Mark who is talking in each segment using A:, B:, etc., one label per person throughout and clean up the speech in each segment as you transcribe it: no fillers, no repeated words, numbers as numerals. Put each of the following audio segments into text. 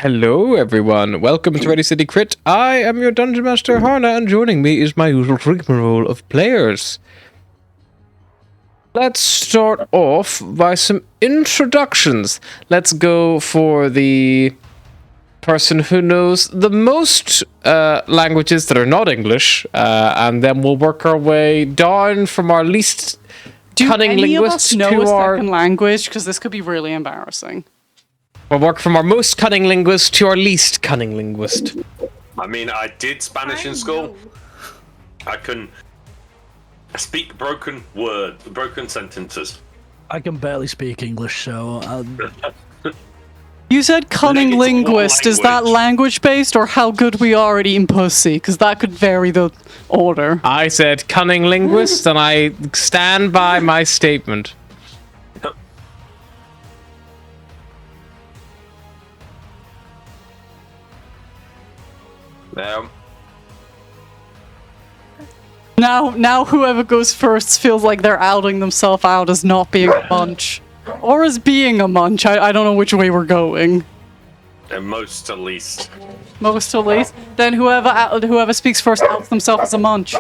A: Hello, everyone. Welcome to Ready City Crit. I am your Dungeon Master, Harna, and joining me is my usual rigmarole of players. Let's start off by some introductions. Let's go for the person who knows the most languages that are not English, and then we'll work our way down from our least cunning linguists
B: Do any of us know
A: to
B: a
A: our...
B: second language? Because this could be really embarrassing.
A: We'll work from our most cunning linguist to our least cunning linguist.
C: I mean, I did Spanish in school. I can speak broken sentences.
D: I can barely speak English, so...
B: You said cunning
C: It's
B: linguist.
C: one
B: Is that language-based or how good we are at eating pussy? Because that could vary the order.
A: I said cunning linguist, and I stand by my statement.
B: Now whoever goes first feels like they're outing themselves out as not being a munch. Or as being a munch. I don't know which way we're going.
C: And most to least.
B: Most to least. Then whoever speaks first outs themselves as a munch.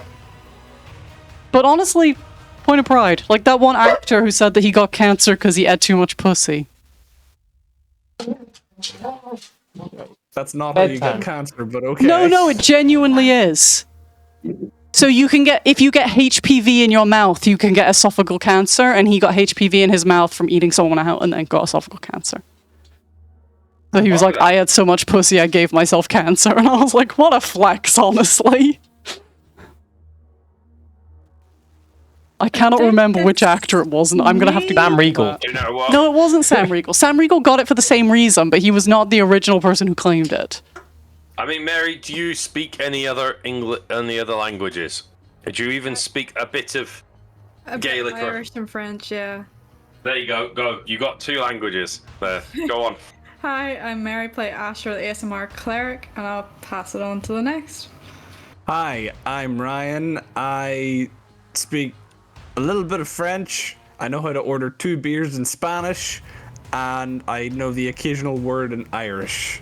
B: But honestly, point of pride. Like that one actor who said that he got cancer because he ate too much pussy.
E: That's not how you get cancer, but okay.
B: No, it genuinely is. So you can get, if you get HPV in your mouth, you can get esophageal cancer, and he got HPV in his mouth from eating someone out and then got esophageal cancer. So he was like, I had so much pussy, I gave myself cancer. And I was like, what a flex, honestly. I cannot remember which actor it was, and I'm going to have to...
A: Sam Riegel.
C: You know what?
B: No, it wasn't Sam Riegel. Sam Riegel got it for the same reason, but he was not the original person who claimed it.
C: I mean, Mary, do you speak any other languages? Do you even speak a bit of Gaelic?
F: Irish and French, yeah.
C: There you go. Go. You got two languages. There. Go on.
F: Hi, I'm Mary, play Asher, the ASMR cleric, and I'll pass it on to the next.
E: Hi, I'm Ryan. I speak a little bit of French. I know how to order 2 beers in Spanish, and I know the occasional word in Irish.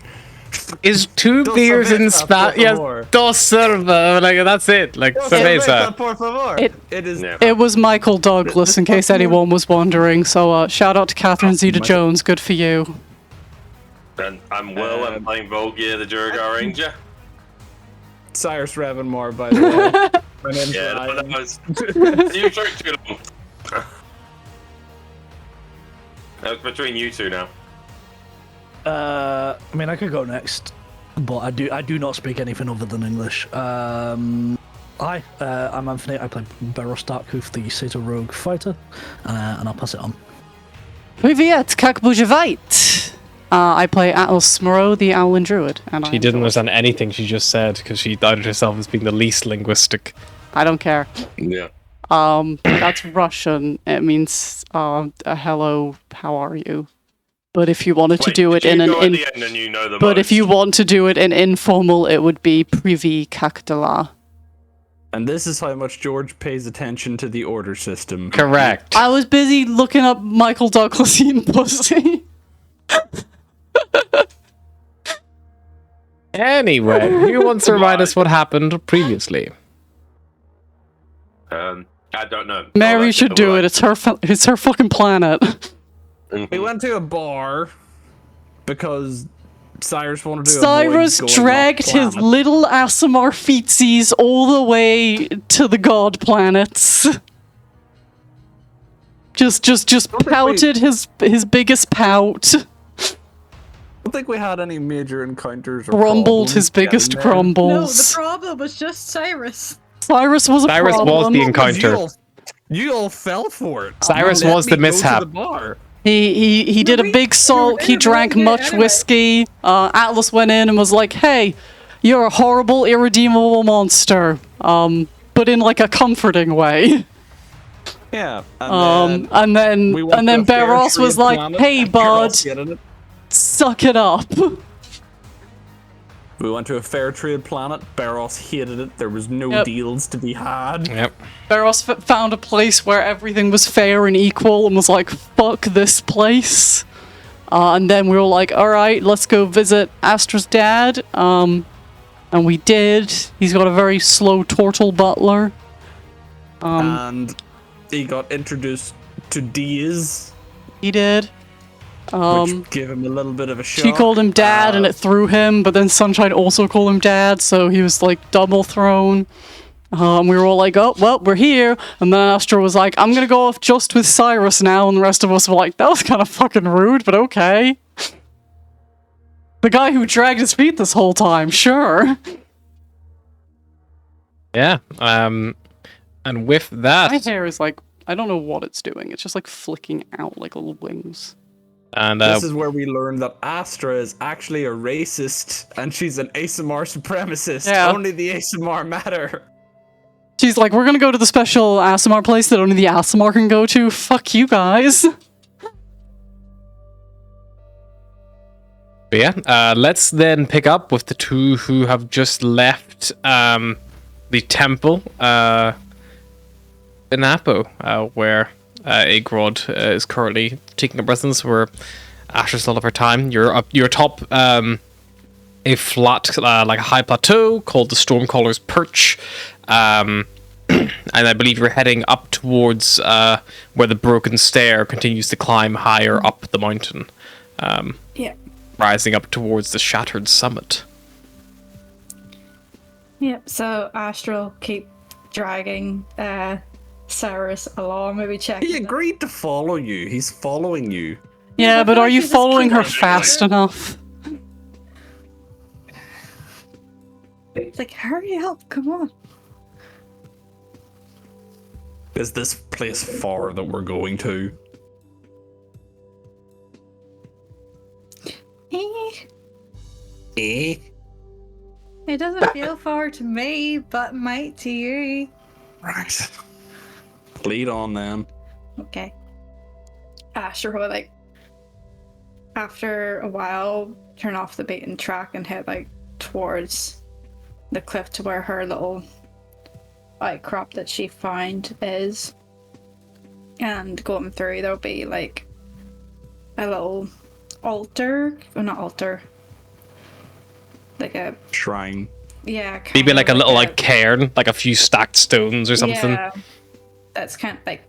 A: Is 2 beers in Spanish? Yes, dos cerveza. Like, that's it. Like, cerveza.
E: Por favor. It is.
C: Yeah.
B: It was Michael Douglas, in case anyone was wondering. So shout out to Catherine Zeta-Jones. Good for you.
C: And I'm Will. I'm playing Volgear, the Durgar Ranger.
E: Cyrus Ravenmore, by the way. My name's
C: Yeah,
E: Ryan.
C: that was. You took too long. That was between you two now.
D: I mean, I could go next, but I do not speak anything other than English. Hi, I'm Anthony. I play Beros Darkhoof, the Satyr Rogue Fighter, and I'll pass it on.
B: Privyet, kak bujevait. I play Atlas Moreau, the Owlin Druid. And
A: She didn't understand anything she just said because she outed herself as being the least linguistic.
B: I don't care.
C: Yeah.
B: That's Russian. It means hello, how are you? But if you wanted to do it in an if you want to do it in informal, it would be Privy kak de la.
E: And this is how much George pays attention to the order system.
A: Correct.
B: I was busy looking up Michael Douglas eating pussy.
A: Anyway, who wants to remind us what happened previously?
C: I don't know.
B: Mary should do it. It's her fucking planet.
E: We went to a bar because Cyrus wanted to
B: Cyrus
E: avoid going
B: dragged
E: off
B: his
E: planet.
B: little ASMR feetsies all the way to the god planets. Just pouted his biggest pout.
E: I don't think we had any major encounters or
B: Grumbled
E: problems
B: his biggest
E: getting there.
F: No, the
B: grumbles.
F: problem was just Cyrus.
B: Cyrus was a
A: Cyrus was
B: problem.
A: the encounter.
E: You all fell for it.
A: Cyrus
E: Let
A: was
E: me
A: the
E: go to
A: mishap.
E: the bar.
B: He did a big sulk, he drank much whiskey. Atlas went in and was like, hey, you're a horrible, irredeemable monster. But in like a comforting way.
E: Yeah.
B: And then Beros was like, hey bud, suck it up.
E: We went to a fair trade planet. Beros hated it. There was no deals to be had.
A: Yep.
B: Beros found a place where everything was fair and equal and was like, fuck this place. And then we were like, all right, let's go visit Astra's dad. And we did. He's got a very slow turtle butler.
E: And he got introduced to Diaz,
B: He did.
E: which gave him a little bit of a shock.
B: She called him dad and it threw him, but then Sunshine also called him dad, so he was like double thrown. And we were all like, oh, well, we're here. And then Astra was like, I'm gonna go off just with Cyrus now. And the rest of us were like, that was kind of fucking rude, but okay. The guy who dragged his feet this whole time, sure.
A: Yeah. And with that,
B: My hair is like, I don't know what it's doing. It's just like flicking out like little wings.
A: and
E: This is where we learned that Astra is actually a racist and she's an ASMR supremacist.
B: Yeah.
E: Only the ASMR matter.
B: She's like, we're gonna go to the special ASMR place that only the ASMR can go to. Fuck you guys.
A: but yeah, let's then pick up with the two who have just left the temple in Apo, where Agrod is currently taking up residence, where Asher's still of her time. You're atop a flat, like a high plateau called the Stormcaller's Perch. And I believe you're heading up towards where the broken stair continues to climb higher up the mountain.
F: Yeah.
A: Rising up towards the shattered summit.
F: Yep, so Astral keep dragging Cyrus along, maybe checking.
E: He agreed to follow you. He's following you.
B: Yeah, but are you
F: she's just
B: following her
F: creeping.
B: fast enough?
F: It's like, hurry up, come on.
E: Is this place far that we're going to? Eh?
F: It doesn't feel far to me, but might to you.
E: Right. Lead on then.
F: Okay. Astral will, like, after a while, turn off the beaten track and head, like, towards the cliff to where her little outcrop that she found is. And going through, there'll be, like, a little altar. Well, not altar. Like a...
E: Shrine.
F: Yeah,
A: Maybe like a little like
F: a,
A: cairn, like a few stacked stones or something.
F: Yeah, that's kind of like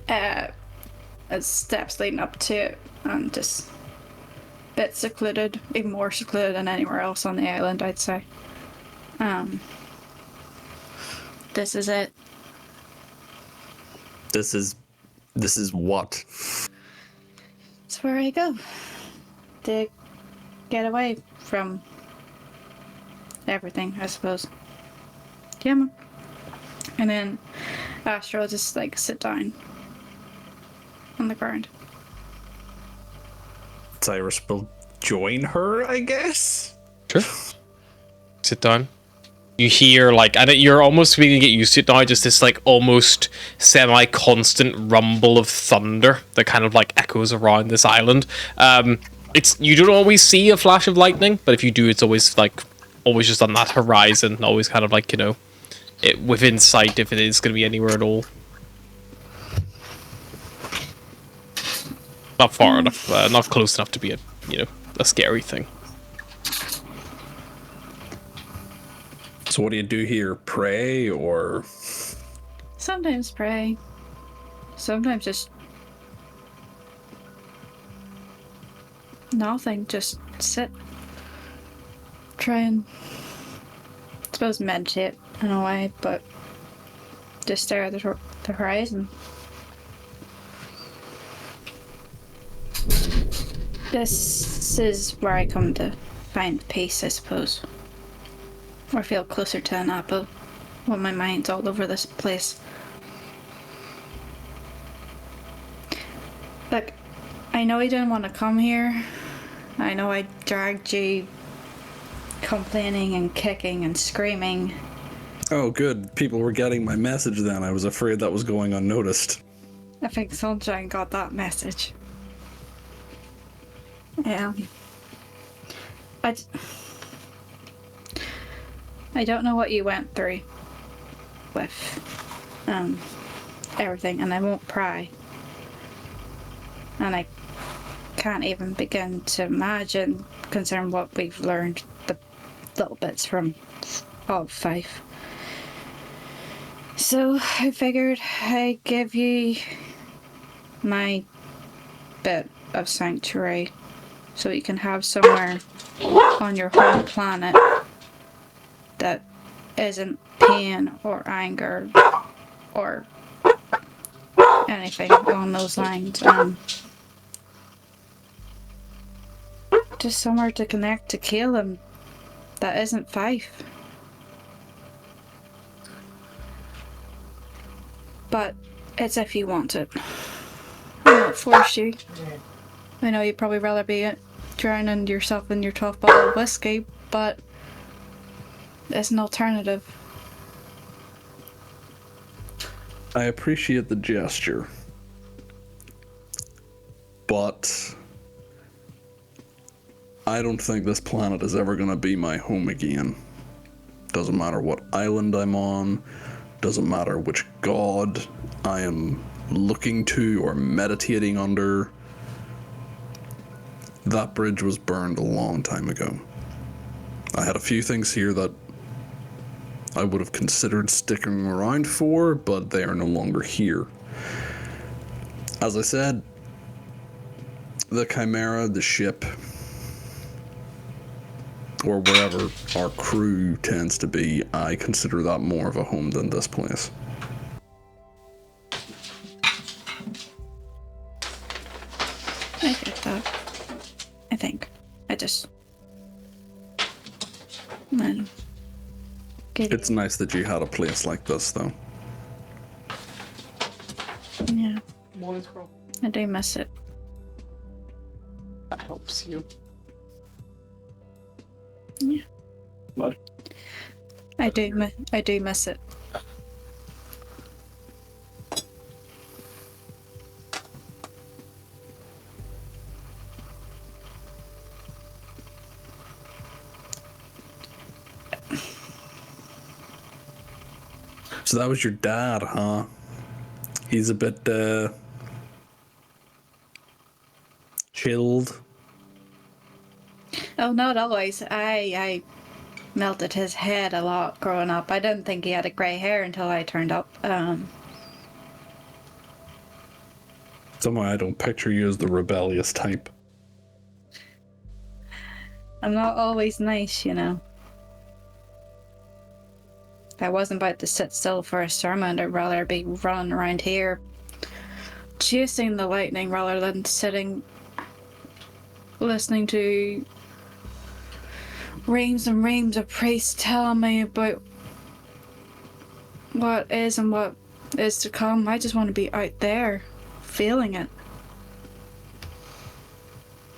F: as steps leading up to it, and just a bit secluded, even more secluded than anywhere else on the island, I'd say. This is it.
E: This is what?
F: It's where I go to get away from everything, I suppose. Yeah, man. And then Astro will just like sit down on the ground.
E: Cyrus will join her, I guess.
A: Sure. Sit down. You hear like, and you're almost beginning to get used to it now, just this like almost semi-constant rumble of thunder that kind of like echoes around this island. It's, you don't always see a flash of lightning, but if you do, it's always just on that horizon, always kind of like, you know, it within sight if it is going to be anywhere at all. Not far enough, not close enough to be a scary thing.
E: So what do you do here? Pray or?
F: Sometimes pray. Sometimes just nothing. Just sit. Try and, I suppose, meditate in a way, but just stare at the horizon. This is where I come to find peace, I suppose. Or feel closer to an apple when my mind's all over this place. Look, I know you didn't want to come here. I know I dragged you complaining and kicking and screaming.
E: Oh, good. People were getting my message then. I was afraid that was going unnoticed.
F: I think Sunshine got that message. Yeah. I don't know what you went through with everything, and I won't pry. And I can't even begin to imagine, considering what we've learned, the little bits from all 5. So I figured I'd give you my bit of sanctuary so you can have somewhere on your home planet that isn't pain or anger or anything along those lines. Just somewhere to connect to Caleb that isn't 5. But it's if you want it. I won't force you. I know you'd probably rather be drowning yourself in your 12 bottle of whiskey, but it's an alternative.
G: I appreciate the gesture, but I don't think this planet is ever going to be my home again. Doesn't matter what island I'm on, doesn't matter which god I am looking to or meditating under. That bridge was burned a long time ago. I had a few things here that I would have considered sticking around for, but they are no longer here. As I said, the Chimera, the ship, or wherever our crew tends to be, I consider that more of a home than this place.
F: I get that. I think. I just... Man.
G: It's nice that you had a place like this, though.
F: Yeah.
B: Morning's bro.
F: I do miss it.
B: That helps you.
F: Yeah.
B: What?
F: I do miss it.
G: So that was your dad, huh? He's a bit, chilled.
F: Oh, not always. I melted his head a lot growing up. I didn't think he had a grey hair until I turned up.
G: Somehow I don't picture you as the rebellious type.
F: I'm not always nice, you know. If I wasn't about to sit still for a sermon, I'd rather be running around here chasing the lightning rather than sitting listening to reams and reams of priests telling me about what is and what is to come. I just want to be out there, feeling it.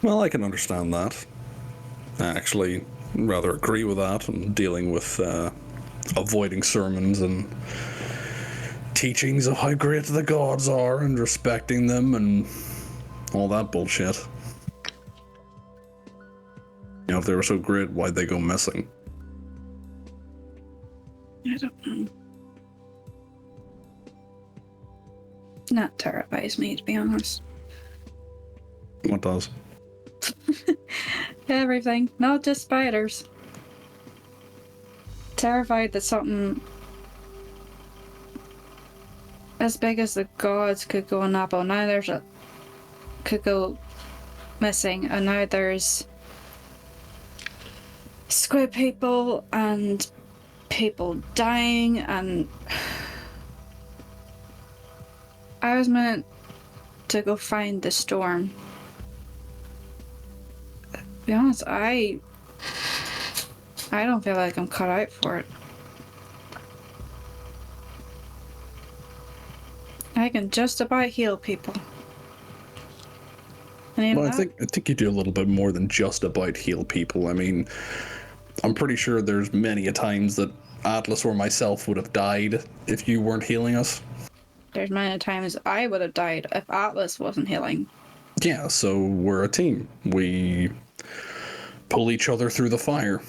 G: Well, I can understand that. I actually rather agree with that and dealing with avoiding sermons and teachings of how great the gods are and respecting them and all that bullshit. You know, if they were so great, why'd they go missing?
F: I don't know. That terrifies me, to be honest.
G: What does?
F: Everything, not just spiders. Terrified that something as big as the gods could go napo. Now could go missing, and now there's squid people and people dying, and I was meant to go find the storm. To be honest, I don't feel like I'm cut out for it. I can just about heal people.
G: Well, I think you do a little bit more than just about heal people. I mean, I'm pretty sure there's many a times that Atlas or myself would have died if you weren't healing us.
F: There's many times I would have died if Atlas wasn't healing.
G: Yeah, so we're a team. We pull each other through the fire,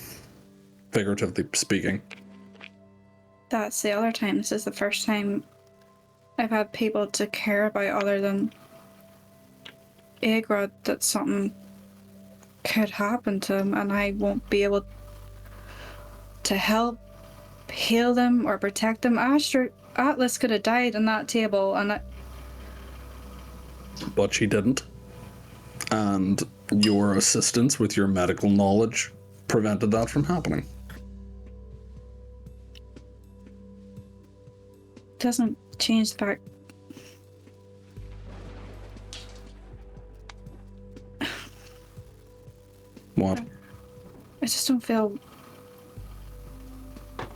G: figuratively speaking.
F: That's the other time. This is the first time I've had people to care about other than Agrod that something could happen to him and I won't be able to help heal them or protect them. Atlas could have died on that table, and
G: But she didn't. And your assistance with your medical knowledge prevented that from happening.
F: doesn't change the fact.
G: What?
F: I just don't feel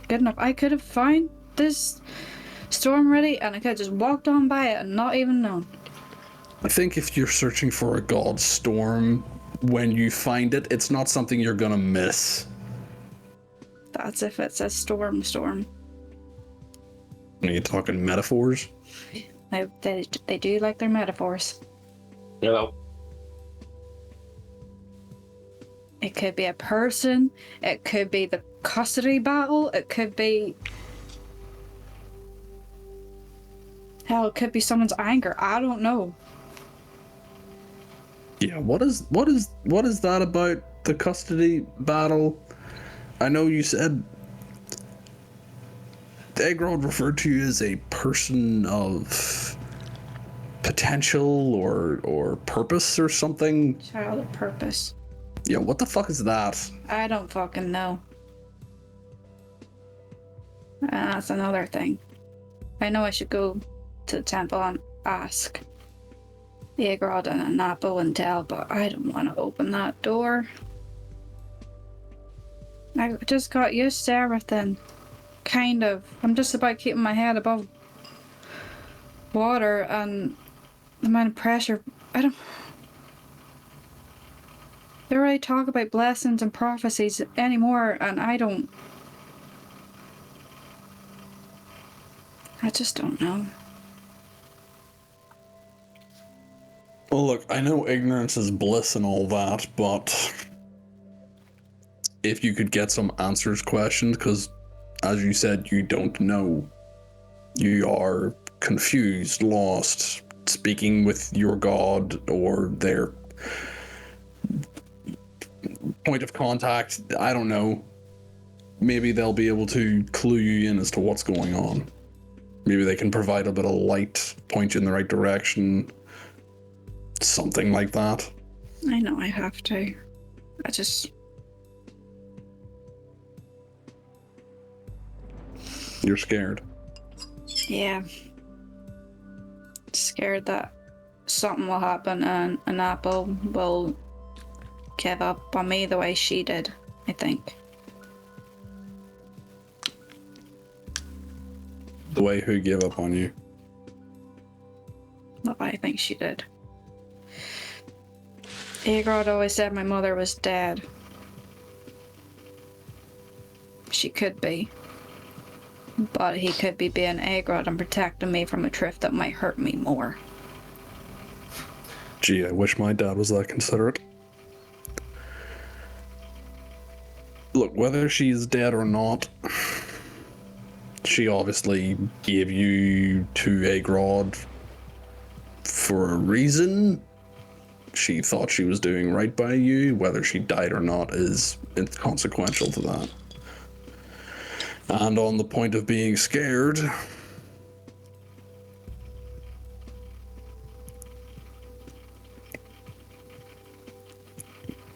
F: good enough. I could have found this storm ready, and I could have just walked on by it and not even known.
G: I think if you're searching for a god storm, when you find it, it's not something you're gonna miss.
F: That's if it's a storm.
G: Are you talking metaphors?
F: They do like their metaphors.
C: Hello.
F: It could be a person, it could be the custody battle, it could be... Hell, it could be someone's anger. I don't know.
G: Yeah, what is that about the custody battle? I know you said Agrod referred to you as a person of potential or purpose or something.
F: Child of purpose.
G: Yeah, what the fuck is that?
F: I don't fucking know. That's another thing. I know I should go to the temple and ask Agrod and Anapo and tell, but I don't want to open that door. I just got used to everything. Kind of. I'm just about keeping my head above water and the amount of pressure. I don't... They already talk about blessings and prophecies anymore, and I just don't know.
G: Well, look, I know ignorance is bliss and all that, but if you could get some answers questioned, because as you said, you don't know. You are confused, lost, speaking with your god or their point of contact. I don't know. Maybe they'll be able to clue you in as to what's going on. Maybe they can provide a bit of light, point you in the right direction. Something like that.
F: I know I have to. I just...
G: You're scared.
F: Yeah. Scared that something will happen and an apple will give up on me the way she did, I think.
G: The way who gave up on you?
F: Well, I think she did. Agrod always said my mother was dead. She could be. But he could be being Agrod and protecting me from a truth that might hurt me more.
G: Gee, I wish my dad was that considerate. Look, whether she's dead or not, she obviously gave you to Agrod for a reason. She thought she was doing right by you. Whether she died or not is inconsequential to that. And on the point of being scared,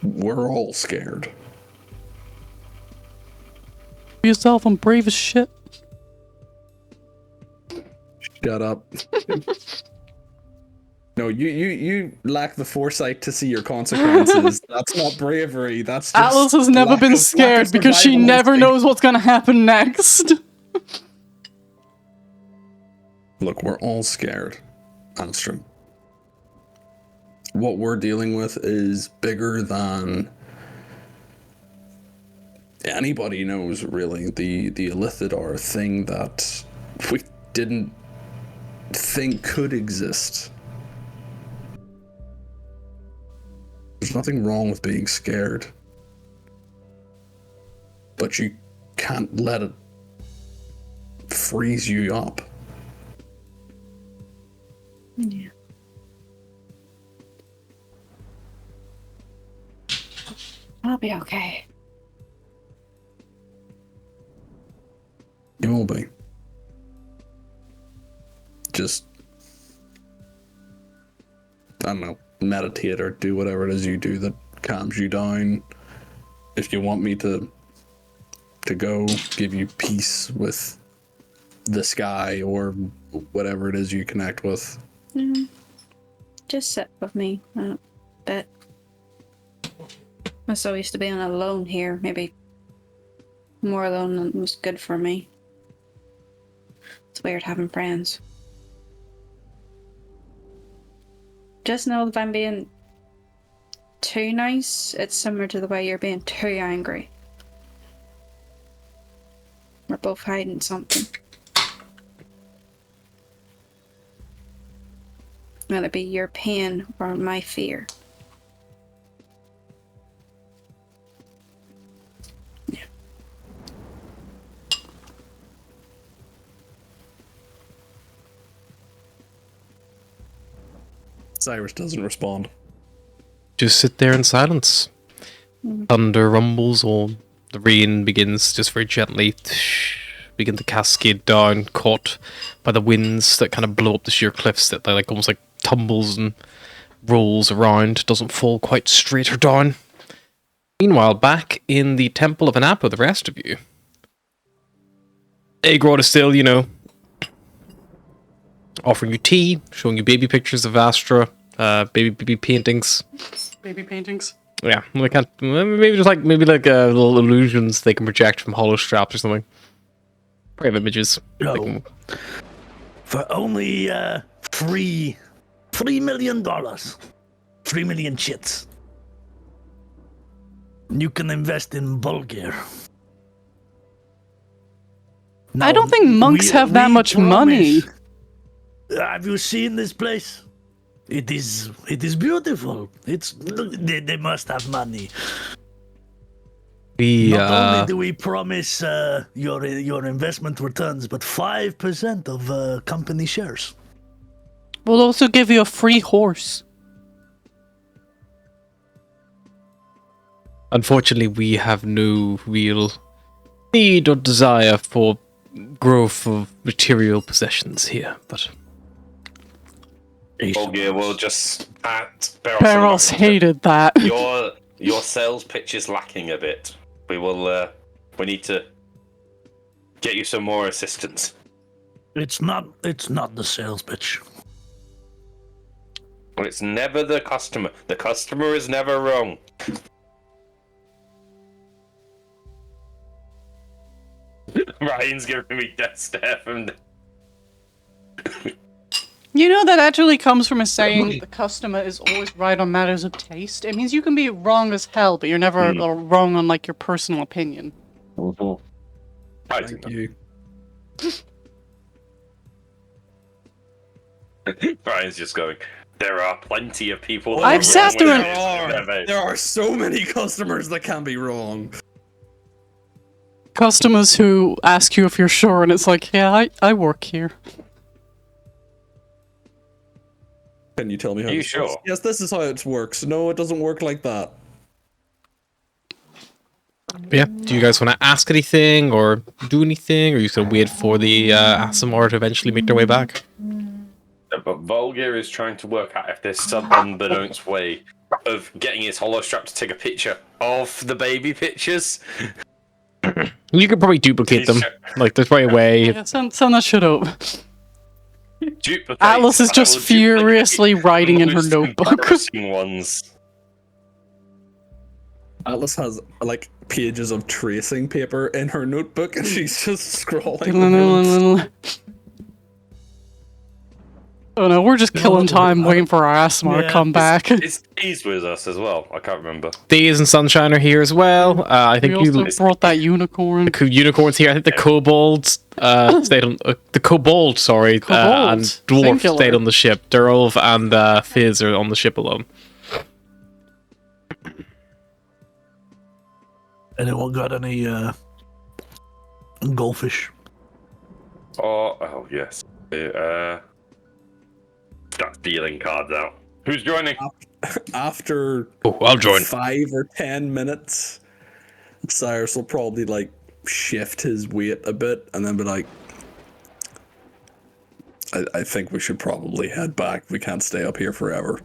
G: we're all scared.
B: Be yourself, I'm brave as shit.
G: Shut up. No, you lack the foresight to see your consequences. That's not bravery. That's just
B: Atlas has never
G: lack
B: been
G: of
B: scared because she
G: survival
B: never
G: instinct.
B: knows what's gonna happen next.
G: Look, we're all scared, Anstrom. What we're dealing with is bigger than anybody knows, really. The Illithid are a thing that we didn't think could exist. There's nothing wrong with being scared. But you can't let it freeze you up.
F: Yeah. I'll be okay.
G: You will be. Just, I don't know, meditate or do whatever it is you do that calms you down. If you want me to go give you peace with the sky or whatever it is you connect with.
F: Just sit with me a bit. I'm so used to being alone here. Maybe more alone than was good for me. It's weird having friends. Just know if I'm being too nice, it's similar to the way you're being too angry. We're both hiding something. Whether it be your pain or my fear. Yeah.
G: Cyrus doesn't respond.
A: Just sit there in silence. Thunder rumbles on. The rain begins just very gently begin to cascade down, caught by the winds that kind of blow up the sheer cliffs that they like almost like tumbles and rolls around, doesn't fall quite straight or down. Meanwhile, back in the Temple of Anapo, the rest of you, Agrod is still, offering you tea, showing you baby pictures of Astra, baby paintings.
B: Baby paintings.
A: Yeah, they can't, maybe little illusions they can project from hollow straps or something. Brave images.
D: No. For only $3 million. 3 million chits. You can invest in Bulgaria.
B: I don't think monks have that much money.
D: Have you seen this place? It is beautiful. They must have money. Not only do we promise your investment returns, but 5% of company shares.
B: We'll also give you a free horse.
A: Unfortunately, we have no real need or desire for growth of material possessions here, but...
C: Bulgaria will just pat
B: Peros hated that.
C: Your sales pitch is lacking a bit. We need to get you some more assistance.
D: It's not the sales pitch.
C: Well, it's never the customer. The customer is never wrong. Ryan's giving me death stare from
B: You know, that actually comes from a saying, the customer is always right on matters of taste. It means you can be wrong as hell, but you're never wrong on, like, your personal opinion.
G: Thank you.
C: Ryan's just going, there are plenty of people...
B: I've sat through
G: There are so many customers that can be wrong.
B: Customers who ask you if you're sure, and it's like, yeah, I work here.
G: Can you tell me how
C: you
G: this
C: sure?
G: works? Yes, this is how it works. No, it doesn't work like that.
A: Yeah, do you guys want to ask anything or do anything, or are you just going to wait for the Asimar to eventually make their way back?
C: But Volgir is trying to work out if there's some unbeknownst way of getting his hollow strap to take a picture of the baby pictures.
A: You could probably duplicate them. Like, there's probably a way.
B: Yeah, send that shit up.
C: Duplicate.
B: Atlas is just furiously writing in her
C: most
B: notebook.
C: embarrassing ones.
G: Atlas has, like, pages of tracing paper in her notebook, and she's just scrolling.
B: Oh no, we're just killing time waiting for our Asimar to come back.
C: It's D's with us as well. I can't remember.
A: Days and Sunshine are here as well. I think
B: We also brought that unicorn.
A: the unicorn's here. I think the kobolds stayed on the kobold. Sorry, and dwarf
B: Singular.
A: stayed on the ship. Durov and Fizz are on the ship alone.
D: Anyone got any goldfish?
C: Oh yes. Got dealing cards out. Who's joining?
G: After
A: Oh, I'll join.
G: 5 or 10 minutes, Cyrus will probably like shift his weight a bit and then be like, I think we should probably head back. We can't stay up here forever.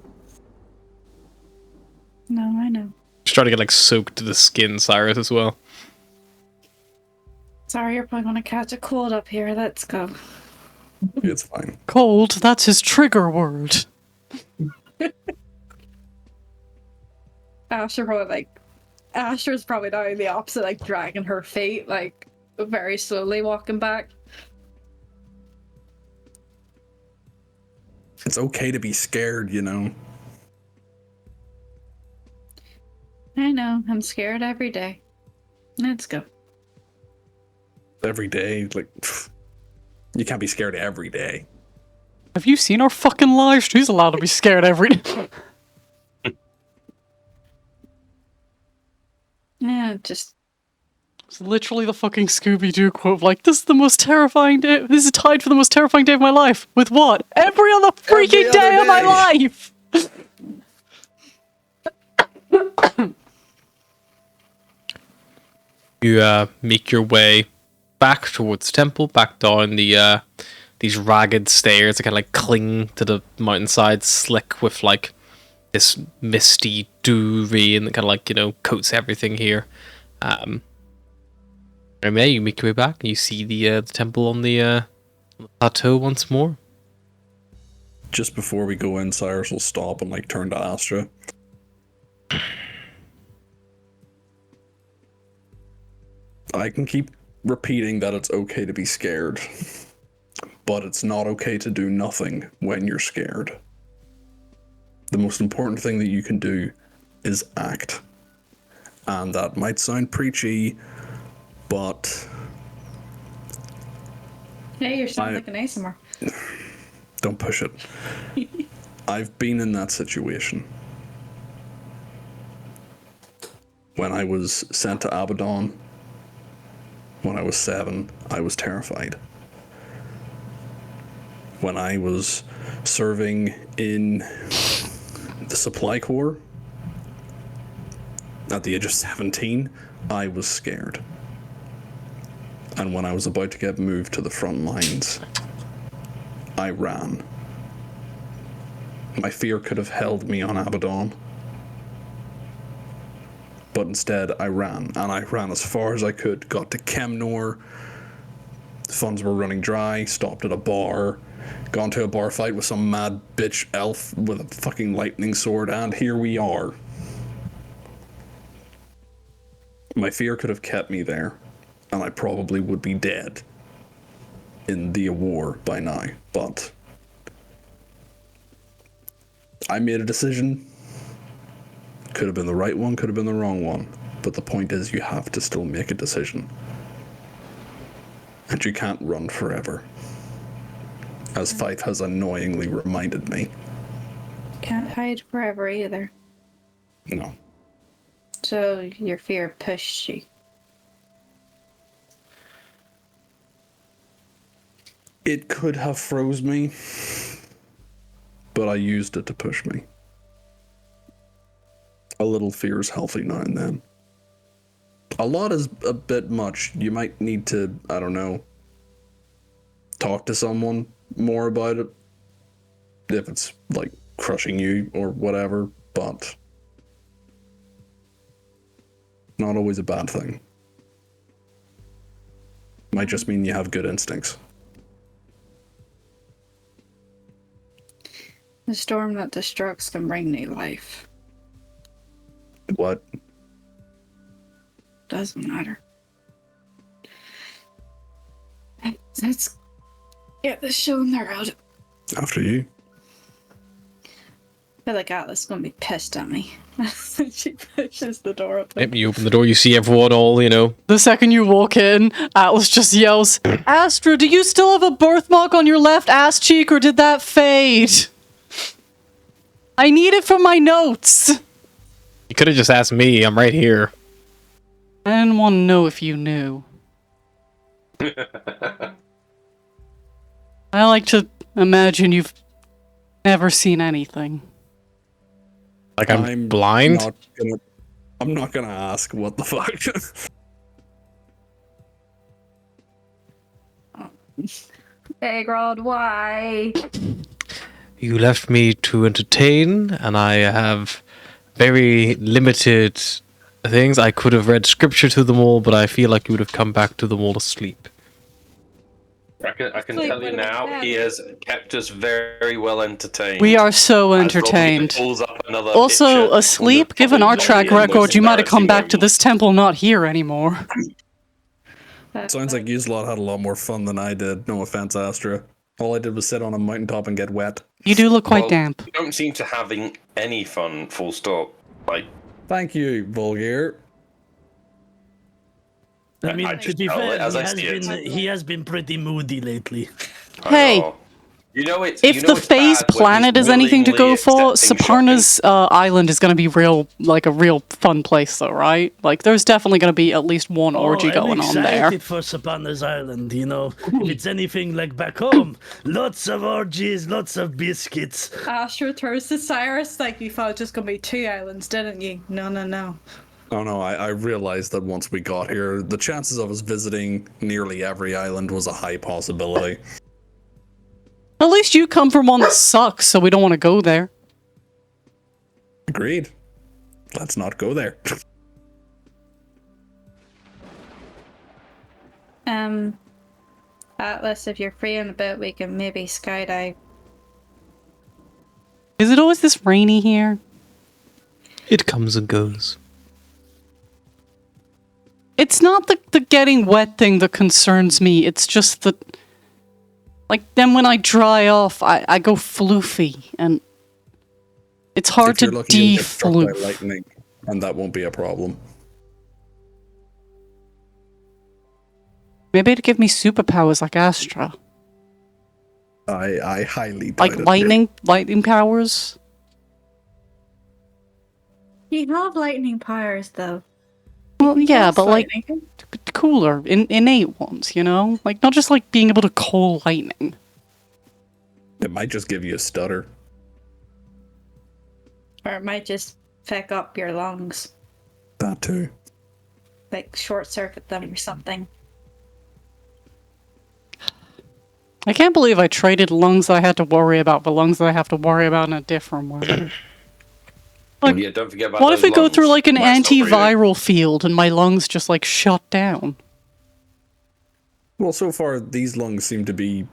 F: No, I know.
A: Just try to get like soaked to the skin, Cyrus, as well.
F: Sorry, you're probably gonna catch a cold up here. Let's go.
G: It's fine.
B: Cold, that's his trigger word.
F: Asher's probably doing the opposite, like dragging her feet, like very slowly walking back.
G: It's okay to be scared, you know.
F: I know, I'm scared every day. Let's go.
G: Every day, like, you can't be scared every day.
B: Have you seen our fucking lives? She's allowed to be scared every day.
F: Yeah, just
B: It's literally the fucking Scooby-Doo quote of like, this is the most terrifying day. This is tied for the most terrifying day of my life. With what? Every other freaking
G: Every
B: day
G: other
B: of my
G: day.
B: life!
A: You make your way back towards the temple, back down the these ragged stairs that kind of like cling to the mountainside, slick with like this misty dew rain that kind of like, you know, coats everything here. And yeah, you make your way back and you see the temple on the plateau once more.
G: Just before we go in, Cyrus will stop and like turn to Astra. I can keep repeating that it's okay to be scared, but it's not okay to do nothing when you're scared. The most important thing that you can do is act. And that might sound preachy, but
F: hey, you're sounding like an ASMR.
G: don't push it. I've been in that situation. When I was sent to Abaddon, when I was 7, I was terrified. When I was serving in the Supply Corps, at the age of 17, I was scared. And when I was about to get moved to the front lines, I ran. My fear could have held me on Abaddon. But instead, I ran. And I ran as far as I could. Got to Kemnor. The funds were running dry. Stopped at a bar. Gone to a bar fight with some mad bitch elf with a fucking lightning sword. And here we are. My fear could have kept me there. And I probably would be dead in the war by now. But I made a decision. Could have been the right one, could have been the wrong one. But the point is, you have to still make a decision. And you can't run forever. As Fife has annoyingly reminded me.
F: Can't hide forever either.
G: No.
F: So your fear pushed you.
G: It could have froze me, but I used it to push me. A little fear is healthy now and then. A lot is a bit much. You might need to, I don't know, talk to someone more about it. If it's like crushing you or whatever, but not always a bad thing. Might just mean you have good instincts.
F: The storm that destructs can bring new life.
G: What?
F: Doesn't matter. Let's get this show on the road.
G: After you.
F: I feel like Atlas is gonna be pissed at me. She pushes the door open.
A: Yep, you open the door, you see everyone all, you know.
B: The second you walk in, Atlas just yells, Astra, do you still have a birthmark on your left ass cheek or did that fade? I need it for my notes.
A: You could have just asked me, I'm right here.
B: I didn't want to know if you knew. I like to imagine you've never seen anything.
A: Like I'm blind?
G: I'm not gonna ask what the fuck.
F: Hey, Grod, why?
A: You left me to entertain, and I have very limited things. I could have read scripture to them all, but I feel like you would have come back to them all asleep.
C: I can
F: Sleep
C: tell you
F: with a
C: now,
F: cat.
C: he has kept us very well entertained.
B: We are so
C: As Robbie
B: entertained.
C: pulls up another
B: Also,
C: picture
B: asleep,
C: from the
B: given our
C: probably
B: track
C: the most
B: record, you might have come
C: embarrassing
B: back to
C: moment.
B: this temple not here anymore.
G: Sounds like you lot had a lot more fun than I did. No offense, Astra. All I did was sit on a mountaintop and get wet.
B: You do look quite
C: Well,
B: damp.
C: You don't seem to having any fun, full stop. Like,
G: Thank you, Vulgar.
D: I mean,
C: I
D: to
C: just
D: be
C: tell
D: fair,
C: it as I see it.
D: he has been pretty moody lately.
B: Hey,
C: You know it's
B: if
C: you
B: the
C: know it's
B: phase
C: bad when
B: planet
C: he's
B: is anything to go
C: willingly
B: for,
C: accepting
B: Saparna's island is going to be a real fun place, though, right? Like, there's definitely going to be at least one orgy
D: I'm
B: going on there.
D: excited for Sapanna's Island, you know. If it's anything like back home, lots of orgies, lots of biscuits.
F: Astra turns to Cyrus like you thought it was just gonna be 2 islands, didn't you? No.
G: Oh no, I realized that once we got here, the chances of us visiting nearly every island was a high possibility.
B: At least you come from one that sucks, so we don't want to go there.
G: Agreed. Let's not go there.
F: Atlas, if you're free in a bit, we can maybe skydive.
B: Is it always this rainy here?
A: It comes and goes.
B: It's not the getting wet thing that concerns me. It's just that, like, then when I dry off, I go floofy, and it's hard
G: If
B: to
G: you're lucky, you'll get struck by
B: de-floof.
G: lightning, and that won't be a problem.
B: Maybe it'd give me superpowers like Astra.
G: I highly doubt
B: Like
G: it.
B: lightning powers.
F: You have lightning powers, though.
B: Well, yeah, but like
F: Lightning.
B: cooler, innate ones, you know? Like, not just like being able to call lightning.
G: It might just give you a stutter.
F: Or it might just fuck up your lungs.
G: That too.
F: Like, short circuit them or something.
B: I can't believe I traded lungs that I had to worry about for lungs that I have to worry about in a different way. Like,
C: Yeah, don't forget about
B: what if
C: those
B: we go through
C: lungs.
B: like an
C: Might stop breathing.
B: antiviral field and my lungs just like shut down?
G: Well, so far these lungs seem to be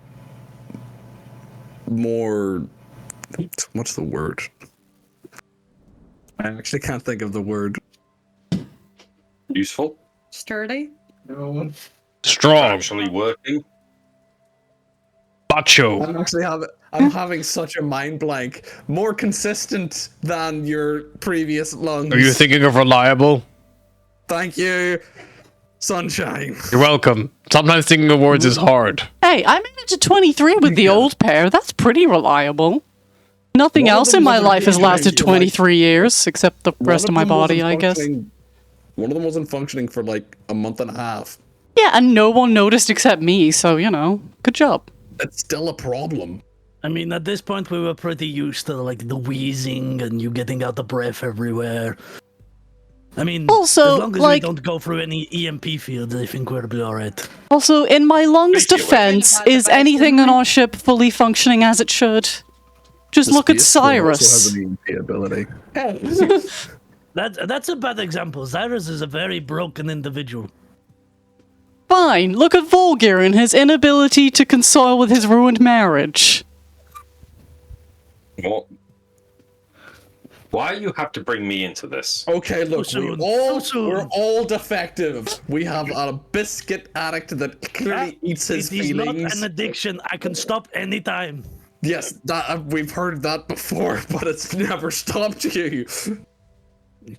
G: more. What's the word? I actually can't think of the word.
C: Useful.
F: Sturdy?
A: Strong.
C: Actually working.
A: Macho.
G: I'm having such a mind blank. More consistent than your previous lungs.
A: Are you thinking of reliable?
G: Thank you, sunshine.
A: You're welcome. Sometimes thinking of words is hard.
B: Hey, I made it to 23 with the old pair. That's pretty reliable. Nothing
G: One of
B: else
G: them
B: in my
G: wasn't
B: life has lasted
G: functioning for, like-
B: 23 years, except the rest of my body, I guess.
G: One of them wasn't functioning for like a month and a half.
B: Yeah, and no one noticed except me, so, you know, good job.
G: That's still a problem.
D: I mean, at this point, we were pretty used to like the wheezing and you getting out the breath everywhere. I mean,
B: Also,
D: as long as
B: like-
D: we don't go through any EMP fields, I think we'll be alright.
B: Also, in my lungs'
C: Basically,
B: defense,
F: what-
B: is anything on our ship fully functioning as it should? Just
G: The
B: look at
G: space force also
B: Cyrus.
G: has an EMP ability.
D: That's a bad example. Cyrus is a very broken individual.
B: Fine, look at Volgir and his inability to console with his ruined marriage.
C: What? Why you have to bring me into this?
G: Okay, look,
D: soon.
G: we're all defective. We have a biscuit addict that clearly eats his
D: It is not
G: feelings.
D: an addiction. I can stop anytime.
G: Yes, that we've heard that before, but it's never stopped you.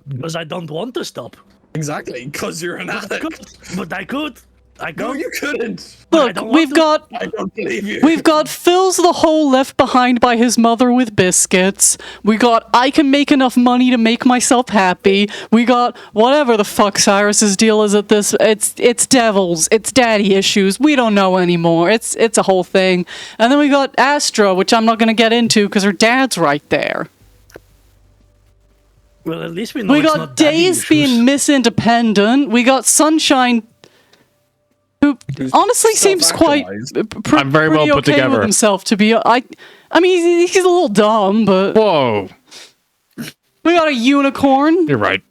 D: Because I don't want to stop.
G: Exactly, because you're an
D: I
G: addict.
D: could. But I could. I could.
G: No, you couldn't.
B: Look,
D: don't want to.
G: I don't believe you.
B: we've got Phil's the hole left behind by his mother with biscuits. We got I can make enough money to make myself happy. We got whatever the fuck Cyrus's deal is at this. It's devils. It's daddy issues. We don't know anymore. It's a whole thing. And then we got Astra, which I'm not gonna get into because her dad's right there.
D: Well, at least we know
B: We
D: it's
B: got
D: not daddy
B: Days
D: issues.
B: being Miss Independent. We got Sunshine, who honestly seems quite
G: self-actualized.
A: I'm very well
B: pretty
A: put
B: okay
A: together.
B: with himself. To be, I mean, he's a little dumb, but
A: Whoa,
B: we got a unicorn.
A: you're right.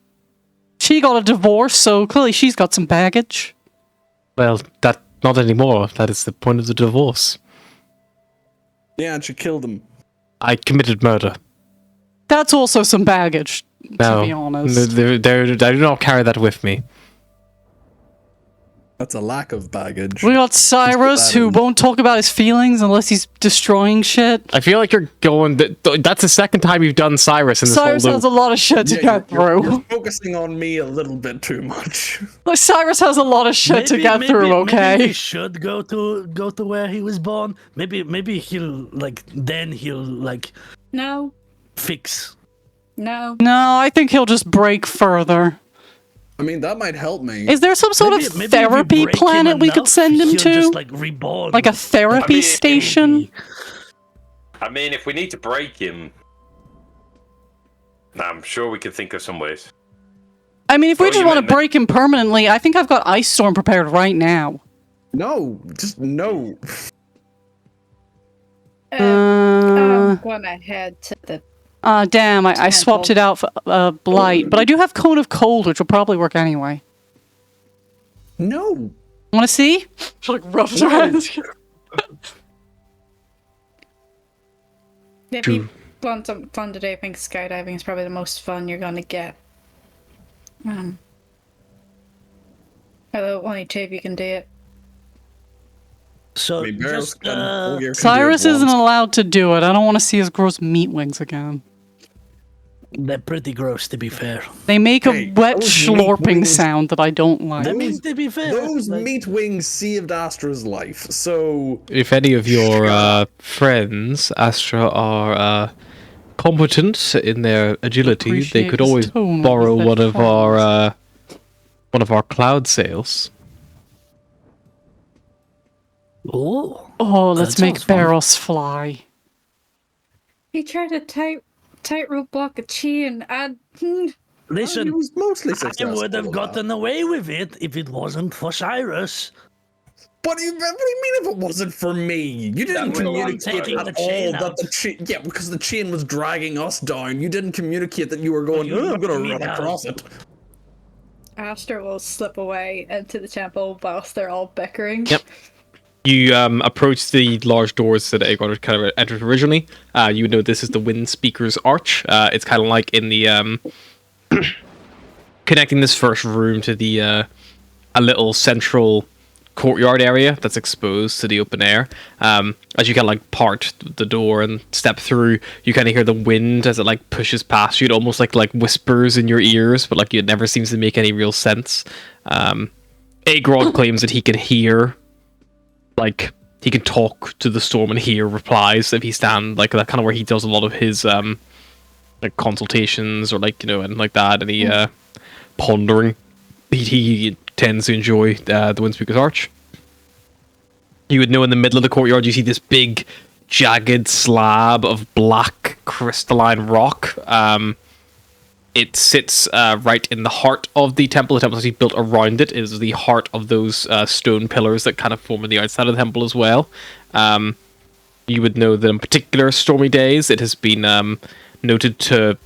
B: She got a divorce, so clearly she's got some baggage.
A: Well, that not anymore. That is the point of the divorce.
G: Yeah, and she killed him.
A: I committed murder.
B: That's also some baggage,
A: No,
B: to be honest.
A: I do not carry that with me.
G: That's a lack of baggage.
B: We got Cyrus,
G: that
B: who
G: in.
B: won't talk about his feelings unless he's destroying shit.
A: I feel like you're going. That's the second time you've done Cyrus in this
B: Cyrus
A: whole
B: has a
A: loop.
B: lot of shit to
G: Yeah,
B: get through.
G: You're focusing on me a little bit too much.
B: Like, Cyrus has a lot of shit to get through. Okay.
D: Maybe he should go to where he was born. Maybe he'll
F: No,
D: fix.
F: no.
B: No, I think he'll just break further.
G: I mean, that might help me.
B: Is there some sort
D: Maybe
B: of
D: if we
B: therapy
D: break him
B: planet we could
D: enough,
B: send him
D: he'll
B: to?
D: just, like, reborn.
B: Like a therapy
C: mean,
B: station?
C: I mean, if we need to break him, I'm sure we can think of some ways.
B: I mean, if we
C: Oh,
B: just
C: you
B: want to
C: meant that-
B: break him permanently, I think I've got Ice Storm prepared right now.
G: No, just no.
F: I'm gonna head to the.
B: Damn, I swapped it out for Blight. But I do have Cone of Cold, which will probably work anyway.
G: No.
B: Want to see? She like rubs her hands.
F: If you want some fun today, I think skydiving is probably the most fun you're gonna get. Although only two of you can do it.
D: So
G: I mean, Barrow's
D: just
G: got all your
B: Cyrus
G: can do it
B: isn't
G: once.
B: allowed to do it. I don't want to see his gross meat wings again.
D: they're pretty gross, to be fair.
B: They make a
G: Hey,
B: wet
G: those meat
B: slurping
G: wings-
B: sound that I don't like.
D: I mean, to be fair,
G: Those
D: like,
G: meat wings saved Astra's life, so
A: If any of your friends, Astra, are competent in their agility, they
B: Appreciate
A: could
B: his
A: always
B: tone
A: borrow
B: with
A: one
B: that
A: of our cloud sails.
D: oh,
B: Oh, let's
D: That
B: make
D: sounds fun.
B: Barros fly.
F: He tried to tightrope block a chain.
G: he
D: listen,
G: was mostly
D: I
G: successful.
D: would have
G: with
D: gotten
G: that.
D: away with it if it wasn't for Cyrus.
G: What do you mean if it wasn't for me? You didn't
D: was the one
G: communicate
D: taking
G: at
D: the chain
G: all that
D: out.
G: the chain. Yeah, because the chain was dragging us down. You didn't communicate that you were going.
D: you
G: "Oh, I'm gonna
D: knocked me
G: run
D: down."
G: across it.
F: Astor will slip away into the temple whilst they're all bickering.
A: Yep. You approach the large doors that Aegon had kind of entered originally. You would know this is the Wind Speaker's Arch. It's kind of like in the connecting this first room to the a little central courtyard area that's exposed to the open air. As you kind of like part the door and step through, you kind of hear the wind as it like pushes past you. It almost like whispers in your ears, but like it never seems to make any real sense. Aegon claims that he can hear. Like he can talk to the storm and hear replies if he stand like that kind of where he does a lot of his like consultations or like and like that and he pondering. He tends to enjoy the Windspeaker's Arch. You would know in the middle of the courtyard you see this big jagged slab of black crystalline rock. It sits right in the heart of the temple. The temple is actually built around it. It is the heart of those stone pillars that kind of form on the outside of the temple as well. You would know that in particular stormy days, it has been noted to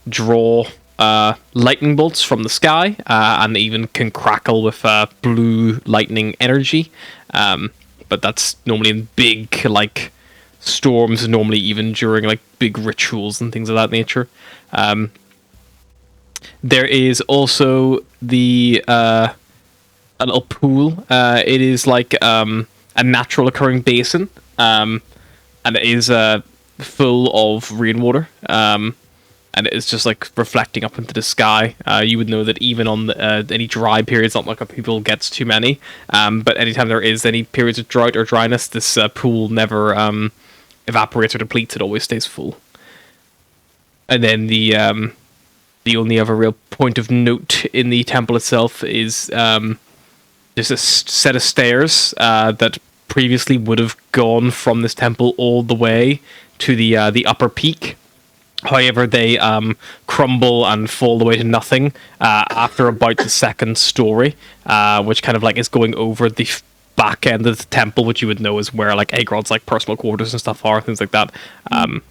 A: draw lightning bolts from the sky and even can crackle with blue lightning energy. But that's normally in big like storms, normally even during like big rituals and things of that nature. There is also the a little pool. It is like a natural occurring basin, and it is full of rainwater. And it's just like reflecting up into the sky. You would know that even on any dry periods, not like people gets too many. But anytime there is any periods of drought or dryness, this pool never evaporates or depletes. It always stays full. And then the only other real point of note in the temple itself is there's a set of stairs that previously would have gone from this temple all the way to the upper peak. However, they crumble and fall away to nothing after about the second story, which kind of like is going over the back end of the temple, which you would know is where like Agrod's like personal quarters and stuff are, things like that. And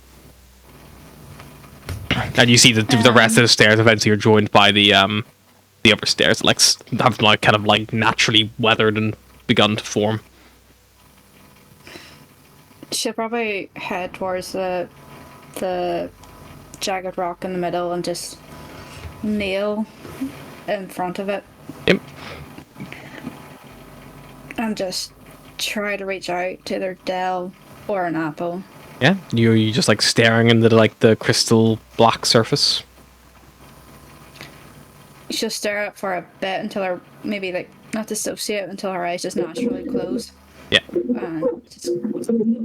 A: you see the rest of the stairs eventually are joined by the upper stairs, like have like kind of like naturally weathered and begun to form.
F: She'll probably head towards the jagged rock in the middle and just kneel in front of it.
A: Yep.
F: And just try to reach out to either Dell or an apple.
A: Yeah, you just like staring into like the crystal black surface.
F: She'll stare at it for a bit until her maybe like not dissociate until her eyes just naturally close.
A: Yeah.
F: And just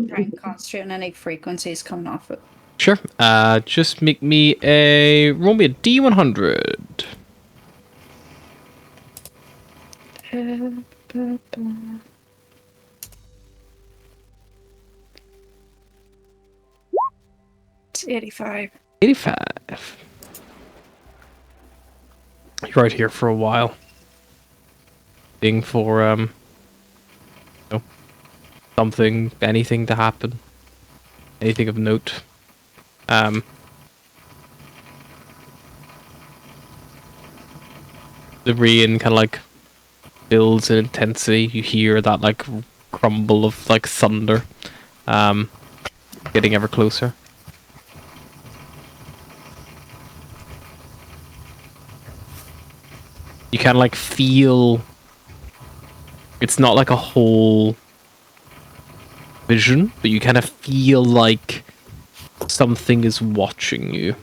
F: try and concentrate on any frequencies coming off it.
A: Sure. Just roll me a D100.
F: It's 85.
A: 85. You're out here for a while. Waiting for anything to happen. Anything of note. The rain kind of like builds in intensity. You hear that like crumble of like thunder, getting ever closer. You kind of like feel it's not like a whole vision, but you kind of feel like something is watching you.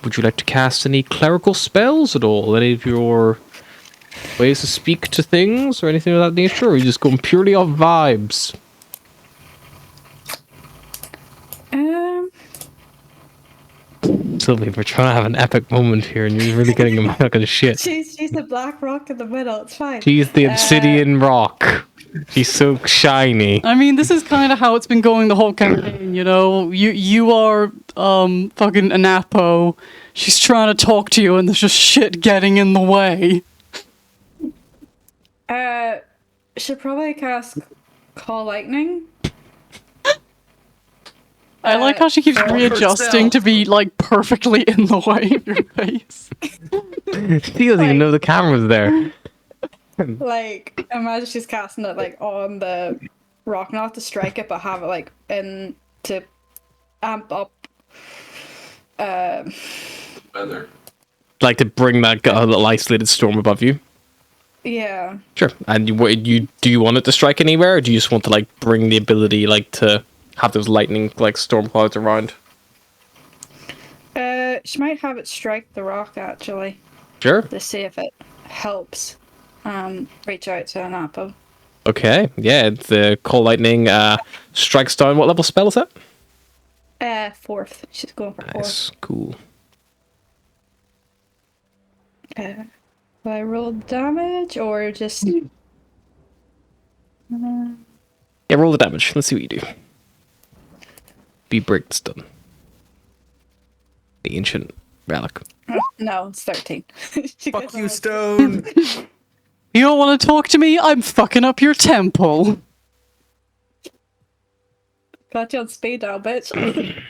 A: Would you like to cast any clerical spells at all? Any of your ways to speak to things or anything of that nature? Or are you just going purely off vibes? Sylvie, we're trying to have an epic moment here and you're really getting a fucking shit.
F: She's the black rock in the middle, it's fine.
A: She's the obsidian rock. She's so shiny.
B: I mean, this is kind of how it's been going the whole campaign, you know? You are fucking an Apo. She's trying to talk to you and there's just shit getting in the way.
F: Should probably cast Call Lightning.
B: I like how she keeps readjusting to be, like, perfectly in the way of your face.
A: She doesn't even know the camera's there.
F: Like, imagine she's casting it, like, on the rock, not to strike it, but have it, like, in to amp up.
G: Weather.
A: Like to bring that little isolated storm above you.
F: Yeah.
A: Sure. And do you want it to strike anywhere, or do you just want to like bring the ability like to have those lightning like storm clouds around?
F: She might have it strike the rock actually.
A: Sure.
F: To see if it helps. Reach out to an apple.
A: Okay. Yeah. The call lightning strikes down. What level spell is that?
F: 4th. She's going for 4th.
A: Nice. Cool.
F: Will I roll damage or just?
A: Yeah. Roll the damage. Let's see what you do. Be break stun. The ancient relic.
F: No, it's 13.
E: Fuck you, Stone.
B: You don't want to talk to me? I'm fucking up your temple.
F: Got you on speed dial, bitch.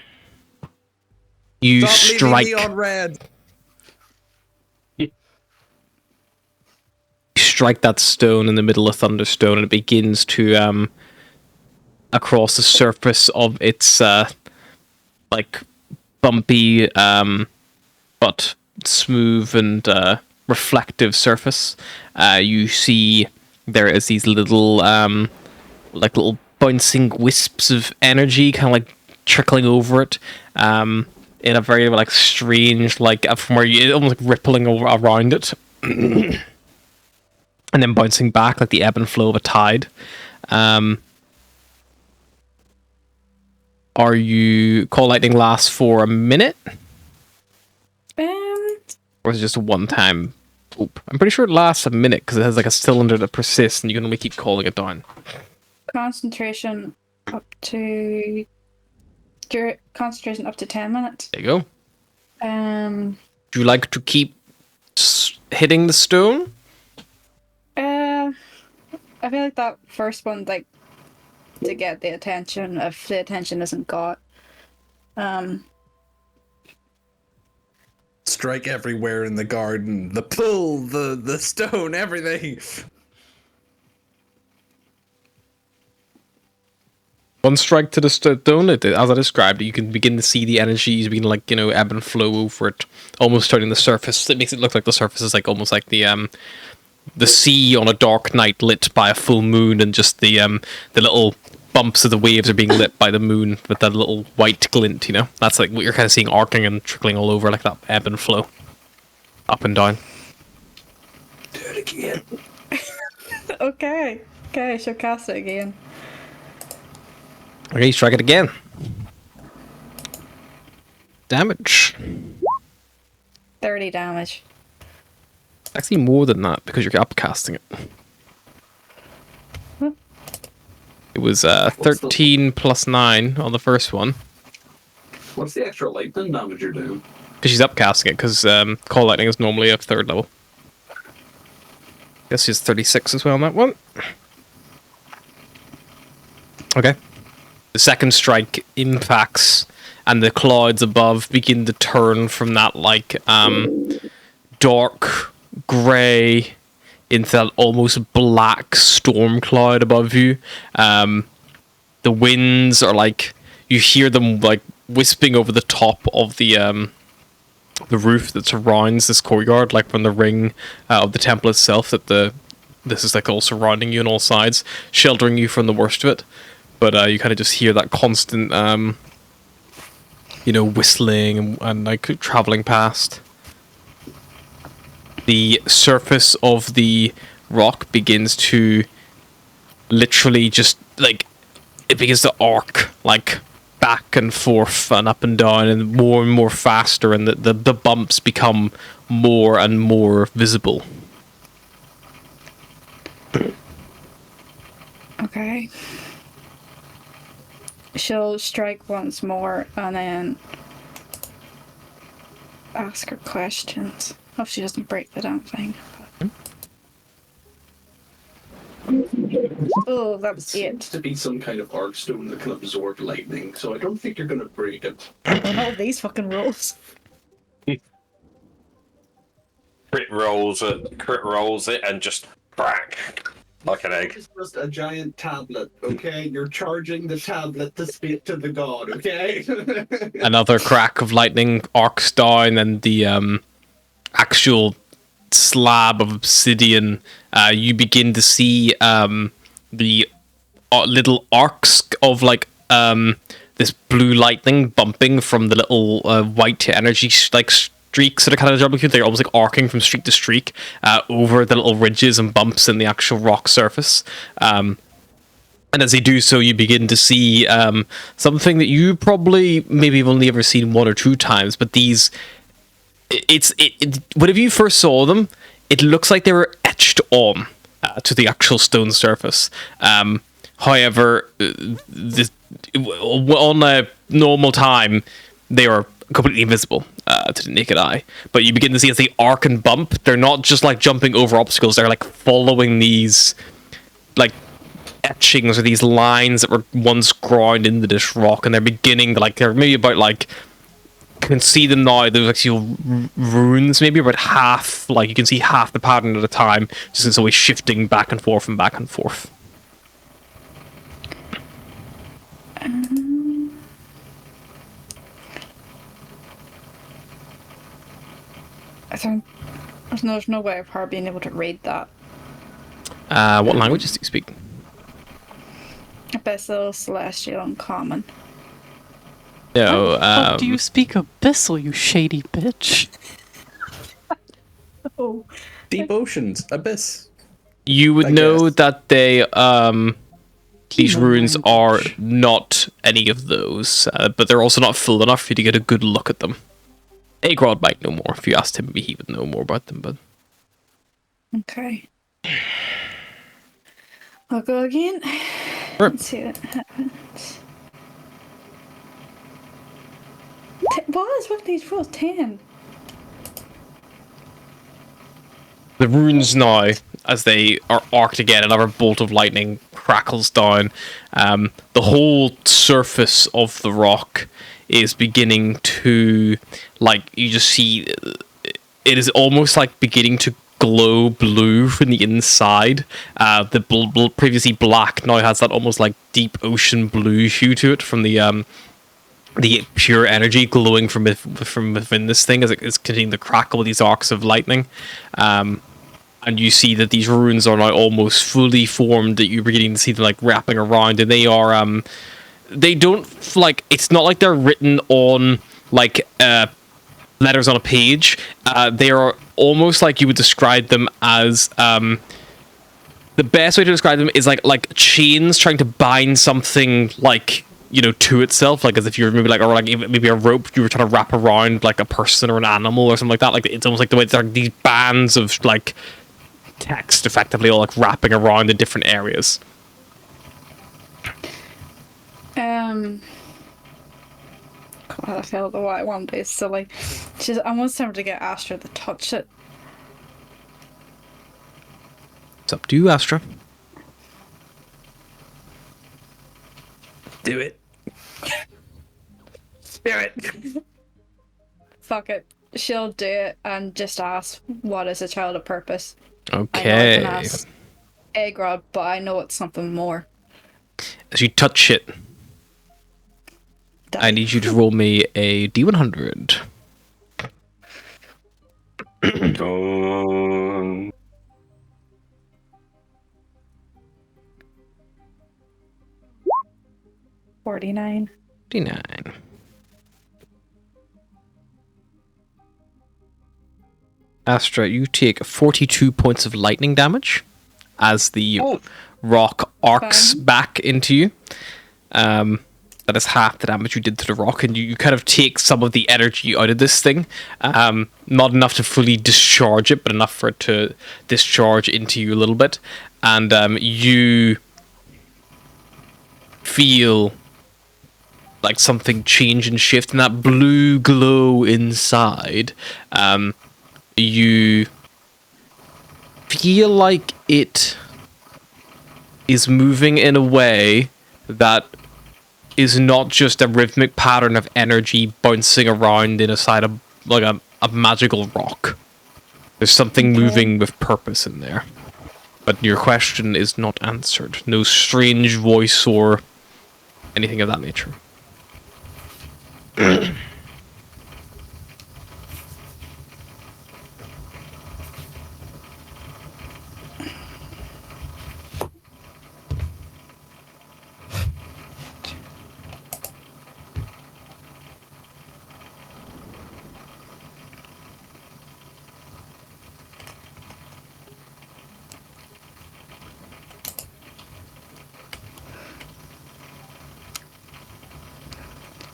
A: You
E: Stop
A: strike.
E: leaving me on red.
A: You strike that stone in the middle of Thunderstone, and it begins to across the surface of its like bumpy but smooth and reflective surface. You see there is these little like little bouncing wisps of energy kind of like trickling over it in a very like strange like from where you almost like rippling over around it and then bouncing back like the ebb and flow of a tide. Are you call lightning lasts for a minute? Or is it just a one-time poop? I'm pretty sure it lasts a minute because it has like a cylinder that persists and you can only keep calling it down.
F: concentration up to concentration up to 10 minutes.
A: There you go.
F: Um,
A: Do you like to keep hitting the stone?
F: I feel like that first one, like, to get the attention, if the attention isn't got.
G: Strike everywhere in the garden. The pull, the stone, everything.
A: One strike to the stone, as I described, you can begin to see the energies begin, like, ebb and flow over it, almost turning the surface. It makes it look like the surface is like almost like the sea on a dark night lit by a full moon, and just the little bumps of the waves are being lit by the moon with that little white glint. That's like what you're kind of seeing arcing and trickling all over, like that ebb and flow, up and down.
E: Do it again.
F: Okay, I shall cast it again.
A: Okay, strike it again. Damage.
F: 30 damage.
A: Actually, more than that because you're upcasting it. It was 13 plus 9 on the first one.
H: What's the extra lightning damage you're doing?
A: Because she's upcasting it, because Call Lightning is normally a 3rd level. Guess she's 36 as well on that one. Okay. The second strike impacts, and the clouds above begin to turn from that, like, dark grey into that almost black storm cloud above you. The winds are like, you hear them like wisping over the top of the roof that surrounds this courtyard, like from the ring of the temple itself. This is like all surrounding you on all sides, sheltering you from the worst of it. But you kind of just hear that constant, whistling and like traveling past. The surface of the rock begins to literally just, like, it begins to arc, like, back and forth and up and down and more faster, and the bumps become more and more visible.
F: Okay. She'll strike once more and then ask her questions. Hope she doesn't break the damn thing. Oh, that was
H: It
F: it.
H: seems to be some kind of arc stone that can absorb lightning, so I don't think you're gonna break it.
F: On all these fucking rolls.
C: Crit rolls it, and just crack like an egg.
H: It's just a giant tablet, okay? You're charging the tablet to speak to the god, okay?
A: Another crack of lightning arcs down, and the actual slab of obsidian, you begin to see the little arcs of like this blue lightning bumping from the little white energy streaks that are kind of jumping through. They're almost like arcing from streak to streak over the little ridges and bumps in the actual rock surface. And as they do so, you begin to see something that you probably maybe have only ever seen 1 or 2 times, but these... Whenever you first saw them, it looks like they were etched on to the actual stone surface. However, on a normal time, they are completely invisible to the naked eye. But you begin to see as they arc and bump, they're not just like jumping over obstacles, they're like following these like etchings or these lines that were once ground into this rock, and they're beginning to, like, they're maybe about like, you can see them now, there's actual runes, maybe about half, like you can see half the pattern at a time, just it's always shifting back and forth and back and forth.
F: I think there's no way of her being able to read that.
A: What languages do you speak?
F: Abyssal, Celestial, and Common.
A: No,
B: How do you speak Abyssal, you shady bitch?
F: Oh.
G: Deep oceans, abyss.
A: you would
G: I
A: know
G: guess.
A: that they these
B: Human
A: runes are
B: language.
A: not any of those, but they're also not full enough for you to get a good look at them. Agrod might know more. If you asked him, maybe he would know more about them, but
F: Okay. I'll go again. Let's see what happens. What is with these rolls? 10.
A: The runes now, as they are arced again, another bolt of lightning crackles down. The whole surface of the rock is beginning to, like, you just see, it is almost like beginning to glow blue from the inside. The previously black now has that almost like deep ocean blue hue to it from the pure energy glowing from within this thing as it is continuing to crackle with these arcs of lightning. And you see that these runes are now almost fully formed, that you're beginning to see them like wrapping around, and they are they don't, like, it's not like they're written on like letters on a page. They are almost like you would describe them as the best way to describe them is like chains trying to bind something, like, you know, to itself, like as if you're maybe like, or like maybe a rope you were trying to wrap around like a person or an animal or something like that. Like it's almost like the way it's like these bands of like text effectively all like wrapping around the different areas.
F: God, I feel the white one day is silly. I almost time to get Astra to touch it.
A: It's up to you, Astra.
D: Do it. Spirit.
F: Fuck it. She'll do it and just ask, what is a child of purpose?
A: Okay.
F: I know I can ask Agrod, but I know it's something more.
A: As you touch it, I need you to roll me a D100.
C: Dun.
F: 49.
A: 49. Astra, you take 42 points of lightning damage as the rock arcs back into you. That is half the damage you did to the rock, and you kind of take some of the energy out of this thing. Not enough to fully discharge it, but enough for it to discharge into you a little bit. And you feel like something change and shift, and that blue glow inside, you feel like it is moving in a way that is not just a rhythmic pattern of energy bouncing around inside a magical rock. There's something moving with purpose in there. But your question is not answered. No strange voice or anything of that nature.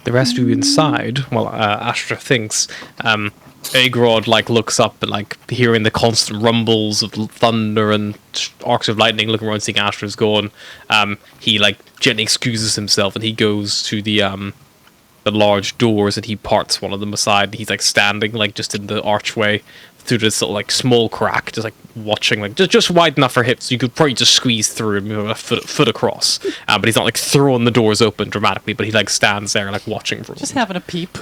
A: The rest of you inside, well, Astra thinks, Agrod like looks up and like hearing the constant rumbles of thunder and arcs of lightning, looking around seeing Astra's gone. He like gently excuses himself and he goes to the large doors and he parts one of them aside. He's like standing like just in the archway through this little like small crack, just like watching, like just wide enough for hips, so you could probably just squeeze through and move a foot across. But he's not like throwing the doors open dramatically, but he like stands there like watching for
B: Just having a peep.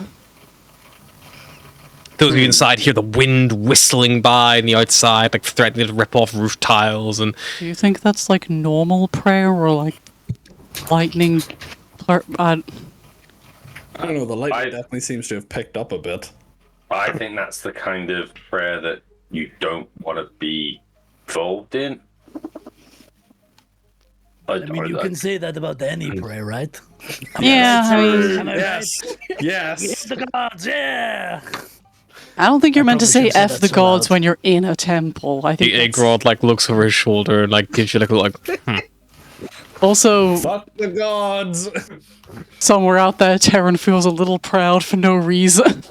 A: Those of you inside hear the wind whistling by on the outside, like threatening to rip off roof tiles. And
B: Do you think that's like normal prayer or like lightning?
G: I don't know, the lightning definitely seems to have picked up a bit.
C: I think that's the kind of prayer that you don't want to be involved in.
D: I mean, you can say that about any prayer, right?
B: Yeah, I mean,
D: Am I
G: Yes.
D: right?
G: Yes.
D: The gods, yeah.
B: I don't think you're meant to
D: probably
B: say
D: shouldn't say
B: "f the
D: that so
B: gods"
D: loud.
B: when you're in a temple. I think that's-
A: Agrod like looks over his shoulder and like gives you like a look.
B: also
G: Fuck the gods.
B: somewhere out there, Terran feels a little proud for no reason.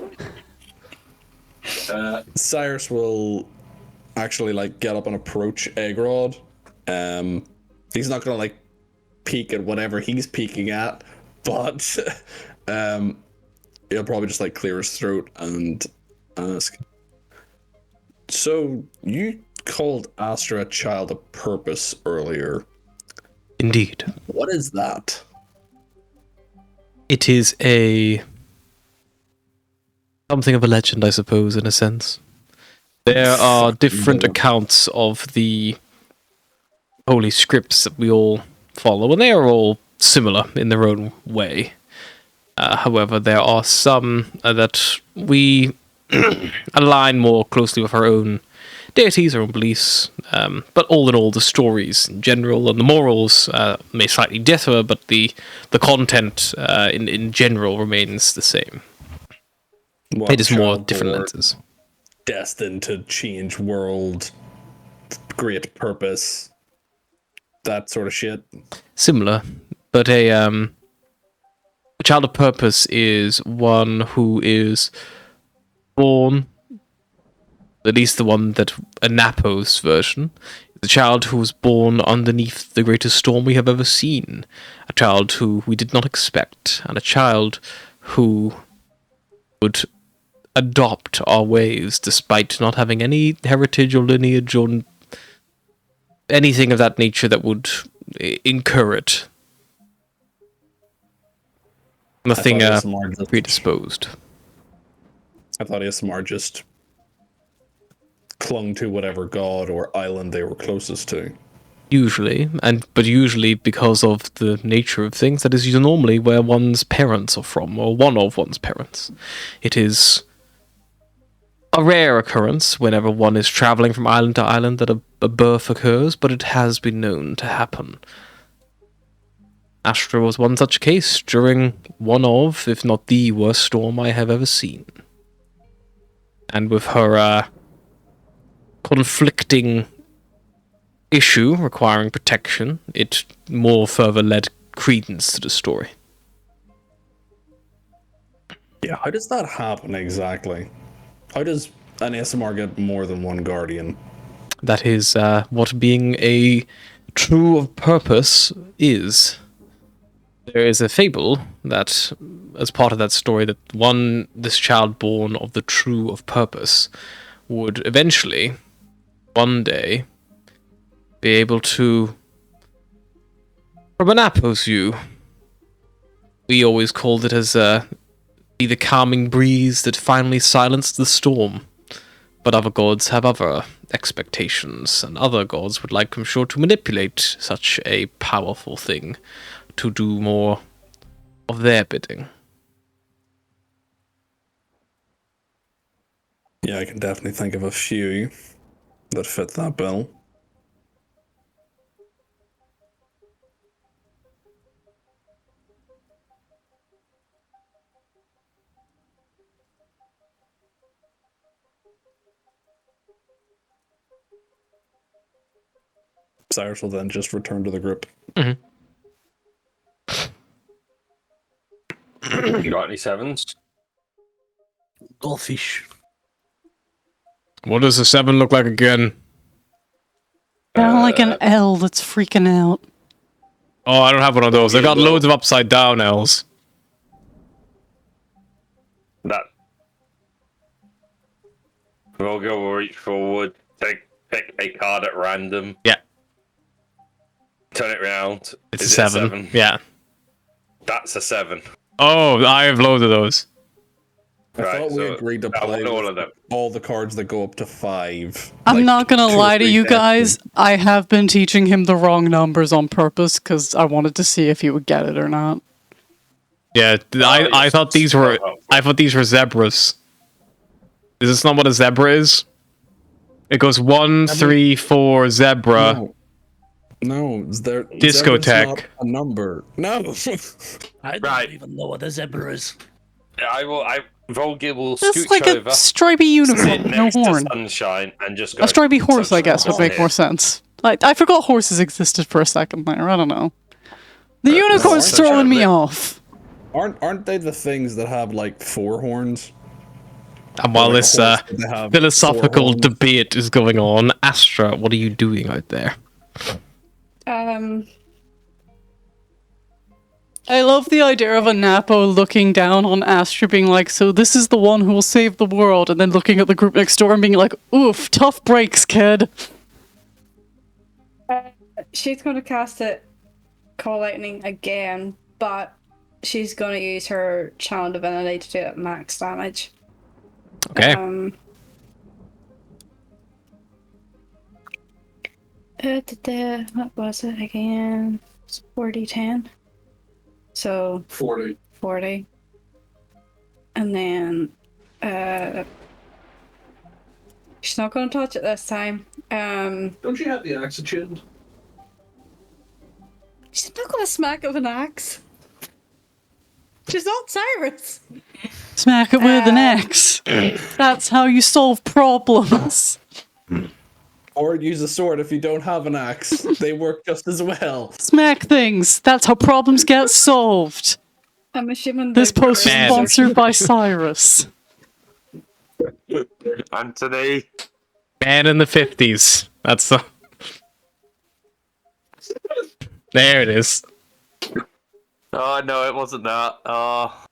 G: Cyrus will actually like get up and approach Agrod. He's not gonna like peek at whatever he's peeking at, but he'll probably just like clear his throat and ask. So you called Astra a child of purpose earlier.
A: Indeed.
G: What is that?
A: It is something of a legend, I suppose, in a sense. There are different accounts of the holy scripts that we all follow, and they are all similar in their own way. However, there are some that we align more closely with our own deities, our own beliefs, but all in all, the stories in general and the morals may slightly differ, but the content in general remains the same. It is more different lenses.
G: Destined to change world, great purpose, that sort of shit.
A: Similar, but a child of purpose is one who is born, at least the one that a Napos version, the child who was born underneath the greatest storm we have ever seen, a child who we did not expect, and a child who would adopt our ways despite not having any heritage or lineage or anything of that nature that would incur it. Nothing predisposed.
G: I thought ASMR just clung to whatever god or island they were closest to.
A: Usually, but usually because of the nature of things, that is normally where one's parents are from, or one of one's parents. It is a rare occurrence whenever one is traveling from island to island that a birth occurs, but it has been known to happen. Astra was one such case during one of, if not the worst storm I have ever seen. And with her conflicting issue requiring protection, it more further led credence to the story.
G: Yeah, how does that happen exactly? How does an ASMR get more than one guardian?
A: That is what being a true of purpose is. There is a fable that, as part of that story, that this child born of the true of purpose would eventually, one day, be able to, from an Apos view, we always called it as be the calming breeze that finally silenced the storm. But other gods have other expectations, and other gods would like, I'm sure, to manipulate such a powerful thing to do more of their bidding.
G: Yeah, I can definitely think of a few that fit that bill. Cyrus will then just return to the group.
A: Mm-hmm.
C: You got any sevens?
D: Goldfish.
A: What does a 7 look like again?
B: Kind of like an L that's freaking out.
A: Oh, I don't have one of those. They've got loads of upside down L's.
C: That. We'll go reach forward, pick a card at random.
A: Yeah.
C: Turn it round.
A: It's
C: Is
A: a
C: it
A: 7. Yeah.
C: That's a 7.
A: Oh, I have loads of those.
G: I thought we agreed to play
C: all of them.
G: all the cards that go up to 5.
B: I'm
G: like
B: not gonna
G: 2 or
B: lie to
G: 3
B: you
G: decks.
B: guys. I have been teaching him the wrong numbers on purpose because I wanted to see if he would get it or not.
A: Yeah, I thought these were zebras. Is this not what a zebra is? It goes 1, 3, 4 zebra.
G: No, there.
A: Discotheque.
G: Not a number. No.
D: I don't
C: Right.
D: even know what a zebra is.
C: Volgir will
B: It's
C: scooch
B: like
C: over,
B: a stripy
C: sit
B: unicorn, no
C: next
B: horn.
C: to Sunshine, and just go.
B: A stripy horse, I guess, would
C: Sunshine,
B: make more sense. Like, I forgot horses existed for a second there. I don't know. The unicorn's
C: Sunshine,
B: throwing me
C: but-
B: off.
G: Aren't they the things that have like 4 horns?
A: And while
G: Like a
A: this
G: horse, they have 4
A: philosophical
G: horns.
A: debate is going on, Astra, what are you doing out there?
B: I love the idea of a Napo looking down on Astra being like, so this is the one who will save the world, and then looking at the group next door and being like, oof, tough breaks, kid.
F: She's going to cast it, Call Lightning again, but she's going to use her Channel Divinity to do it max damage.
A: Okay.
F: What was it again? It's 40-10. So
H: 40.
F: 40. And then she's not going to touch it this time.
H: Don't you have the axe attuned?
F: She's not going to smack it with an axe. She's not Cyrus.
B: Smack it with an axe. That's how you solve problems.
E: Or use a sword if you don't have an axe. They work just as well.
B: Smack things. That's how problems get solved.
F: I'm assuming
B: This
F: the
B: post is
A: Man.
B: sponsored by Cyrus.
C: Anthony.
A: Man in the 50s. That's the... There it is.
C: Oh no, it wasn't that. Oh.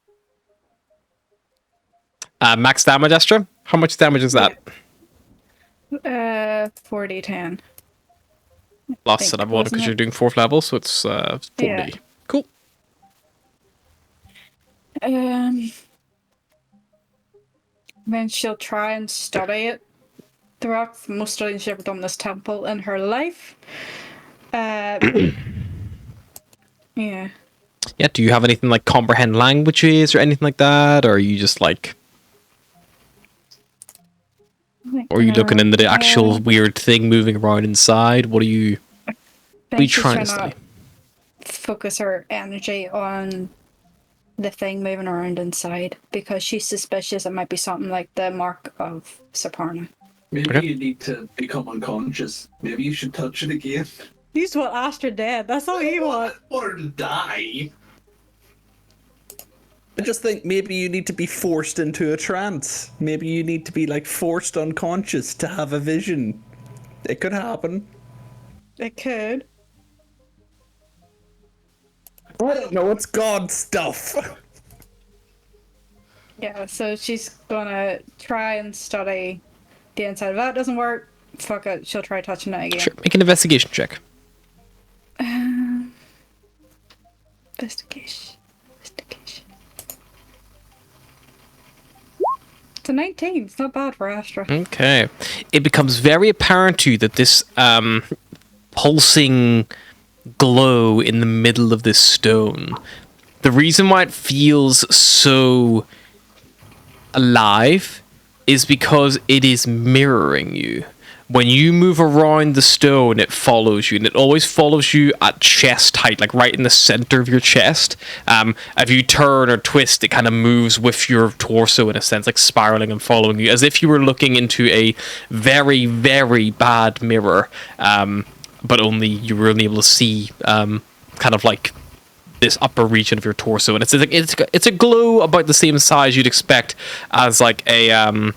A: Max damage, Astra? How much damage is that?
F: 40-10.
A: Plus
F: think,
A: that I've ordered because
F: wasn't
A: you're
F: it?
A: doing 4th level, so it's 40.
F: Yeah.
A: Cool.
F: Then she'll try and study it. The rock, the most studying she's ever done this temple in her life. Yeah.
A: Yeah, do you have anything like comprehend languages or anything like that? Or are you just like... Or are you looking into the actual weird thing moving around inside? What are you... What are you trying to study?
F: Focus her energy on the thing moving around inside because she's suspicious it might be something like the mark of Saparna.
H: Maybe
A: Okay.
H: you need to become unconscious. Maybe you should touch it again.
F: You just want Astra dead. That's all you want.
H: I want her to die.
E: I just think maybe you need to be forced into a trance. Maybe you need to be like forced unconscious to have a vision. It could happen.
F: It could.
E: I don't know, it's God stuff.
F: Yeah, so she's gonna try and study the inside. If that doesn't work, fuck it, she'll try touching it again.
A: Sure, make an investigation check.
F: Investigation. It's a 19. It's not bad for Astra.
A: Okay. It becomes very apparent to you that this pulsing glow in the middle of this stone, the reason why it feels so alive is because it is mirroring you. When you move around the stone, it follows you, and it always follows you at chest height, like right in the center of your chest. If you turn or twist, it kind of moves with your torso in a sense, like spiraling and following you, as if you were looking into a very, very bad mirror, but only you were only able to see kind of like this upper region of your torso, and it's a glow about the same size you'd expect as like a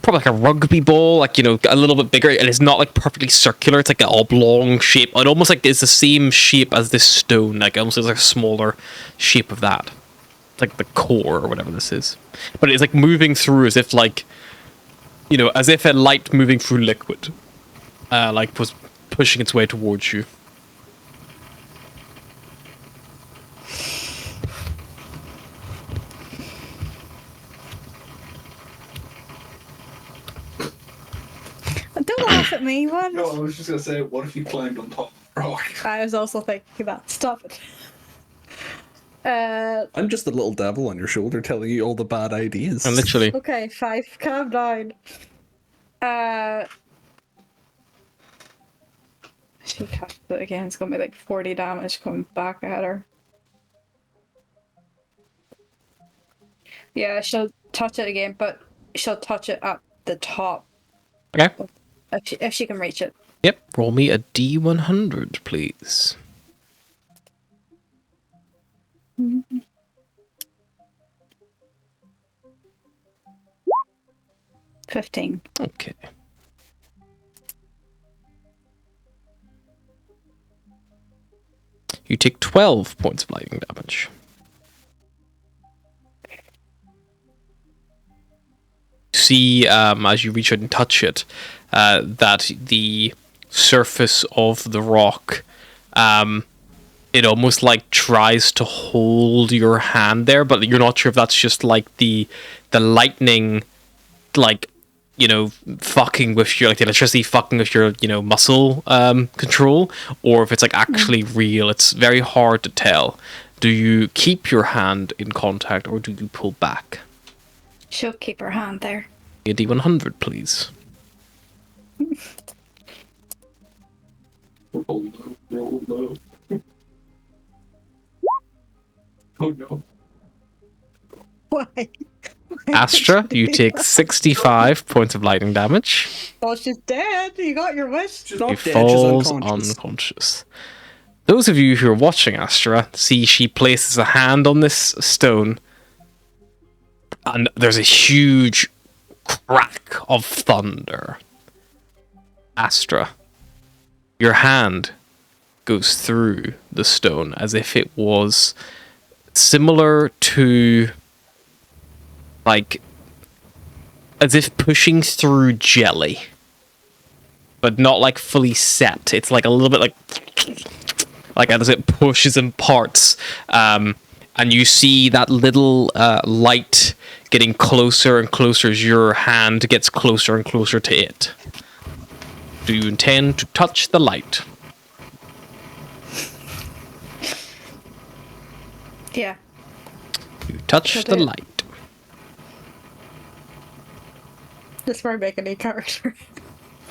A: probably like a rugby ball, like, you know, a little bit bigger, and it's not like perfectly circular. It's like an oblong shape. It almost like it's the same shape as this stone, like almost like a smaller shape of that. It's like the core or whatever this is, but it's like moving through as if like, you know, as if a light moving through liquid, like was pushing its way towards you.
F: Don't laugh at me, what?
H: No, I was just gonna say, what if you climbed on top of a rock?
F: I was also thinking that. Stop it.
E: I'm just a little devil on your shoulder telling you all the bad ideas.
A: And literally,
F: Okay, 5. Calm down. She cast it again. It's gonna be like 40 damage coming back at her. Yeah, she'll touch it again, but she'll touch it at the top
A: okay.
F: if she can reach it.
A: Yep. Roll me a D100, please.
F: Mm-hmm. 15.
A: Okay. You take 12 points of lightning damage. See, as you reach out and touch it, that the surface of the rock, it almost like tries to hold your hand there, but you're not sure if that's just like the lightning, like, you know, fucking with your, like, the electricity fucking with your, you know, muscle control, or if it's like actually real. It's very hard to tell. Do you keep your hand in contact, or do you pull back?
F: She'll keep her hand there.
A: A D100, please.
H: Roll low. Oh no.
I: Why?
A: Astra, you take 65 points of lightning damage.
I: Oh, she's dead. You got your wish.
E: She's not
A: She
E: dead, she's
A: falls
E: unconscious.
A: unconscious. Those of you who are watching Astra see she places a hand on this stone, and there's a huge crack of thunder. Astra, your hand goes through the stone as if it was similar to, like, as if pushing through jelly, but not like fully set. It's like a little bit like as it pushes in parts, and you see that little light getting closer and closer as your hand gets closer and closer to it. Do you intend to touch the light?
F: Yeah.
A: You touch
F: Should
A: the
F: it?
A: light.
I: Just for making a character.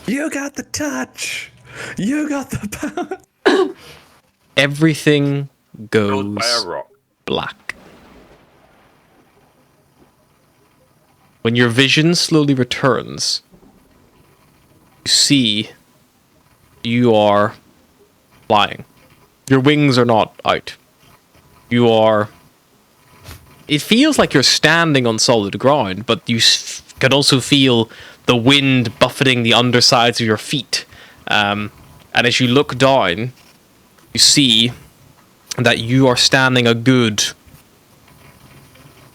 E: You got the touch. You got the power.
A: Everything
C: Killed by a
A: goes
C: rock.
A: black. When your vision slowly returns, you see you are flying. Your wings are not out. You are... It feels like you're standing on solid ground, but you can also feel the wind buffeting the undersides of your feet. And as you look down, you see that you are standing a good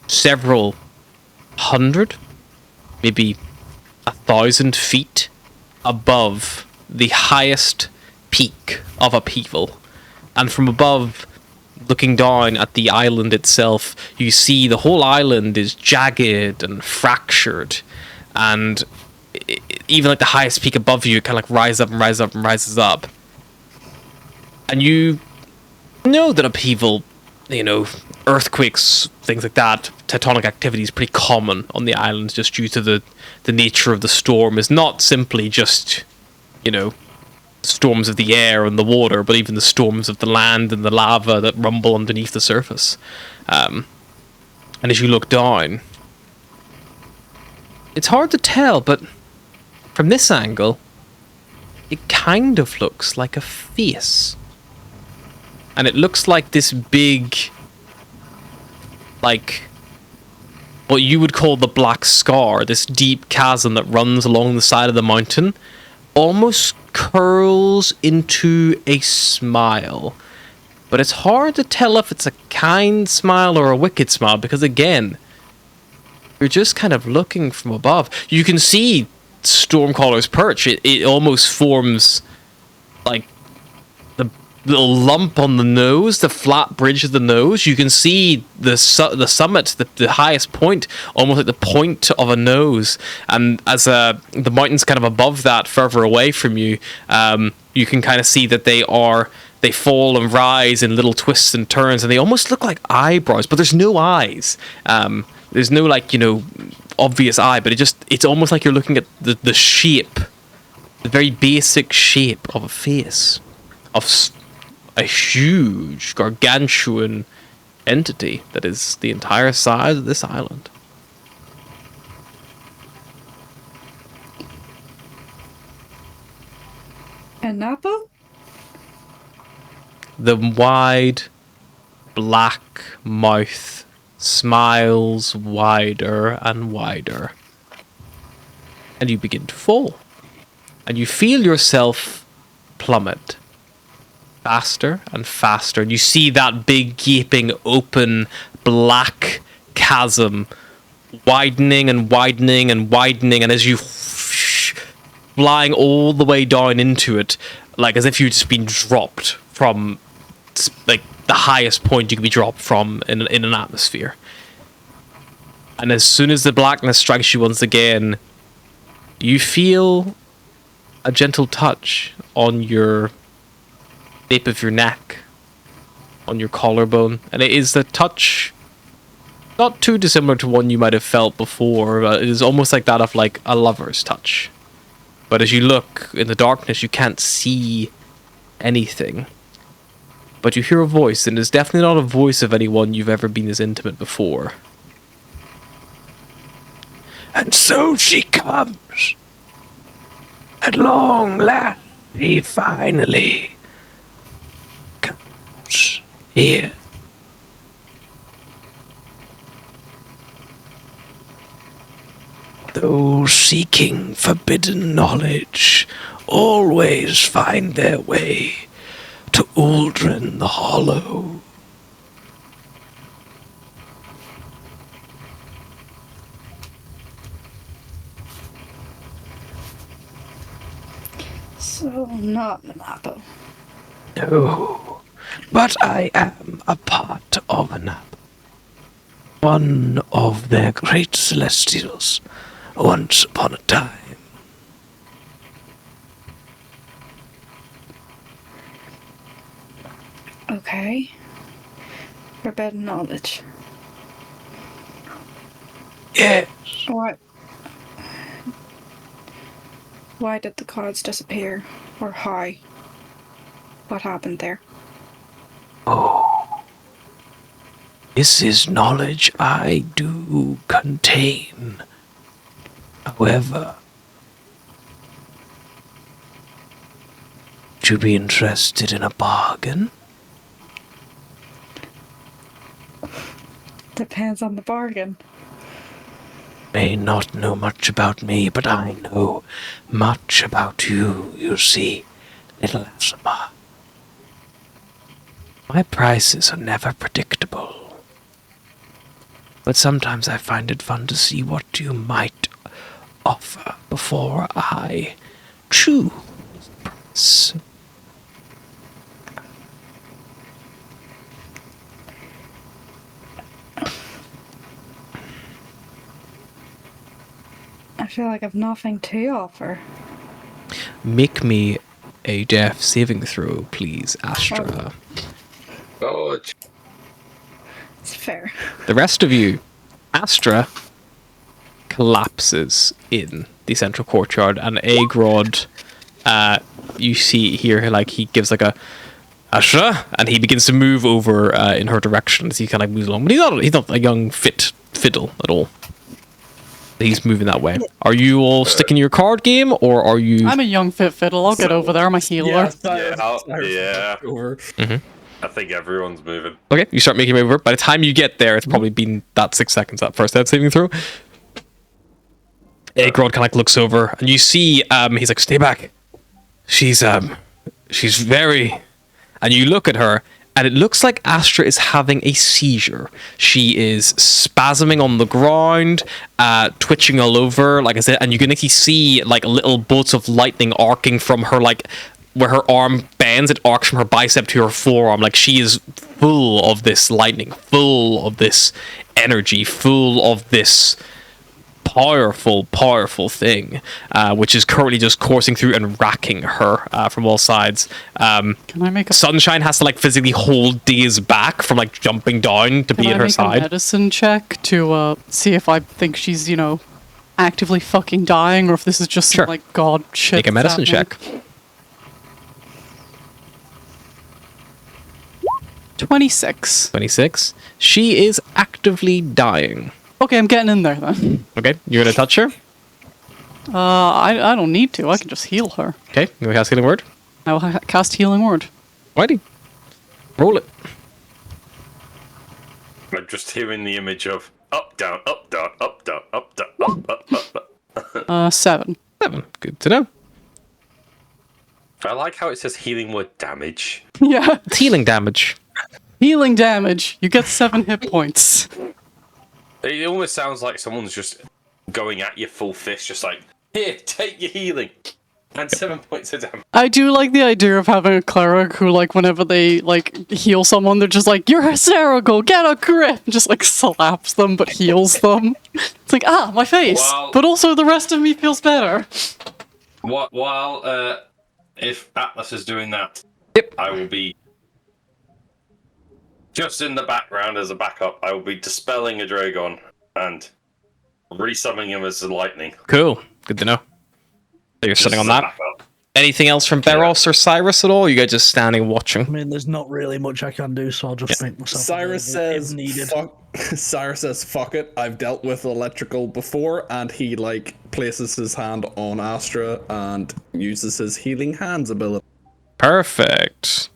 A: several hundred, maybe 1,000 feet above the highest peak of Upheaval. And from above, looking down at the island itself, you see the whole island is jagged and fractured, and even like the highest peak above you kind of like rises up and rises up and rises up. And you know that Upheaval, you know, earthquakes, things like that, tectonic activity is pretty common on the island just due to the nature of the storm is not simply just, you know, storms of the air and the water, but even the storms of the land and the lava that rumble underneath the surface. And as you look down, it's hard to tell, but from this angle, it kind of looks like a face. And it looks like this big, like, what you would call the Black Scar, this deep chasm that runs along the side of the mountain, almost curls into a smile. But it's hard to tell if it's a kind smile or a wicked smile, because again, you're just kind of looking from above. You can see Stormcaller's perch. It almost forms like the little lump on the nose, the flat bridge of the nose. You can see the summit, the highest point, almost like the point of a nose. And as the mountain's kind of above that, further away from you, you can kind of see that they fall and rise in little twists and turns, and they almost look like eyebrows, but there's no eyes. There's no, like, you know, obvious eye, but it's almost like you're looking at the shape, the very basic shape of a face, of a huge, gargantuan entity that is the entire size of this island.
F: And Napa?
A: The wide, black mouth smiles wider and wider. And you begin to fall. And you feel yourself plummet. faster and faster, and you see that big gaping open black chasm widening and widening and widening, and as you flying all the way down into it, like as if you'd just been dropped from like the highest point you could be dropped from in an atmosphere. And as soon as the blackness strikes you once again, you feel a gentle touch on your nape of your neck, on your collarbone, and it is the touch not too dissimilar to one you might have felt before, but it is almost like that of like a lover's touch. But as you look in the darkness, you can't see anything. But you hear a voice, and it's definitely not a voice of anyone you've ever been as intimate before. And so she comes. At long last, he finally comes here. Those seeking forbidden knowledge always find their way to Uldren the Hollow.
F: So, not Monapo.
A: No, but I am a part of an app. One of their great celestials, once upon a time.
F: Okay. Forbidden knowledge.
A: Yes.
F: What? Why did the cards disappear? Or how? What happened there?
A: Oh. This is knowledge I do contain. However, would you be interested in a bargain?
F: Depends on the bargain.
A: May not know much about me, but I know much about you see, little Asima. My prices are never predictable. But sometimes I find it fun to see what you might offer before I choose the price.
F: I feel like I've nothing to offer.
A: Make me a death saving throw, please, Astra.
C: Oh,
F: It's fair.
A: The rest of you, Astra collapses in the central courtyard, and Agrod, you see here, like he gives like a Astra, and he begins to move over in her direction as he kind of moves along. But he's not a young fit fiddle at all. He's moving that way. Are you all sticking to your card game, or are you?
B: I'm a young fit fiddle. I'll get over there. I'm a healer.
C: Yeah.
E: Over.
C: I think everyone's moving.
A: Okay, you start making your way over. By the time you get there, it's probably been that 6 seconds, that first death saving throw. Agrod kind of like looks over, and you see, he's like, stay back. She's very... And you look at her, and it looks like Astra is having a seizure. She is spasming on the ground, twitching all over, like I said, and you can actually see like little bolts of lightning arcing from her, like where her arm bends, it arcs from her bicep to her forearm. Like she is full of this lightning, full of this energy, full of this powerful thing, which is currently just coursing through and racking her from all sides.
B: Can I make a
A: Sunshine has to like physically hold Daze back from like jumping down to be at her
B: a
A: side.
B: medicine check to see if I think she's, actively fucking dying, or if this is just some,
A: Sure.
B: like, god shit.
A: Make a medicine
B: happening.
A: check.
B: 26.
A: 26. She is actively dying.
B: Okay, I'm getting in there then.
A: Okay, you're gonna touch her.
B: I don't need to. I can just heal her.
A: Okay, you want to cast Healing Word?
B: I will cast Healing Word.
A: Righty. Roll it.
C: I'm just hearing the image of up, down, up, down, up, down, up, down, up, up, up, up.
B: 7.
A: 7. Good to know.
C: I like how it says healing word damage.
B: Yeah.
A: It's healing damage.
B: Healing damage. You get 7 hit points.
C: It almost sounds like someone's just going at you full fist, just like, here, take your healing. And 7 points of damage.
B: I do like the idea of having a cleric who, like, whenever they, like, heal someone, they're just like, you're hysterical, get a grip! And just, like, slaps them but heals them. It's like, my face!
C: Well-
B: but also the rest of me feels better.
C: While if Atlas is doing that,
A: Yep.
C: I will be just in the background as a backup. I will be dispelling a Dragon and resummoning him as the lightning.
A: Cool. Good to know. So you're sitting on
C: Just as a
A: that.
C: backup.
A: Anything else from Beros or Cyrus at all? You guys just standing watching?
D: I mean, there's not really much I can do, so I'll just make myself
G: Cyrus
D: available if
G: says,
D: needed.
G: Cyrus says, fuck it, I've dealt with electrical before, and he, like, places his hand on Astra and uses his healing hands ability.
A: Perfect.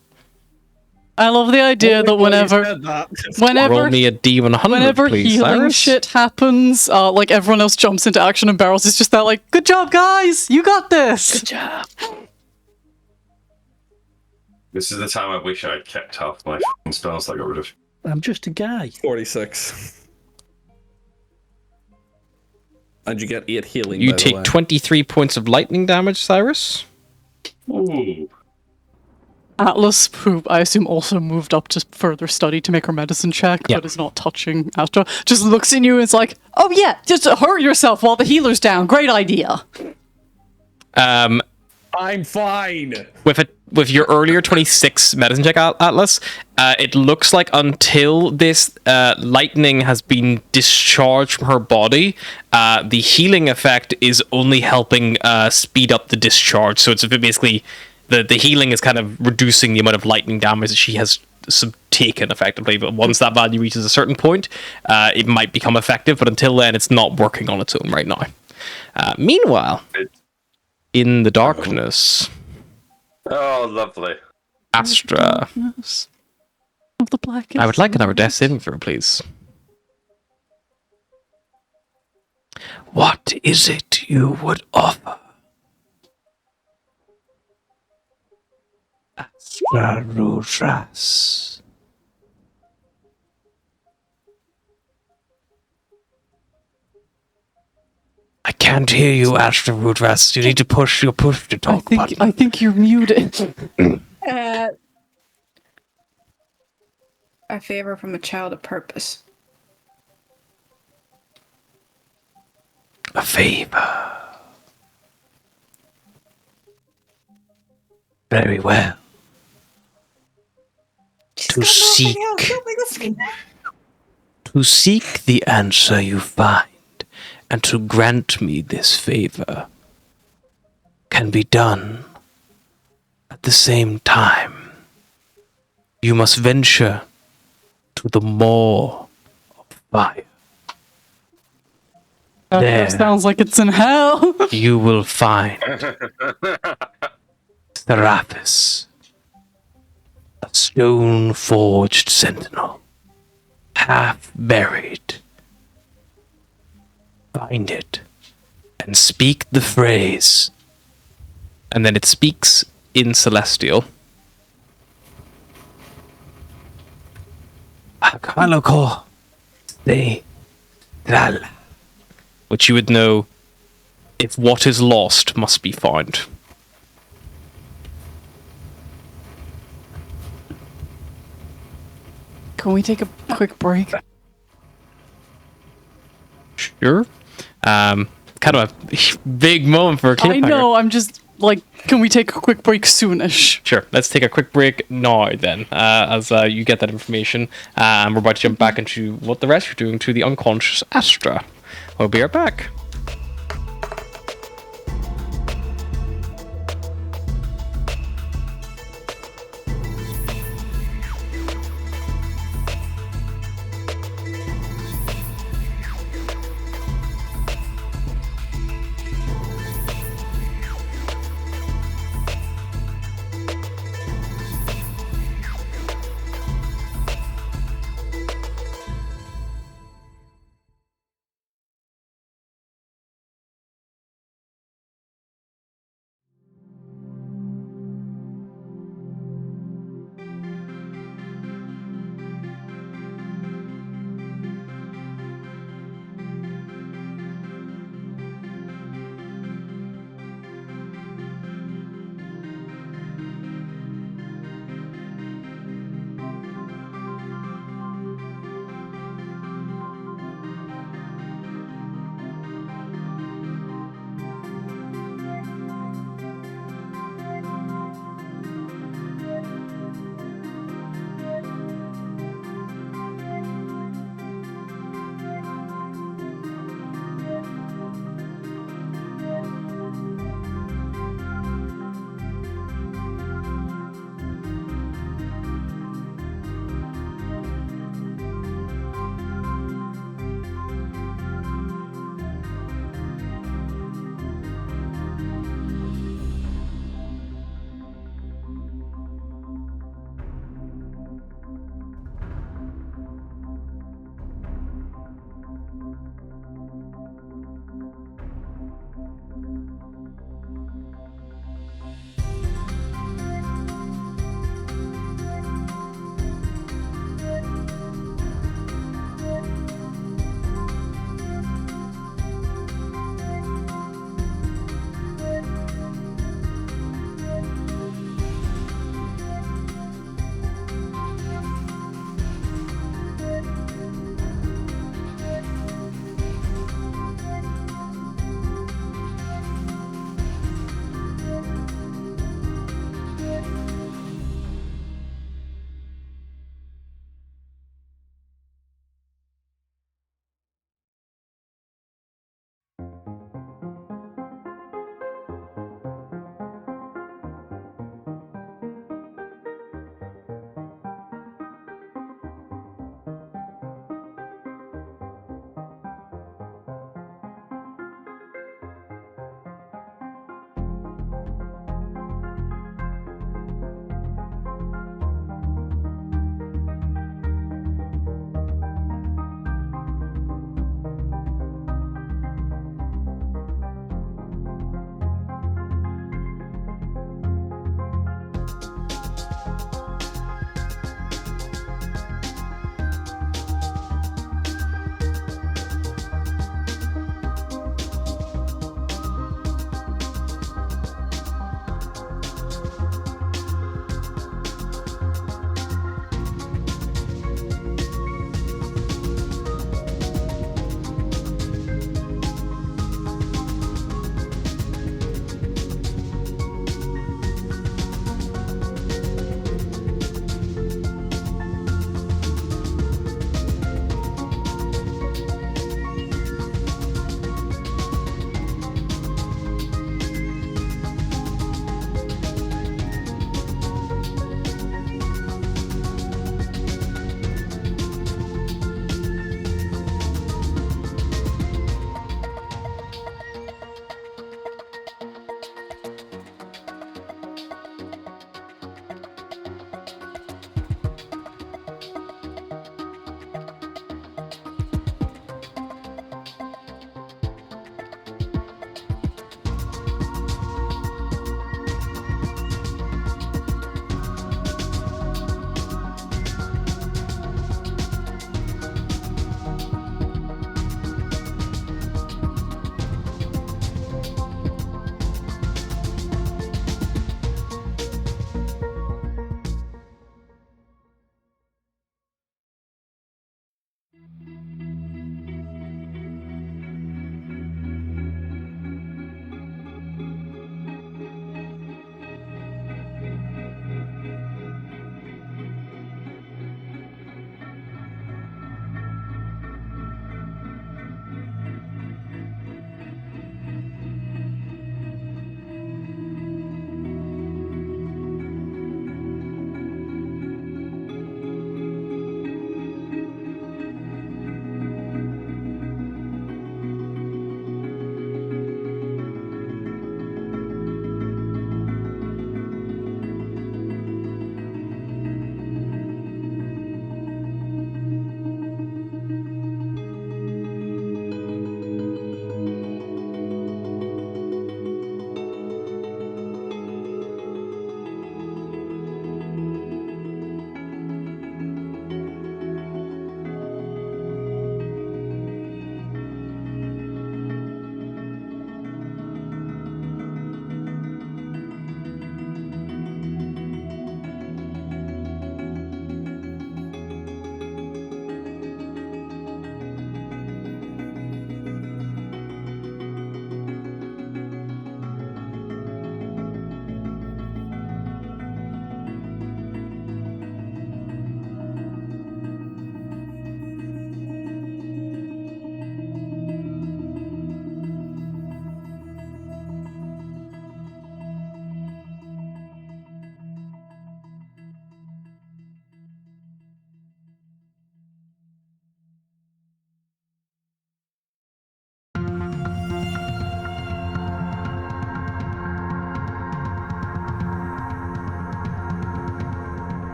B: I love the idea that whenever
A: Roll me a D100,
B: whenever
A: please,
B: healing
A: Cyrus.
B: shit happens, like everyone else jumps into action and Barrels is just that like, good job guys, you got this. Good job.
C: This is the time I wish I'd kept half my f***ing spells that I got rid of.
D: I'm just a guy.
G: 46. And you get 8 healing,
A: You
G: by the
A: take
G: way.
A: 23 points of lightning damage, Cyrus.
C: Ooh.
B: Atlas, who I assume also moved up to further study to make her medicine check,
A: Yeah.
B: but is not touching Astra, just looks at you and is like, oh yeah, just hurt yourself while the healer's down. Great idea.
G: I'm fine!
A: With your earlier 26 medicine check, Atlas, it looks like until this lightning has been discharged from her body, the healing effect is only helping speed up the discharge. So it's basically the healing is kind of reducing the amount of lightning damage that she has taken effectively. But once that value reaches a certain point, it might become effective. But until then, it's not working on its own right now. Meanwhile, in the darkness,
C: Oh, lovely.
A: Astra.
B: Yes. Of the blackest.
A: I would like another death saving throw, please. What is it you would offer? Astra Rudras. I can't hear you, Astra Rudras. You need to push your push to talk button.
B: I think you're muted.
F: A favor from a child of purpose.
A: A favor. Very well. To seek the answer you find and to grant me this favor can be done at the same time. You must venture to the maw of fire. There.
B: Sounds like it's in hell.
A: You will find Serapis, a stone-forged sentinel, half buried. Find it and speak the phrase. And then it speaks in Celestial. Akaloko de Drala. Which you would know if what is lost must be found.
B: Can we take a quick break?
A: Sure. Kind of a big moment for a
B: I
A: cliffhanger.
B: know, I'm just like, can we take a quick break soonish?
A: Sure. Let's take a quick break now then, as you get that information. And we're about to jump back into what the rest are doing to the unconscious Astra. We'll be right back.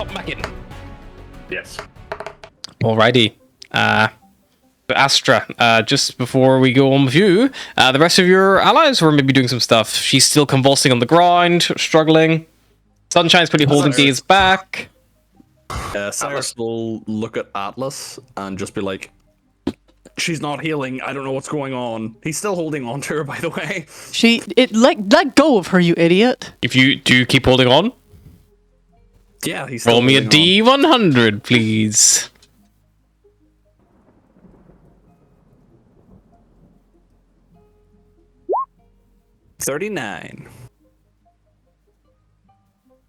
A: hop back in.
C: Yes.
A: Alrighty. Astra, just before we go on with you, the rest of your allies were maybe doing some stuff. She's still convulsing on the ground, struggling. Sunshine's pretty holding Days back.
E: Cyrus will look at Atlas and just be like, she's not healing. I don't know what's going on. He's still holding on to her, by the way.
B: Let go of her, you idiot.
A: If you do keep holding on,
E: Yeah, he's still
A: roll me a
E: holding on.
A: D100, please.
E: $39.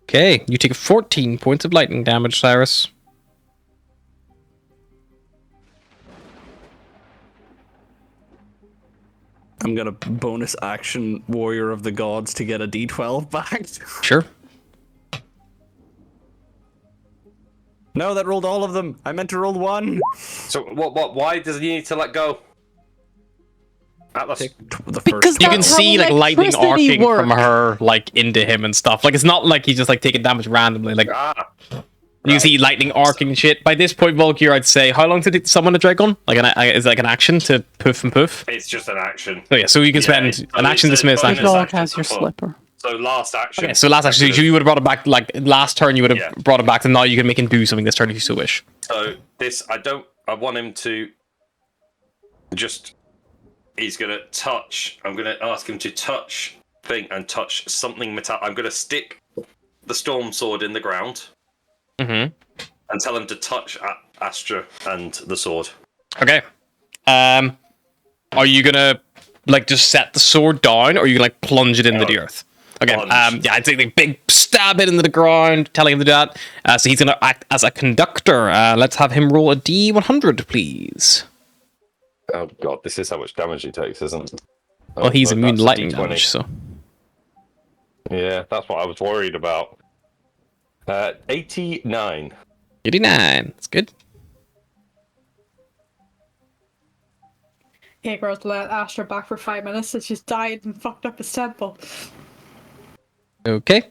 A: Okay, you take 14 points of lightning damage, Cyrus.
E: I'm gonna bonus action Warrior of the Gods to get a D12 back.
A: Sure.
E: No, that rolled all of them. I meant to roll one.
C: So what? Why does he need to let go? Atlas.
E: The
B: Because
A: You can
B: that's how
A: see like lightning
B: electricity
A: arcing from
B: works.
A: her like into him and stuff. Like it's not like he's just like taking damage randomly. Like you see lightning arcing and shit. By this point, Volkir, I'd say, how long did it summon a dragon? Like is it like an action to poof and poof?
C: It's just an action.
A: So yeah, so you can spend an action dismiss.
C: bonus
B: The dog
C: action
B: has your
C: to put.
B: slipper.
C: So last action.
A: Okay, so last action, so you would have brought it back. Like last turn, you would have brought it back, and now you can make him do something this turn if you so wish.
C: So this, I want him to just. He's gonna touch. I'm gonna ask him to touch thing and touch something metal. I'm gonna stick the storm sword in the ground.
A: Mm-hmm.
C: And tell him to touch Astra and the sword.
A: Okay. Are you gonna like just set the sword down, or are you gonna like plunge it into the earth? Okay.
C: Plunge.
A: Yeah, I'd say like big stab it into the ground, telling him to do that. So he's gonna act as a conductor. Let's have him roll a D100, please.
C: Oh god, this is how much damage he takes, isn't it?
A: Well, he's immune to
C: that's a
A: lightning
C: D20.
A: damage, so.
C: Yeah, that's what I was worried about. 89.
A: 89. That's good.
I: Agar's let Astra back for 5 minutes so she's died and fucked up his temple.
A: Okay.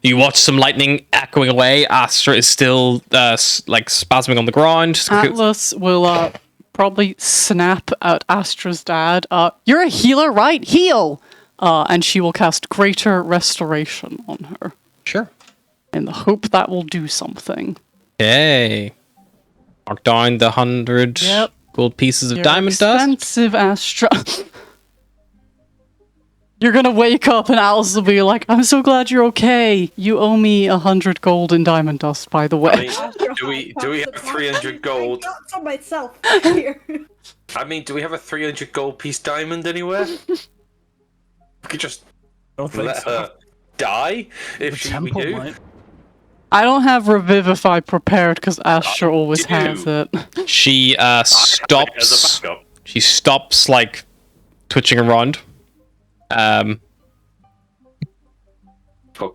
A: You watch some lightning echoing away. Astra is still like spasming on the ground.
B: Atlas will probably snap at Astra's dad. You're a healer, right? Heal! And she will cast Greater Restoration on her
A: Sure.
B: in the hope that will do something.
A: Okay. Mark down the 100
B: Yep.
A: gold pieces of
B: You're
A: diamond dust.
B: expensive, Astra. You're gonna wake up and Alice will be like, I'm so glad you're okay. You owe me 100 gold in diamond dust, by the way.
C: I mean, do we have 300 gold?
I: I got some myself here.
C: I mean, do we have a 300 gold piece diamond anywhere? We could just let her die if we
D: Temple
C: do.
D: might.
B: I don't have Revivify prepared because Astra always
C: you do.
B: has it.
A: She
C: As a
A: stops.
C: backup.
A: She stops like twitching around.
C: Fuck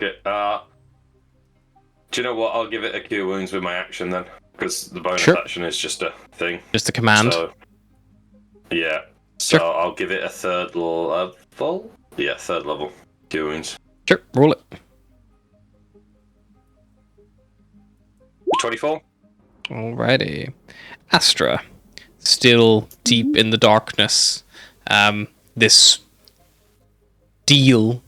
C: it. Do you know what? I'll give it a cure wounds with my action then, because the bonus
A: Sure.
C: action is just a thing.
A: Just a command.
C: So, yeah. So
A: Sure.
C: I'll give it a third level. Yeah, third level cure wounds.
A: Sure, roll it.
C: 24.
A: Alrighty. Astra, still deep in the darkness. This deal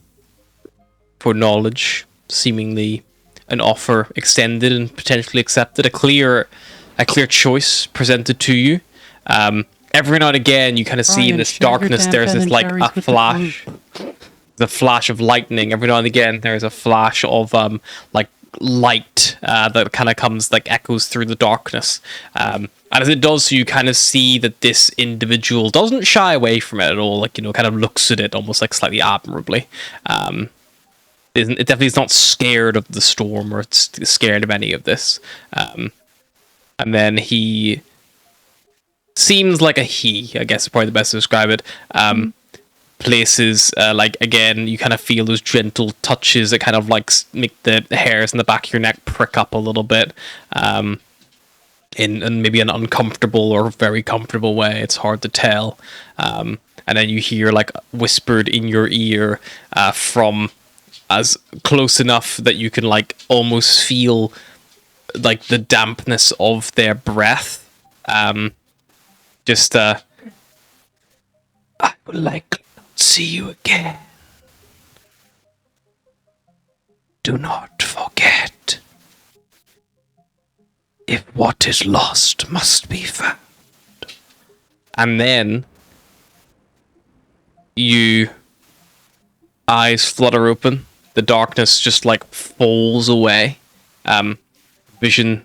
A: for knowledge, seemingly an offer extended and potentially accepted, a clear choice presented to you. Every now and again, you kind of see in
B: Ryan,
A: this
B: share your
A: darkness,
B: damn
A: there's
B: Ben
A: this
B: and
A: like
B: Jerry's
A: a
B: with the
A: flash, the flash of lightning. Every now and again, there's a flash of like light that kind of comes like echoes through the darkness. And as it does, you kind of see that this individual doesn't shy away from it at all. Like, you know, kind of looks at it almost like slightly admirably. It definitely is not scared of the storm or it's scared of any of this. And then he seems like a he, I guess is probably the best to describe it. Places like, again, you kind of feel those gentle touches that kind of like make the hairs in the back of your neck prick up a little bit, in maybe an uncomfortable or very comfortable way. It's hard to tell. And then you hear like whispered in your ear from as close enough that you can like almost feel like the dampness of their breath. Just I would like to see you again. Do not forget. If what is lost must be found. And then you eyes flutter open. The darkness just like falls away. Vision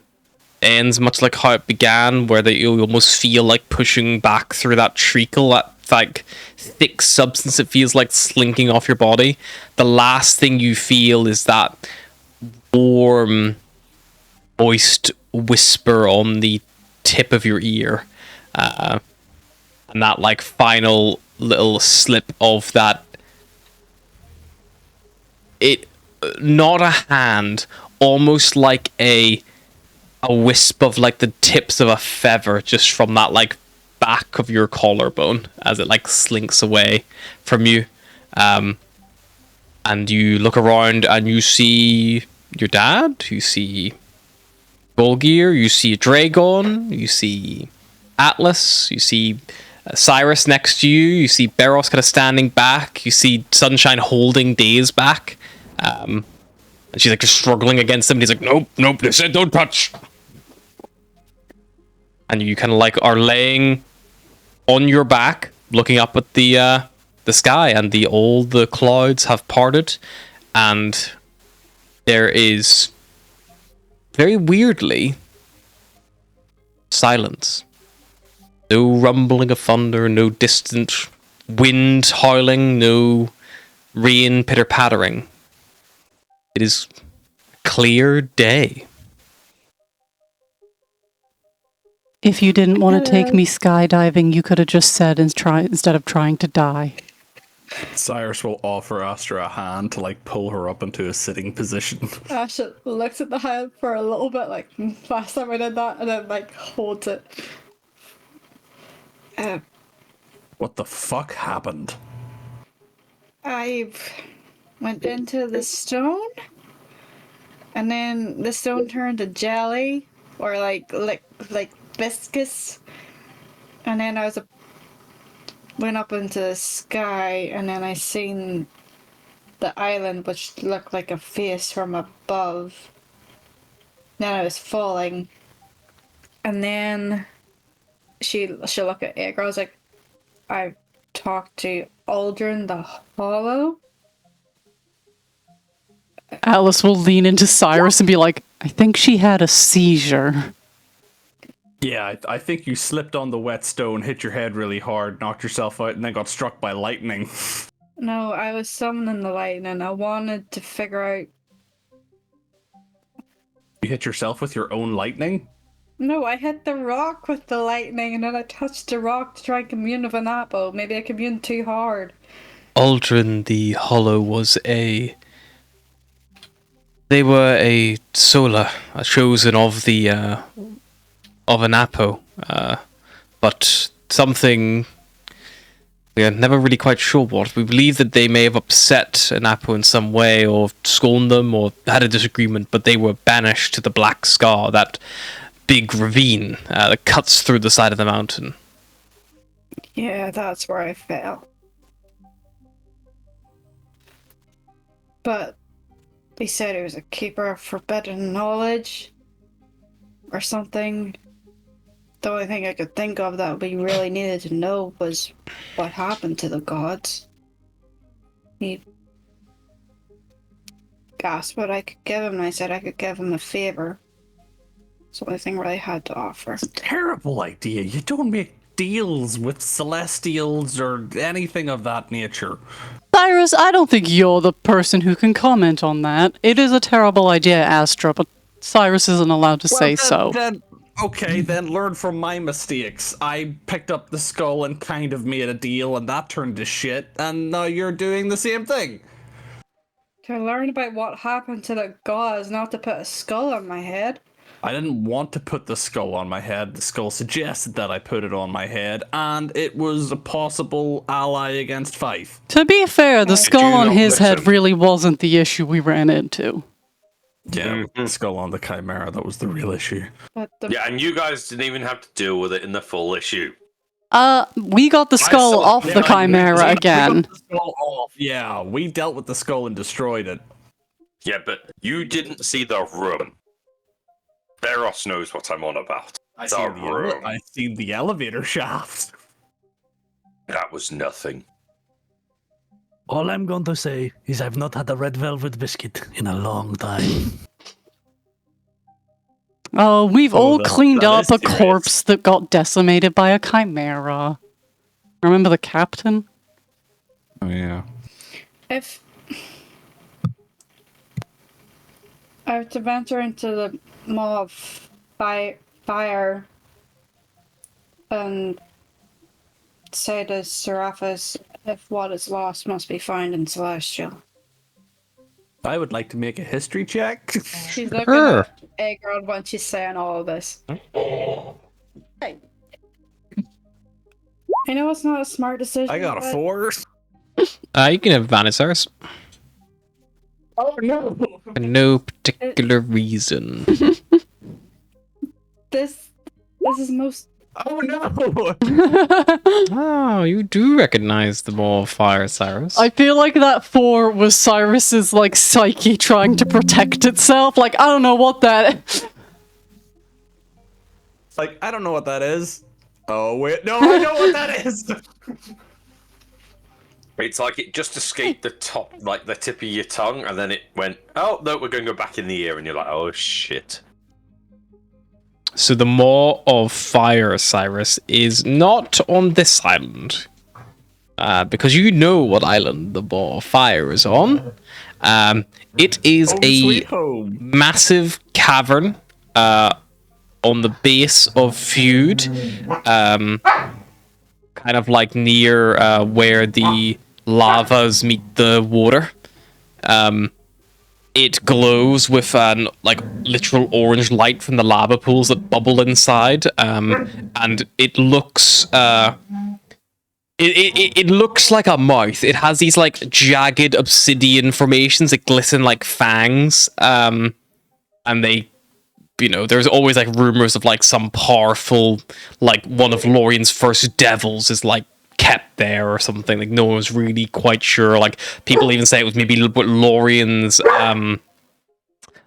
A: ends much like how it began, where you almost feel like pushing back through that treacle, that like thick substance. It feels like slinking off your body. The last thing you feel is that warm, moist whisper on the tip of your ear, and that like final little slip of that. It not a hand, almost like a wisp of like the tips of a feather just from that like back of your collarbone as it like slinks away from you. And you look around and you see your dad, you see Golgir, you see Dragon, you see Atlas, you see Cyrus next to you, you see Beros kind of standing back, you see Sunshine holding Daze back. And she's like just struggling against him, and he's like, nope, they said don't touch. And you kind of like are laying on your back, looking up at the sky, and all the clouds have parted, and there is very weirdly silence. No rumbling of thunder, no distant wind howling, no rain pitter-pattering. It is clear day.
B: If you didn't want to take me skydiving, you could have just said instead of trying to die.
E: Cyrus will offer Astra a hand to like pull her up into a sitting position.
I: Asha looks at the hand for a little bit, like last time I did that, and then like holds it.
E: What the fuck happened?
F: I went into the stone, and then the stone turned to jelly, or like viscous, and then went up into the sky, and then I seen the island, which looked like a face from above. Then I was falling, and then she looked at Edgar. I was like, I talked to Aldrin the Hollow.
B: Alice will lean into Cyrus and be like, I think she had a seizure.
E: Yeah, I think you slipped on the wet stone, hit your head really hard, knocked yourself out, and then got struck by lightning.
F: No, I was summoning the lightning. I wanted to figure out.
E: You hit yourself with your own lightning?
F: No, I hit the rock with the lightning, and then I touched the rock to try and commune with an apple. Maybe I communed too hard.
A: Aldrin the Hollow was They were a solar, a chosen of the of an Apo, but something we are never really quite sure what. We believe that they may have upset an Apo in some way, or scorned them, or had a disagreement, but they were banished to the Black Scar, that big ravine that cuts through the side of the mountain.
F: Yeah, that's where I fell. But they said it was a keeper of forbidden knowledge or something. The only thing I could think of that we really needed to know was what happened to the gods. He asked what I could give him, and I said I could give him a favor. It's the only thing really I had to offer.
E: It's a terrible idea. You don't make deals with celestials or anything of that nature.
B: Cyrus, I don't think you're the person who can comment on that. It is a terrible idea, Astra, but Cyrus isn't allowed to say so.
E: Okay, then learn from my mistakes. I picked up the skull and kind of made a deal, and that turned to shit, and now you're doing the same thing.
F: To learn about what happened to the gods, not to put a skull on my head.
E: I didn't want to put the skull on my head. The skull suggested that I put it on my head, and it was a possible ally against Fife.
B: To be fair, the skull
C: you
B: on
C: not
B: his head
C: listen?
B: really wasn't the issue we ran into.
E: Yeah, the skull on the Chimera, that was the real issue.
F: But the
C: Yeah, and you guys didn't even have to deal with it in the full issue.
B: We got the skull
C: saw-
B: off the Chimera again.
E: We got the skull off. Yeah, we dealt with the skull and destroyed it.
C: Yeah, but you didn't see the room. Beros knows what I'm on about.
E: I
C: The
E: seen the elevator shaft.
C: That was nothing.
D: All I'm going to say is I've not had a red velvet biscuit in a long time.
B: Oh, we've all
E: that-
B: cleaned
E: that
B: up
E: is
B: a
E: serious.
B: corpse that got decimated by a Chimera. Remember the captain?
E: Oh yeah.
F: if I were to venture into the maw of fire and say to Seraphis, if what is lost must be found in Celestial.
E: I would like to make a history check.
F: She's looking
A: Sure.
F: at Aegron when she's saying all of this. Hey. I know it's not a smart decision.
E: I got a
F: but
E: 4.
A: You can have advantage, Cyrus.
E: Oh no!
A: For no particular reason.
F: This is most.
E: Oh no!
A: Oh, you do recognize the ball of fire, Cyrus.
B: I feel like that 4 was Cyrus's like psyche trying to protect itself. Like I don't know what that.
E: Like, I don't know what that is. Oh wait, no, I know what that is!
C: It's like it just escaped the top, like the tip of your tongue, and then it went, oh, no, we're going to go back in the ear, and you're like, oh, shit.
A: So the Maw of Fire, Cyrus, is not on this island. Because you know what island the Maw of Fire is on. It is
E: Home
A: a
E: sweet home.
A: massive cavern on the base of Feud. Kind of like near where the lavas meet the water. It glows with an like literal orange light from the lava pools that bubble inside, and it looks it looks like a mouth. It has these like jagged obsidian formations that glisten like fangs, and they, you know, there's always like rumors of like some powerful, like one of Lorien's first devils is like kept there or something. Like no one was really quite sure. Like people even say it was maybe Lorien's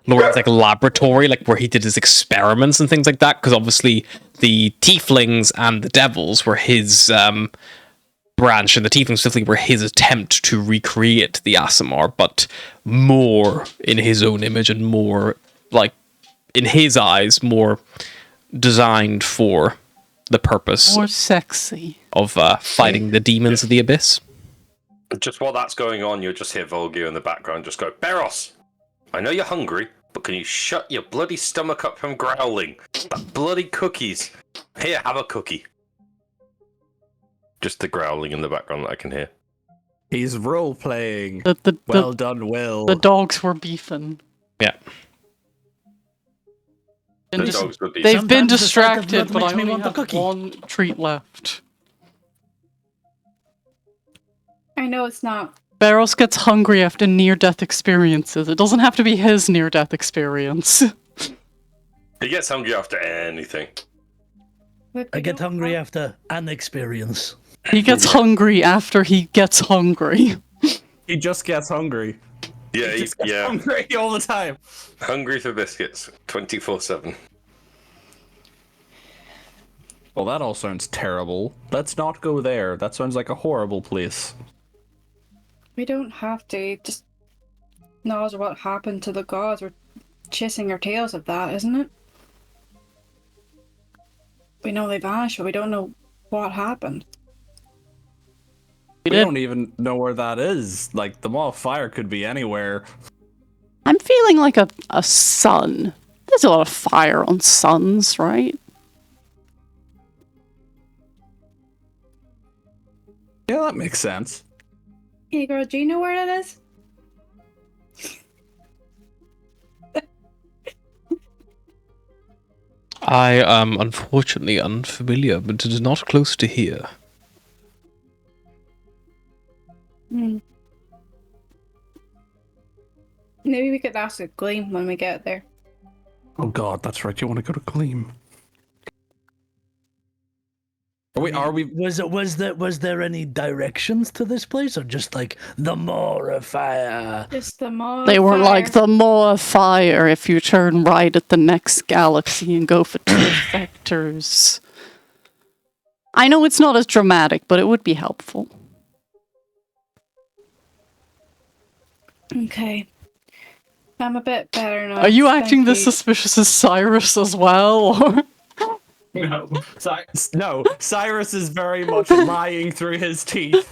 A: like laboratory, like where he did his experiments and things like that. Because obviously the tieflings and the devils were his branch, and the tieflings specifically were his attempt to recreate the Aasimar, but more in his own image and more like in his eyes more designed for the purpose
B: More sexy.
A: of fighting the demons of the abyss.
C: Just while that's going on, you'll just hear Volgir in the background just go, Beros, I know you're hungry, but can you shut your bloody stomach up from growling? That bloody cookies. Here, have a cookie. Just the growling in the background that I can hear.
E: He's role playing.
B: The
E: Well done, Will.
B: the dogs were beefing.
A: Yeah.
B: Been
C: The
B: dis-
C: dogs would be.
B: They've been
D: Sometimes the sight of
B: distracted,
D: blood
B: but I
D: makes me
B: only
D: want a
B: have
D: cookie.
B: one treat left.
F: I know it's not.
B: Barros gets hungry after near-death experiences. It doesn't have to be his near-death experience.
C: He gets hungry after anything.
F: but
D: I
F: we
D: get
F: don't
D: hungry
F: have-
D: after an experience.
B: He gets hungry after he gets hungry.
E: He just gets hungry.
C: Yeah,
E: He just gets hungry all the time.
C: Hungry for biscuits, 24/7.
E: Well, that all sounds terrible. Let's not go there. That sounds like a horrible place.
F: We don't have to. Just knows what happened to the gods. We're chasing our tails of that, isn't it? We know they vanished, but we don't know what happened.
E: We
B: did.
E: don't even know where that is. Like, the Maw of Fire could be anywhere.
B: I'm feeling like a sun. There's a lot of fire on suns, right?
E: Yeah, that makes sense.
F: Hey girl, do you know where that is?
A: I am unfortunately unfamiliar, but it is not close to here.
F: Maybe we could ask a Gleam when we get there.
E: Oh god, that's right. You want to go to Gleam? Are we?
D: Was there any directions to this place, or just like the more of fire?
F: Just the more
B: They were
F: fire.
B: like the more fire if you turn right at the next galaxy and go for 2 vectors. I know it's not as dramatic, but it would be helpful.
F: Okay. I'm a bit better now.
B: Are you acting
F: thank
B: this
F: you.
B: suspicious as Cyrus as well? Or?
E: No, no. Cyrus is very much lying through his teeth.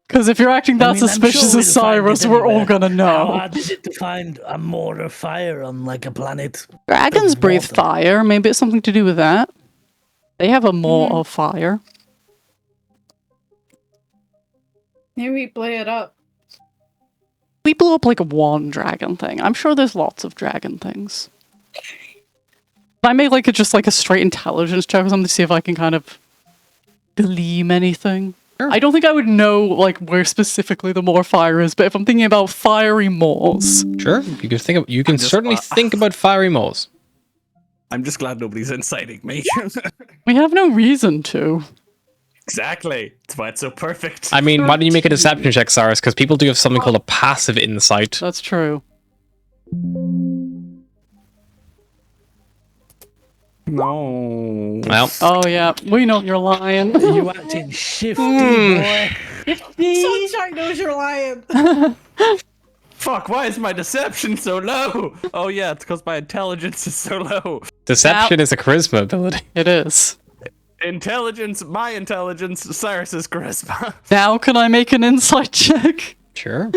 B: Because if you're acting that
D: I mean, I'm
B: suspicious
D: sure
B: as
D: we'll find
B: Cyrus,
D: it
B: we're all
D: anywhere.
B: gonna
D: How
B: know.
D: hard is it to find a more of fire on like a planet?
B: Dragons
D: of
B: breathe
D: water?
B: fire. Maybe it's something to do with that. They have a maw of fire.
F: Maybe we blow it up.
B: We blew up like one dragon thing. I'm sure there's lots of dragon things. I make like a straight intelligence check or something to see if I can kind of gleam anything.
A: Sure.
B: I don't think I would know like where specifically the more fire is, but if I'm thinking about fiery maws,
A: Sure, you can think. You can
E: just,
A: certainly think about fiery moles.
E: I'm just glad nobody's inciting me.
B: we have no reason to.
E: Exactly. That's why it's so perfect.
A: I mean, why don't you make a deception check, Cyrus? Because people do have something called a passive insight.
B: That's true.
E: No.
A: Well,
B: Oh yeah, we know you're lying.
D: You acting shifty, boy.
I: Sunshine knows you're lying.
E: Fuck, why is my deception so low? Oh yeah, it's because my intelligence is so low.
A: deception is a charisma ability.
B: It is.
E: My intelligence, Cyrus's charisma.
B: Now can I make an insight check?
A: Sure.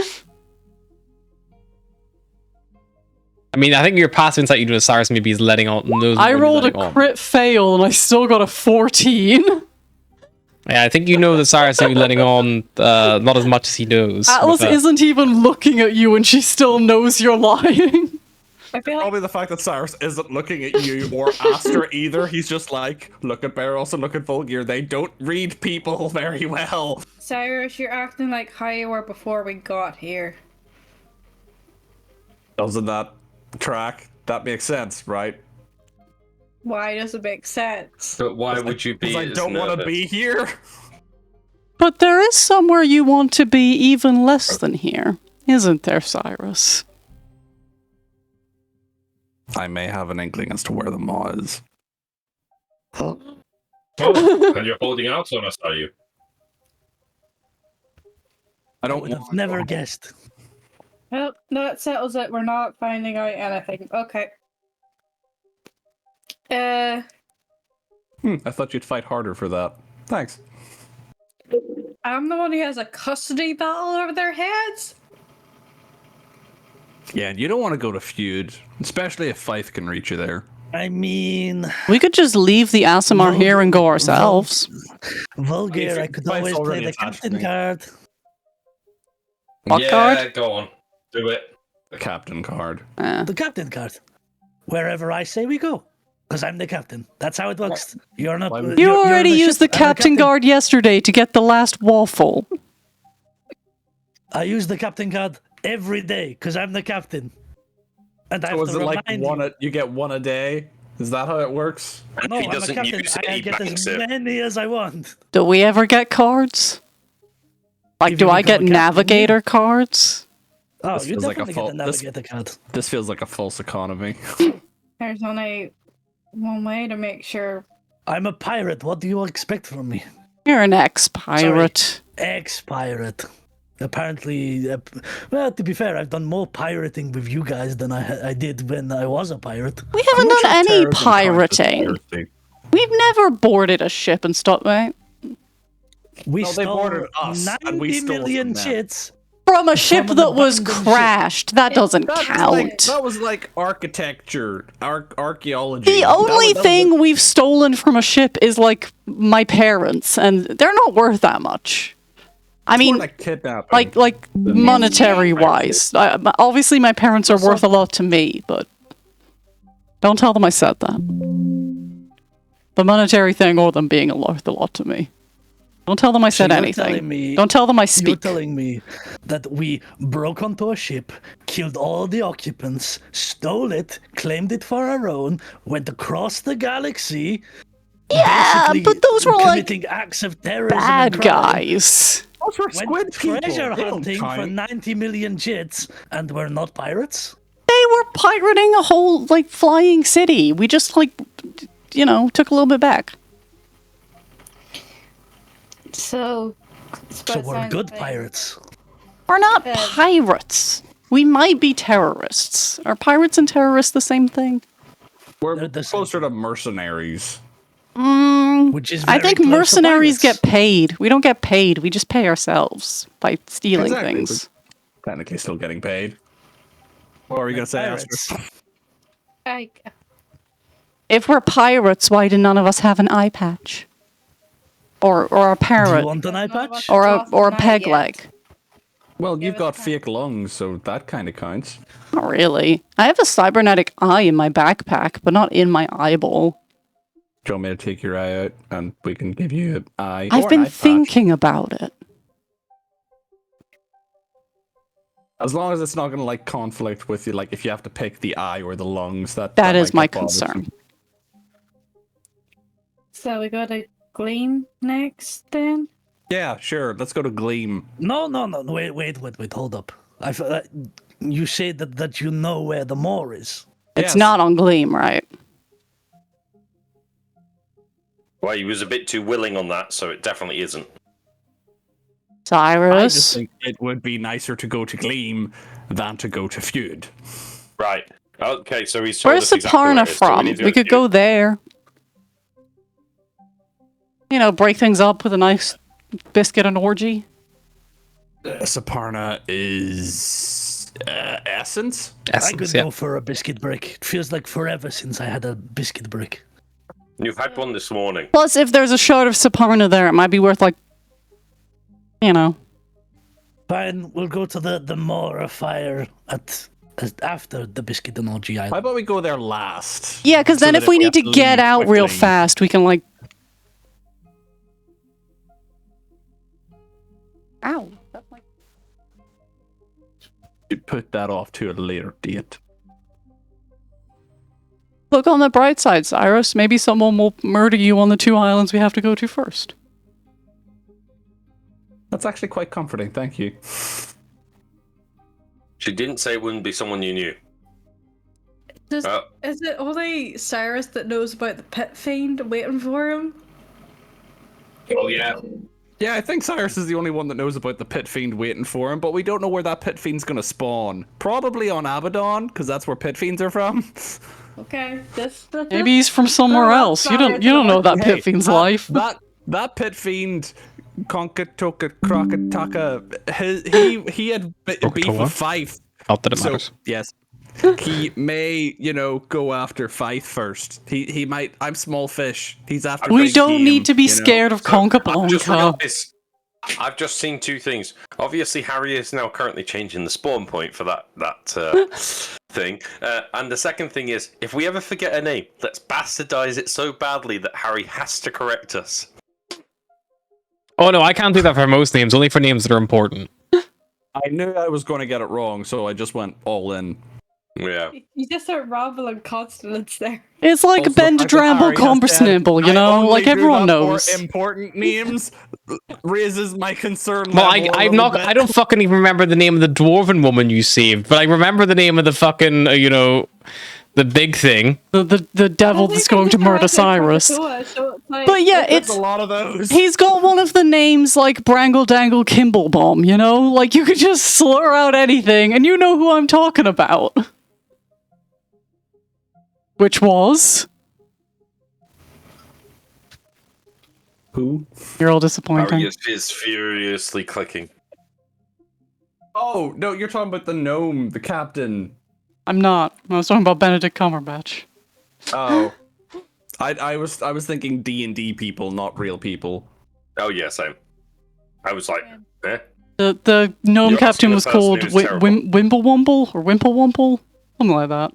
A: I mean, I think your passive insight you do with Cyrus maybe is letting on.
B: I rolled a crit fail and I still got a 14.
A: Yeah, I think you know that Cyrus may be letting on not as much as he knows.
B: Atlas isn't even looking at you and she still knows you're lying.
F: I feel like
E: Probably the fact that Cyrus isn't looking at you or Astra either. He's just like, look at Barros and look at Volgear. They don't read people very well.
F: Cyrus, you're acting like how you were before we got here.
E: Doesn't that track? That makes sense, right?
F: Why does it make sense?
C: But why would you be?
E: Because I
C: as
E: don't want to
C: nervous?
E: be here.
B: But there is somewhere you want to be even less than here, isn't there, Cyrus?
E: I may have an inkling as to where the maw is.
C: Oh, and you're holding out on us, are you?
E: I don't
D: Would have never guessed.
F: Well, that settles it. We're not finding out anything. Okay.
E: I thought you'd fight harder for that. Thanks.
F: I'm the one who has a custody battle over their heads.
E: Yeah, and you don't want to go to feud, especially if Fife can reach you there.
D: I mean,
B: We could just leave the Asimar here and go ourselves.
D: Vulgar, I could
E: Fife's
D: always play
E: already
D: the
E: attached to
D: captain
E: me.
D: card.
B: What
C: yeah,
B: card?
C: go on. Do it.
E: The captain card.
D: The captain card. Wherever I say we go. Because I'm the captain. That's how it works. You're not.
E: Why-
B: You already
D: the
B: used the
D: ship, I'm
B: captain guard yesterday to get the last waffle.
D: I use the captain card every day because I'm the captain. And I have
E: So is
D: to
E: it like
D: remind
E: you get one a day? Is that how it works?
C: And
D: No,
C: if he
D: I'm a
C: doesn't
D: captain.
C: use it,
D: I
C: he
D: get
C: banks
D: as
C: it.
D: many as I want.
B: Do we ever get cards? Like,
D: If
B: do
D: you
B: I get
D: become a captain,
B: navigator cards?
D: Oh,
E: This
D: you
E: feels like a
D: definitely get the
E: this-
D: navigator card.
E: This feels like a false economy.
F: There's only one way to make sure.
D: I'm a pirate. What do you expect from me?
B: You're an ex-pirate.
D: Ex-pirate. Apparently, well, to be fair, I've done more pirating with you guys than I did when I was a pirate.
B: We haven't done any pirating. We've never boarded a ship and stuff, right?
D: We
E: No, they
D: stole
E: boarded us,
D: 90
E: and we stole
D: million
E: from them.
D: chits.
B: From a ship
D: an
B: that was
D: abandoned ship.
B: crashed. That doesn't count.
E: That was like architecture, archaeology.
B: The only thing we've stolen from a ship is like my parents, and they're not worth that much. I mean,
E: like kidnapping.
B: like monetary wise. Obviously, my parents are worth a lot to me, but Don't tell them I said that. The monetary thing or them being worth a lot to me. Don't tell them I said
D: you're
B: anything.
D: telling me-
B: Don't tell them I
D: You're
B: speak.
D: telling me that we broke onto a ship, killed all the occupants, stole it, claimed it for our own, went across the galaxy.
B: Yeah,
D: basically
B: but those were like
D: committing acts of terrorism
B: bad
D: and crime,
B: guys.
E: Those were
D: went
E: squid people.
D: treasure
E: They don't
D: hunting for
E: count.
D: 90 million jits, and we're not pirates?
B: They were pirating a whole like flying city. We just like, you know, took a little bit back.
F: So.
D: So we're good pirates.
B: We're not pirates. We might be terrorists. Are pirates and terrorists the same thing?
E: We're
D: They're the same.
E: closer to mercenaries.
D: Which is
B: I
D: very
B: think
D: close to
B: mercenaries
D: pirates.
B: get paid. We don't get paid. We just pay ourselves by stealing
E: Exactly,
B: things.
E: Technically still getting paid. What are you going to say,
D: Pirates.
E: Astrid?
B: If we're pirates, why do none of us have an eye patch? Or a
D: Do you
B: parrot?
D: want an eye patch?
B: Or a
F: Not
B: peg
F: yet.
B: leg?
E: Well, you've got fake lungs, so that kind of counts.
B: Not really. I have a cybernetic eye in my backpack, but not in my eyeball.
E: Do you want me to take your eye out and we can give you an eye?
B: I've
E: or
B: been
E: an eye patch?
B: thinking about it.
E: As long as it's not going to like conflict with you, like if you have to pick the eye or the lungs, that
B: That is
E: might
B: my
E: get bothersome.
B: concern.
F: So we go to Gleam next then?
E: Yeah, sure. Let's go to Gleam.
D: No. Wait. Hold up. You say that you know where the moor is.
B: It's
E: Yes.
B: not on Gleam, right?
C: Well, he was a bit too willing on that, so it definitely isn't.
E: I just
B: Cyrus?
E: think it would be nicer to go to Gleam than to go to Feud.
C: Right. Okay, so he's told
B: Where's
C: us exactly where
B: Saparna
C: it is, so
B: from?
C: need to
B: We could
C: to-
B: go there. You know, break things up with a nice biscuit and orgy.
E: Saparna is Essence.
D: I could go for a biscuit brick. It feels like forever since I had a biscuit brick.
C: You've had one this morning.
B: Plus, if there's a shard of Saparna there, it might be worth, like, you know.
D: Fine, we'll go to the moor of fire after the biscuit and orgy
E: How
D: island.
E: about we go there last?
B: Yeah, because
E: So
B: then
E: that
B: if we need
E: have
B: to get
E: leave
B: out real
E: quickly-
B: fast, we can, like... Ow. That's like...
E: You put that off to a later date.
B: Look on the bright side, Cyrus. Maybe someone will murder you on the 2 islands we have to go to first.
E: That's actually quite comforting, thank you.
C: She didn't say it wouldn't be someone you knew.
I: Is it only Cyrus that knows about the pit fiend waiting for him?
C: Oh, yeah.
E: Yeah, I think Cyrus is the only one that knows about the pit fiend waiting for him, but we don't know where that pit fiend's gonna spawn. Probably on Abaddon, because that's where pit fiends are from.
I: Okay,
B: Maybe he's from somewhere else. You don't know that
E: Hey,
B: pit fiend's life.
E: That pit fiend, Konkatoka Krokataka, he had beef
A: Krakatoa?
E: with Fife.
A: Not that it
E: So
A: matters.
E: yes, he may go after Fife first. He might. I'm small fish. He's after.
B: We
E: big
B: don't
E: game,
B: need to be
E: you know?
B: scared of Conka
C: I've just seen two things. Obviously, Harry is now currently changing the spawn point for that thing. And the second thing is, if we ever forget a name, let's bastardize it so badly that Harry has to correct us.
A: Oh no, I can't do that for most names, only for names that are important.
E: I knew I was going to get it wrong, so I just went all in.
C: Yeah.
I: You just start rambling consonants there.
B: It's like
E: Also,
B: Bend
E: I think
B: Dramble
E: Harry has said,
B: Combersnibble, you
E: "I
B: know?
E: only
B: Like
E: do
B: everyone
E: that for
B: knows.
E: important names raises my concern.
A: Well,
E: level a
A: I'm
E: little
A: not.
E: bit.
A: I don't fucking even remember the name of the dwarven woman you saved, but I remember the name of the fucking, the big thing.
B: The devil that's going to murder Cyrus. But yeah,
E: There's
B: it's
E: a lot of those.
B: he's got one of the names like Brangle Dangle Kimblebomb, you know? Like you could just slur out anything and you know who I'm talking about. Which was?
E: Who?
B: You're all
C: Harry
B: disappointing.
C: is furiously clicking.
E: Oh no, you're talking about the gnome, the captain.
B: I'm not. I was talking about Benedict Cumberbatch.
E: Oh, I was thinking D&D people, not real people.
C: Oh, yeah, same. I was like, eh?
B: The gnome
C: You're asking
B: captain
C: the
B: was
C: person
B: called
C: who's terrible.
B: Wimblewumble or Wimplewumple? Something like that.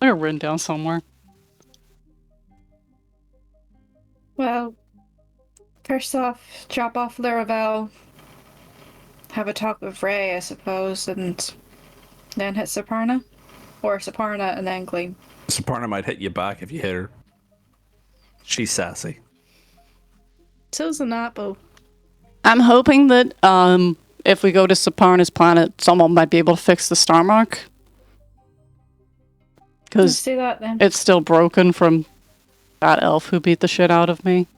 B: They're written down somewhere.
F: Well, first off, drop off Laravel, have a talk with Ray, I suppose, and then hit Saparna. Or Saparna and then Gleam.
E: Saparna might hit you back if you hit her. She's sassy.
F: So's an apple.
B: I'm hoping that if we go to Saparna's planet, someone might be able to fix the star mark.
F: Let's
B: Because
F: do that then.
B: it's still broken from that elf who beat the shit out of me.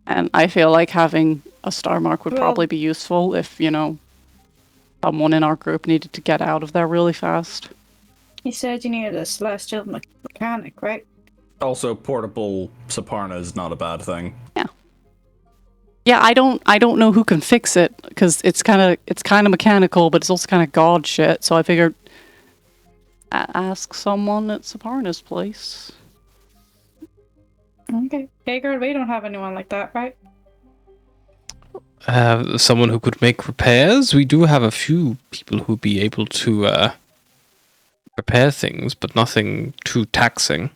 B: And I feel like having a star mark would
F: Well-
B: probably be useful if, you know, someone in our group needed to get out of there really fast.
F: You said you needed a celestial mechanic, right?
E: Also, portable Saparna is not a bad thing.
B: Yeah, I don't know who can fix it because it's kind of mechanical, but it's also kind of god shit. So I figured ask someone at Saparna's place.
F: Okay. Hey girl, we don't have anyone like that, right?
A: Someone who could make repairs. We do have a few people who'd be able to repair things, but nothing too taxing.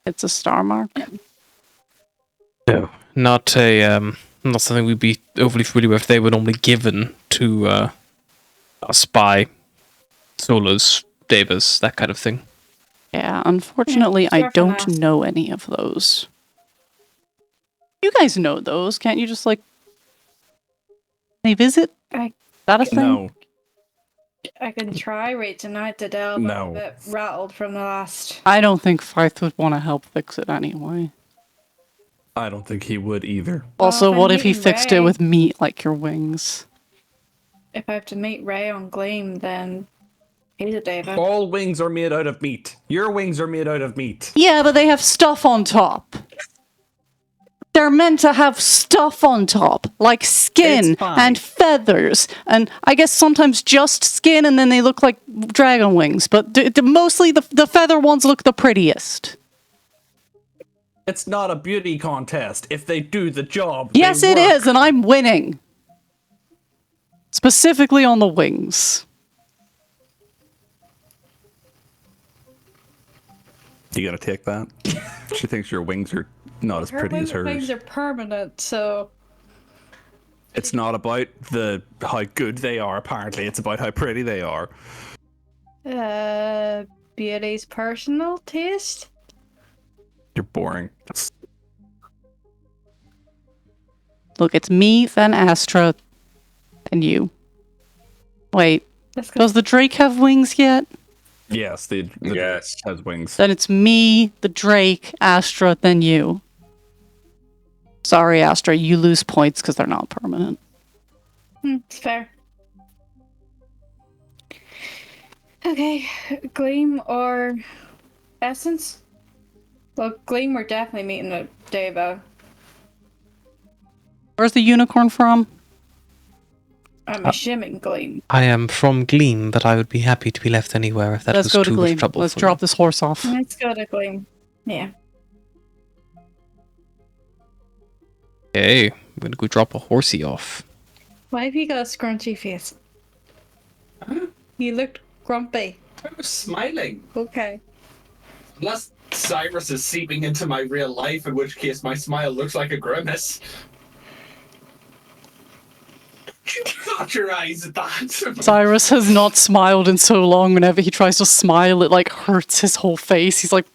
B: It's a star mark.
A: No, not something we'd be overly familiar with. They were normally given to a spy, solas, devas, that kind of thing.
B: Yeah, unfortunately, I
F: Sure for
B: don't
F: now.
B: know any of those. You guys know those, can't you? Just like they visit.
F: I-
B: Is that a thing?
E: No.
F: I can try reaching out to Del, but
E: No.
F: I'm a bit rattled from the last.
B: I don't think Faith would want to help fix it anyway.
E: I don't think he would either.
B: Also,
F: if
B: what
F: I'm
B: if he
F: meeting
B: fixed it
F: Ray-
B: with meat like your wings?
F: If I have to meet Ray on Gleam, then he's a Deva.
E: All wings are made out of meat. Your wings are made out of meat.
B: Yeah, but they have stuff on top. They're meant to have stuff on top, like skin
E: It's fine.
B: and feathers, and I guess sometimes just skin, and then they look like dragon wings. But mostly the feather ones look the prettiest.
E: It's not a beauty contest. If they do the job,
B: Yes,
E: they
B: it
E: work.
B: is, and I'm winning. Specifically on the wings.
E: You gotta take that. She thinks your wings are not as pretty as hers.
F: wings are permanent, so
E: It's not about how good they are, apparently. It's about how pretty they are.
F: beauty's personal taste.
E: You're boring.
B: Look, it's me, then Astra, then you. Wait,
F: That's 'cause
B: does the Drake have wings yet?
E: Yes, the
C: Yes.
E: has wings.
B: Then it's me, the Drake, Astra, then you. Sorry, Astra, you lose points because they're not permanent.
F: it's fair. Okay, Gleam or Essence? Well, Gleam, we're definitely meeting a Deva.
B: Where's the unicorn from?
F: I'm assuming Gleam.
A: I am from Gleam, but I would be happy to be left anywhere if that
B: Let's
A: was
B: go to
A: too much
B: Gleam.
A: trouble.
B: Let's
A: for
B: drop
A: me.
B: this horse off.
F: Let's go to Gleam. Yeah.
A: Okay, I'm gonna go drop a horsey off.
F: Why have you got a scrunchy face? You looked grumpy.
H: I was smiling.
F: Okay.
H: Unless Cyrus is seeping into my real life, in which case my smile looks like a grimace. Got your eyes at that.
B: Cyrus has not smiled in so long. Whenever he tries to smile, it like hurts his whole face. He's like,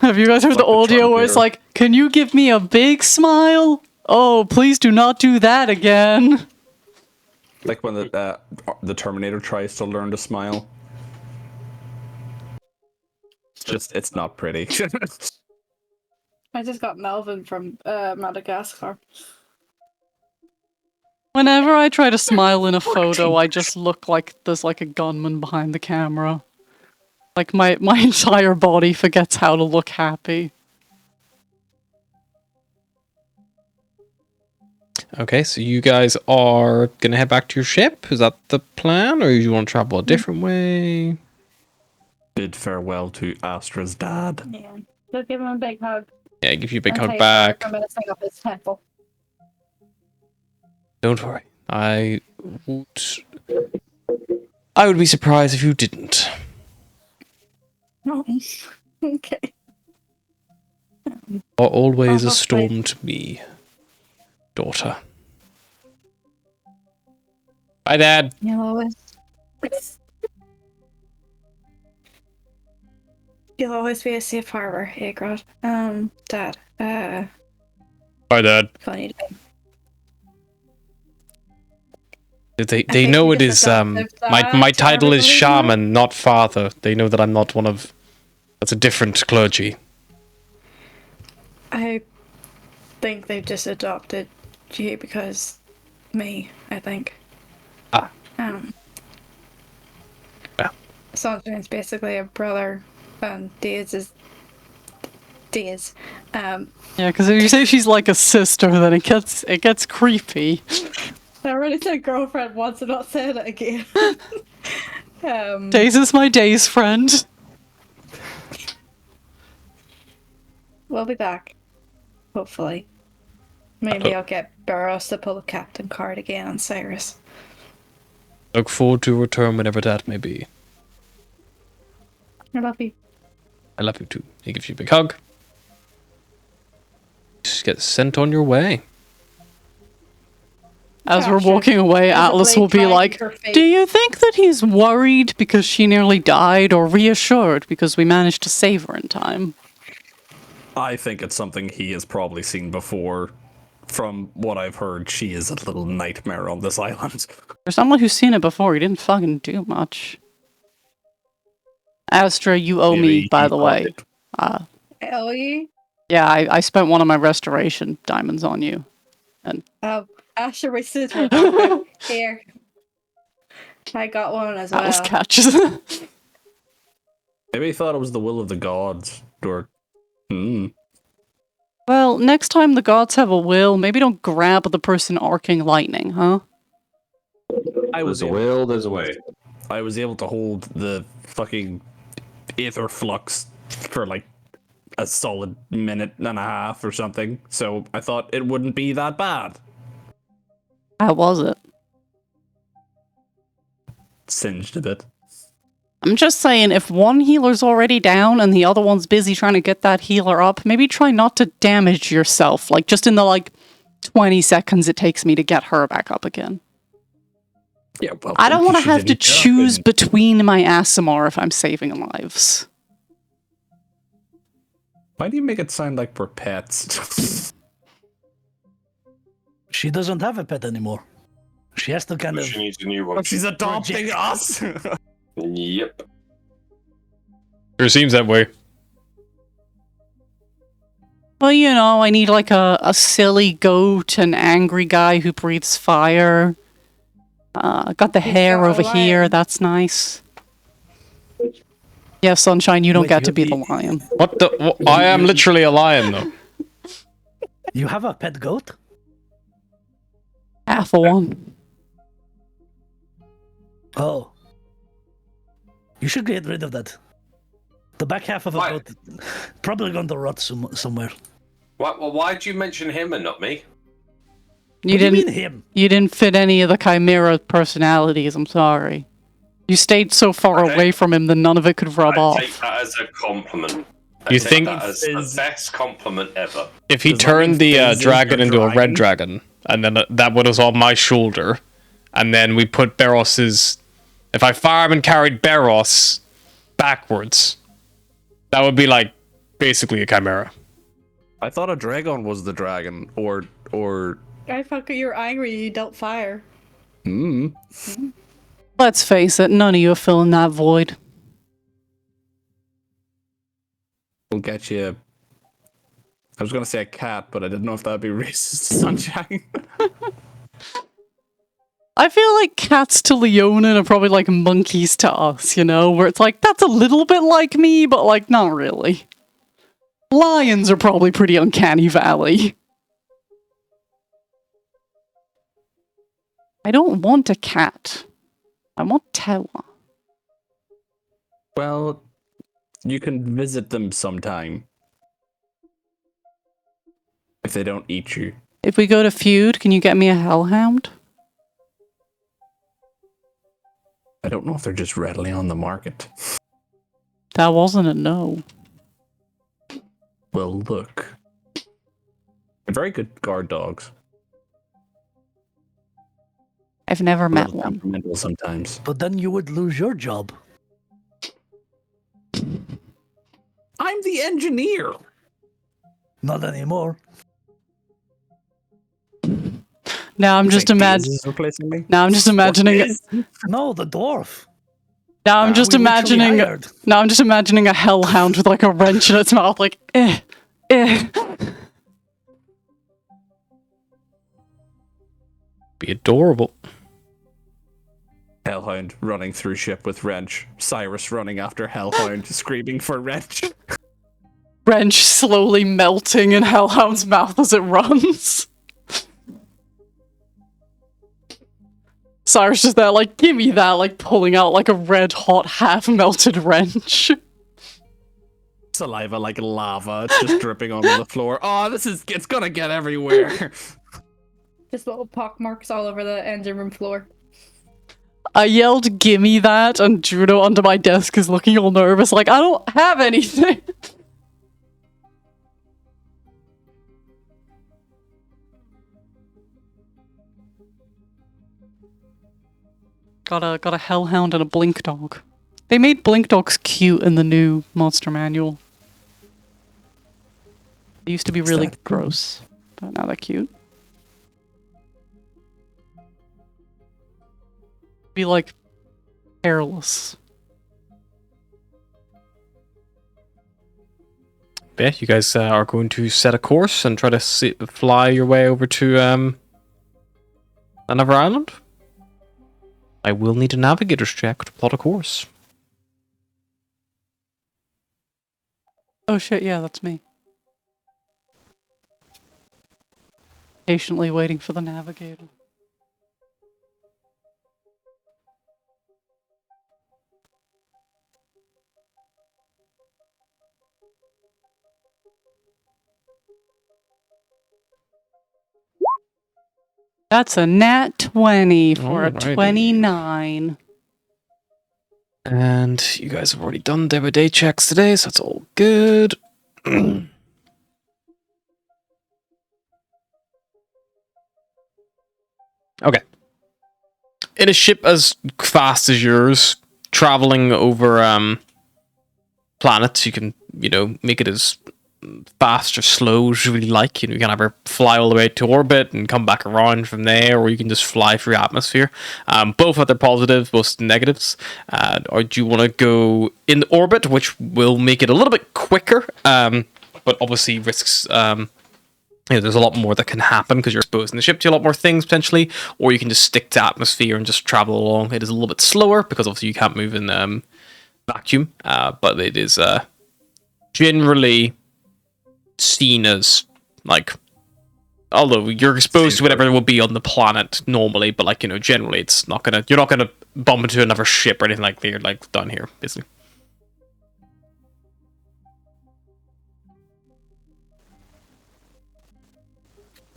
B: have you guys heard the
E: like the
B: audio where it's
E: Terminator.
B: like, can you give me a big smile? Oh, please do not do that again.
E: Like when the Terminator tries to learn to smile. It's not pretty.
F: I just got Melvin from Madagascar.
B: Whenever I try to smile in a photo, I just look like there's like a gunman behind the camera. Like my entire body forgets how to look happy.
A: Okay, so you guys are gonna head back to your ship? Is that the plan, or you want to travel a different way?
E: Bid farewell to Astra's dad.
F: Yeah. So give him a big hug.
A: Yeah, give you a big
F: and
A: hug
F: take
A: back.
F: I'm gonna sing up his temple.
A: Don't worry, I I would be surprised if you didn't.
F: No. Okay.
A: Are always a
F: Oh,
A: storm to me, daughter. Bye, Dad.
F: You'll always. You'll always be a safe harbor, Agrod. Dad.
A: Bye, Dad.
F: Funny day.
A: They
F: think
A: know
F: we
A: it
F: just
A: is
F: adopted
A: my
F: that to
A: title is
F: everybody now.
A: shaman, not father. They know that I'm not one of. That's a different clergy.
F: I think they've just adopted you because I think.
A: Ah. Well.
F: Sunshine's basically a brother, and Daze is Daze.
B: Yeah, because if you say she's like a sister, then it gets creepy.
I: I already said girlfriend once, I'm not saying it again.
B: Days is my day's friend.
F: We'll be back. Hopefully. Maybe I'll get Barrows to pull the captain card again on Cyrus.
A: Look forward to return whenever that may be.
F: I love you.
A: I love you too. He gives you a big hug. Just get sent on your way.
B: As we're
F: Gotcha.
B: walking away,
F: As a
B: Atlas will
F: blade
B: be
F: trying
B: like,
F: her face.
B: do you think that he's worried because she nearly died, or reassured because we managed to save her in time?
E: I think it's something he has probably seen before. From what I've heard, she is a little nightmare on this island.
B: For someone who's seen it before, he didn't fucking do much. Astra, you owe me,
E: Maybe
B: by
E: he
B: the way.
F: Ellie?
B: Yeah, I spent one of my restoration diamonds on you.
I: Asher, my sister. Okay, here.
F: I got one as well.
B: Atlas catches.
E: Maybe he thought it was the will of the gods. Or,
B: Well, next time the gods have a will, maybe don't grab the person arcing lightning, huh?
C: There's a will, there's a way.
E: I was able to hold the fucking aether flux for like a solid minute and a half or something. So I thought it wouldn't be that bad.
B: How was it?
E: Singed a bit.
B: I'm just saying, if one healer's already down and the other one's busy trying to get that healer up, maybe try not to damage yourself, like just in the 20 seconds it takes me to get her back up again.
E: Yeah, well,
B: I don't want to have to
E: didn't get up
B: choose
E: and-
B: between my ASMR if I'm saving lives.
E: Why do you make it sound like we're pets?
D: She doesn't have a pet anymore. She has to kind of.
C: She needs a new one.
E: She's adopting us.
C: Yep.
A: Sure seems that way.
B: Well, you know, I need like a silly goat, an angry guy who breathes fire. Got the hair
F: got a
B: over here,
F: lion.
B: that's nice. Yeah, Sunshine, you don't
D: Wait,
B: get to
D: you-
B: be the
D: you-
B: lion.
A: What the? I am literally a lion, though.
D: You have a pet goat?
B: Half a one.
D: Oh. You should get rid of that. The back half of a
C: Why?
D: goat probably going to rot somewhere.
C: Why'd you mention him and not me?
B: You
D: What do you
B: didn't.
D: mean him?
B: You didn't fit any of the Chimera personalities. I'm sorry. You stayed so far
C: Okay.
B: away from him that none of it could rub
C: I
B: off.
C: take that as a compliment.
A: You
C: take
A: think-
C: that as the best compliment ever?
A: If he
E: Does that
A: turned
E: mean
A: the
E: Fizz is
A: dragon
E: a
A: into a red
E: dragon?
A: dragon, and then that one was on my shoulder, and then we put Barros's. If I fired and carried Barros backwards, that would be like basically a chimera.
E: I thought a dragon was the dragon, or.
I: I fuck you're angry, you don't fire.
B: Let's face it, none of you are filling that void.
E: We'll get you. I was gonna say a cat, but I didn't know if that'd be racist. Sunshine.
B: I feel like cats to Leonin are probably like monkeys to us, you know? Where it's like, that's a little bit like me, but like, not really. Lions are probably pretty uncanny valley. I don't want a cat. I want Tewa.
E: Well, you can visit them sometime. If they don't eat you.
B: If we go to feud, can you get me a hellhound?
E: I don't know if they're just readily on the market.
B: That wasn't a no.
E: Well, look. They're very good guard dogs.
B: I've never
E: A
B: met
E: little
B: one.
E: temperamental sometimes.
D: But then you would lose your job.
E: I'm the engineer.
D: Not anymore.
B: Now I'm just imagining.
E: Replacing me.
B: Now I'm just imagining.
D: No, the dwarf.
B: Now I'm just
D: We literally
B: imagining.
D: hired.
B: Now I'm just imagining a hellhound with like a wrench in its mouth, like eh.
A: Be adorable.
E: Hellhound running through ship with wrench. Cyrus running after Hellhound, screaming for wrench.
B: Wrench slowly melting in Hellhound's mouth as it runs. Cyrus just there, like, give me that, like, pulling out, like, a red-hot, half-melted wrench.
E: Saliva like lava. It's just dripping onto the floor. Oh, it's gonna get everywhere.
I: Just little pock marks all over the engine room floor.
B: I yelled, gimme that, and Juno under my desk is looking all nervous, like, I don't have anything. Got a hellhound and a blink dog. They made blink dogs cute in the new monster manual. They used to be really gross, but now they're cute. Be like hairless.
A: Yeah, you guys are going to set a course and try to fly your way over to another island. I will need a navigator's check to plot a course.
B: Oh shit, yeah, that's me. Patiently waiting for the navigator. That's a nat 20 for a
A: Alrighty.
B: 29.
A: And you guys have already done day by day checks today, so that's all good. Okay. In a ship as fast as yours, traveling over planets, you can, make it as fast or slow as you really like. You can either fly all the way to orbit and come back around from there, or you can just fly through atmosphere. Both have their positives, both negatives. Or do you want to go in orbit, which will make it a little bit quicker, but obviously risks... there's a lot more that can happen because you're exposing the ship to a lot more things potentially, or you can just stick to atmosphere and just travel along. It is a little bit slower because obviously you can't move in vacuum, but it is generally seen as like, although you're exposed to whatever will be on the planet normally, but generally it's not gonna, you're not gonna bump into another ship or anything like they're like done here basically.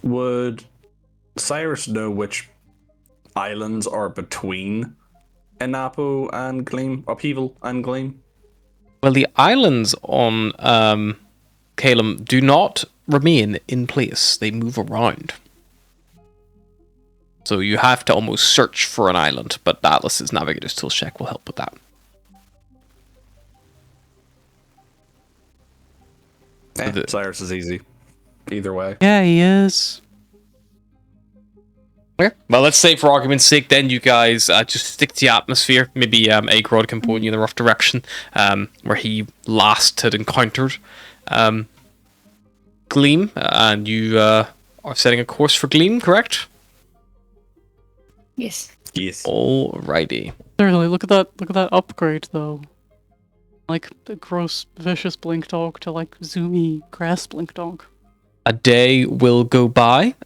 E: Would Cyrus know which islands are between Inapo and Gleam? Upheaval and Gleam?
A: Well, the islands on Calum do not remain in place. They move around. So you have to almost search for an island, but Atlas's Navigator's Tools check will help with that.
E: Cyrus is easy. Either way.
B: Yeah, he is.
A: Okay. Well, let's say for argument's sake, then you guys just stick to the atmosphere. Maybe Agrod can point you in the rough direction where he last had encountered Gleam, and you are setting a course for Gleam, correct?
F: Yes.
E: Yes.
A: Alrighty.
B: Seriously, look at that upgrade though. Like the gross vicious blink dog to like zoomy grass blink dog.
A: A day will go by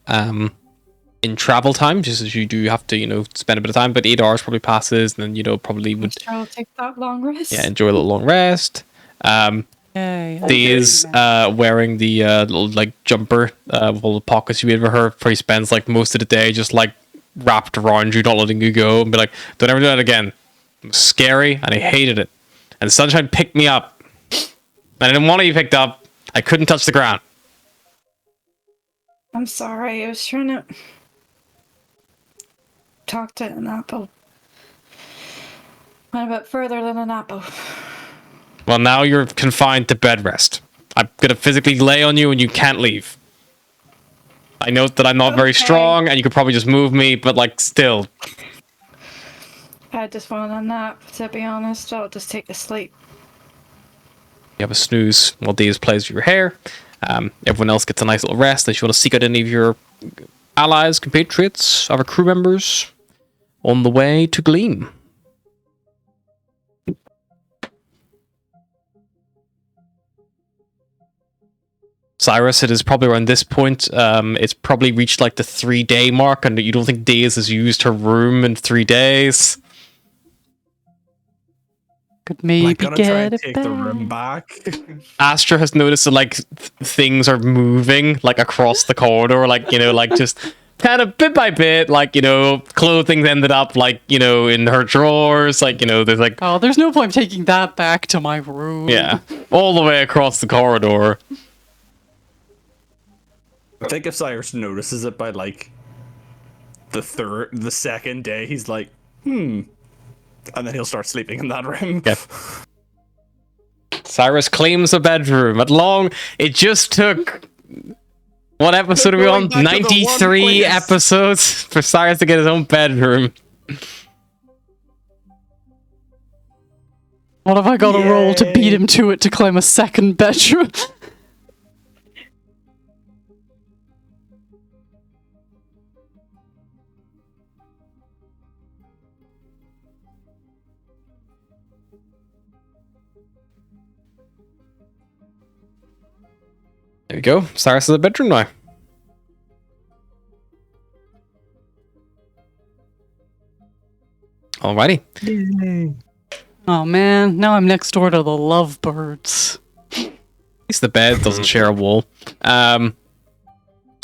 A: in travel time, just as you do have to, spend a bit of time, but 8 hours probably passes, and then, probably would...
I: Sure, I'll take that long rest.
A: Yeah, enjoy a little long rest.
B: Yay.
A: Days wearing the little, jumper with all the pockets you ever heard, where he spends, most of the day just, wrapped around you, not letting you go, and be like, don't ever do that again. It was scary, and I hated it. And the sunshine picked me up. And I didn't want to be picked up. I couldn't touch the ground.
F: I'm sorry. I was trying to talk to an apple. Went a bit further than an apple.
A: Well, now you're confined to bed rest. I'm gonna physically lay on you and you can't leave. I know that I'm not very strong and you could probably just move me, but like still.
F: I just want a nap, to be honest. I'll just take a sleep.
A: You have a snooze while Diaz plays with your hair. Everyone else gets a nice little rest. If you want to seek out any of your allies, compatriots, other crew members on the way to Gleam. Cyrus, it is probably around this point. It's probably reached like the 3-day mark, and you don't think Diaz has used her room in 3 days.
B: Could maybe
E: gonna try
B: get
E: and
B: it
E: take
B: back.
E: the room back.
A: Astra has noticed that like things are moving like across the corridor, like like just kind of bit by bit, like clothing ended up like in her drawers, like there's like
B: Oh, there's no point taking that back to my room.
A: yeah, all the way across the corridor.
E: I think if Cyrus notices it by like the second day, he's like, and then he'll start sleeping in that room.
A: Yeah. Cyrus claims a bedroom. It just took. What episode are we on?
E: Going back to the one
A: 93
E: place.
A: episodes for Cyrus to get his own bedroom.
B: What have I got to roll to beat him to it to claim a second bedroom?
A: There you go. Cyrus has a bedroom now. Alrighty.
B: Oh man, now I'm next door to the lovebirds.
A: At least the bed doesn't share a wall.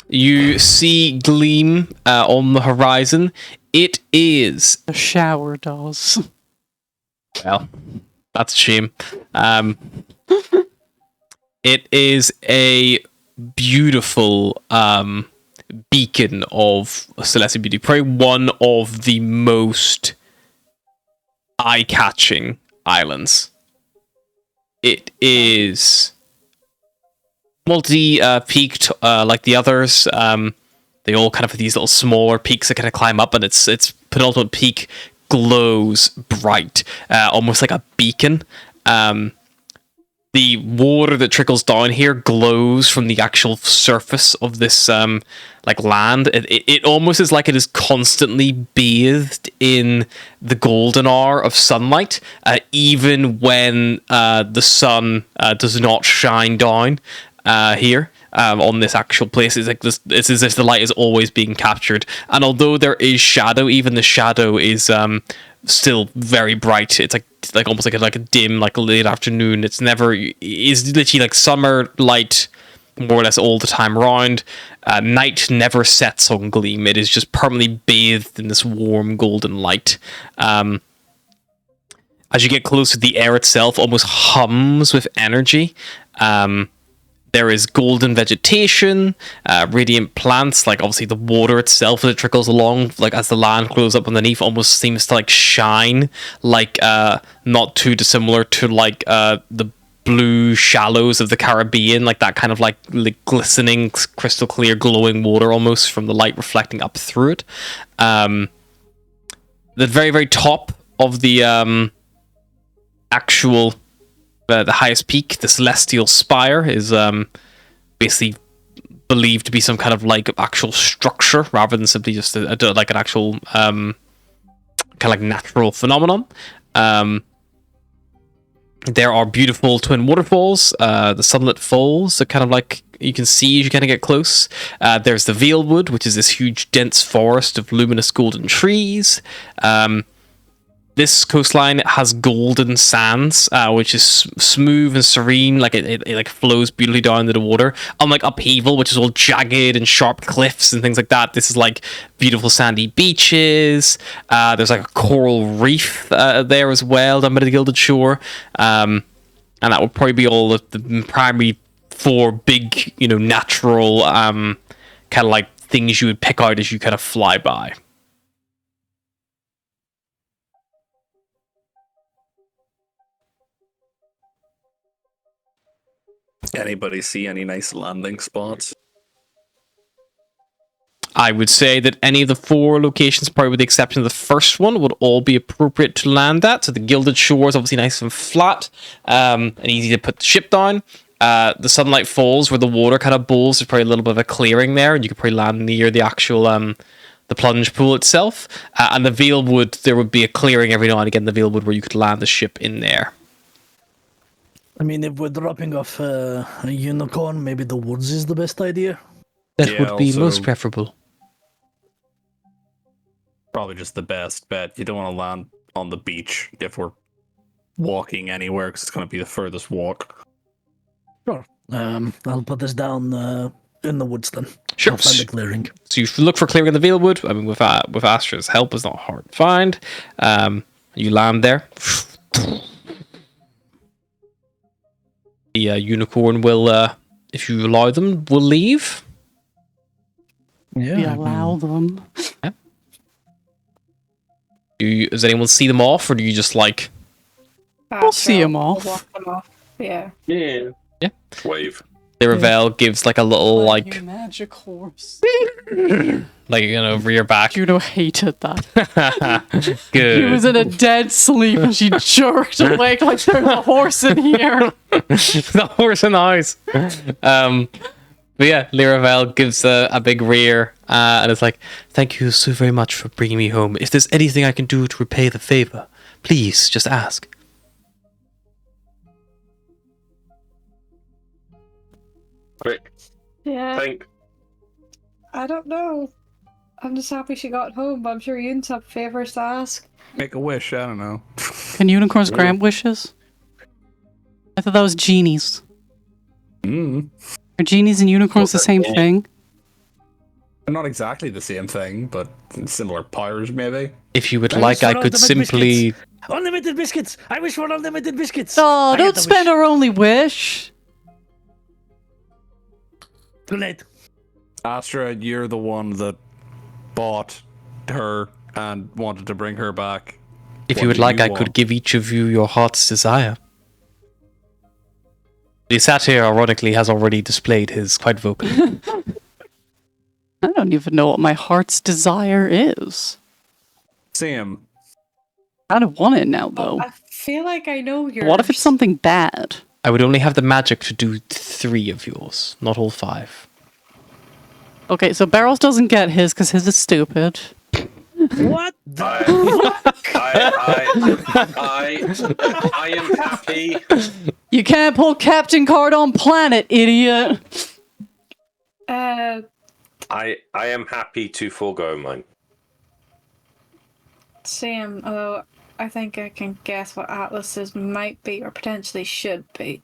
A: You see Gleam on the horizon. It is...
B: The shower does.
A: Well, that's a shame. It is a beautiful beacon of celestial beauty. Probably one of the most eye-catching islands. It is multi-peaked like the others. They all kind of have these little smaller peaks that kind of climb up, and its penultimate peak glows bright, almost like a beacon. The water that trickles down here glows from the actual surface of this like land. It almost is like it is constantly bathed in the golden hour of sunlight, even when the sun does not shine down here on this actual place. It's like this. It's as if the light is always being captured. And although there is shadow, even the shadow is still very bright. It's like almost like a dim, like late afternoon. It's literally like summer light, more or less all the time around. Night never sets on Gleam. It is just permanently bathed in this warm golden light. As you get closer, the air itself almost hums with energy. There is golden vegetation, radiant plants, like obviously the water itself as it trickles along, like as the land glows up underneath, almost seems to like shine, like not too dissimilar to like the blue shallows of the Caribbean, like that kind of like glistening, crystal clear, glowing water almost from the light reflecting up through it. The very, very top of the actual the highest peak, the Celestial Spire, is basically believed to be some kind of like actual structure rather than simply just like an actual kind of like natural phenomenon. There are beautiful twin waterfalls, the Sunlit Falls that kind of like you can see as you kind of get close. There's the Veilwood, which is this huge dense forest of luminous golden trees. this coastline has golden sands, which is smooth and serene, like it like flows beautifully down into the water. Unlike Upheaval, which is all jagged and sharp cliffs and things like that, this is like beautiful sandy beaches. There's like a coral reef there as well down by the Gilded Shore, and that would probably be all of the primary 4 big, natural kind of like things you would pick out as you kind of fly by.
E: Anybody see any nice landing spots?
A: I would say that any of the 4 locations, probably with the exception of the first one, would all be appropriate to land at. So the Gilded Shore is obviously nice and flat, and easy to put the ship down. The Sunlight Falls, where the water kind of bowls, there's probably a little bit of a clearing there, and you could probably land near the actual the plunge pool itself. And the Veilwood, there would be a clearing every now and again, the Veilwood, where you could land the ship in there.
D: I mean, if we're dropping off a unicorn, maybe the woods is the best idea.
A: That
E: Yeah,
A: would be
E: also-
A: most preferable.
E: Probably just the best bet. You don't want to land on the beach if we're walking anywhere, because it's going to be the furthest walk.
D: Sure. I'll put this down in the woods then.
A: Sure.
D: I'll find a clearing.
A: So you look for clearing in the Veilwood. I mean, with Astra's help, it's not hard to find. You land there. The unicorn will, if you allow them, will leave.
D: Yeah.
B: We allow them.
A: Does anyone see them off, or do you just like...
B: We'll see him
F: I'll
B: off.
F: walk them off. Yeah.
C: Yeah.
A: Yeah.
C: Wave.
A: Liravel gives like a little like
B: You magic horse.
A: over your back.
B: Juno hated that. He
A: Good.
B: was in a dead sleep and she jerked awake like there's a horse in here.
A: The horse in the house. But yeah, Liravel gives a big rear, and it's like, "Thank you so very much for bringing me home. If there's anything I can do to repay the favor, please just ask."
C: Quick.
F: Yeah.
C: Think.
F: I don't know. I'm just happy she got home, but I'm sure you have favors to ask.
E: Make a wish, I don't know.
B: Can unicorns grant wishes? I thought that was genies. Are genies and unicorns the same thing?
E: They're not exactly the same thing, but similar powers, maybe.
A: If you would
D: I
A: like,
D: wish
A: I
D: for
A: could
D: ultimate
A: simply.
D: biscuits. Unlimited biscuits! I wish for unlimited biscuits!
B: Oh,
D: I
B: don't
D: get the
B: spend
D: wish.
B: our only wish.
D: Too late.
E: Astra, you're the one that bought her and wanted to bring her back.
A: If
E: What
A: you would
E: do
A: like,
E: you
A: I could
E: want?
A: give each of you your heart's desire. The satyr, ironically, has already displayed his quite vocally.
B: I don't even know what my heart's desire is.
E: Same.
B: I don't want it now, though.
F: I feel like I know yours.
B: What if it's something bad?
A: I would only have the magic to do 3 of yours, not all 5.
B: Okay, so Barrels doesn't get his because his is stupid.
D: What?
C: I am happy.
B: You can't pull Captain Card on Planet, idiot.
F: Uh,
C: I am happy to forego mine.
F: same. Although I think I can guess what Atlas's might be or potentially should be.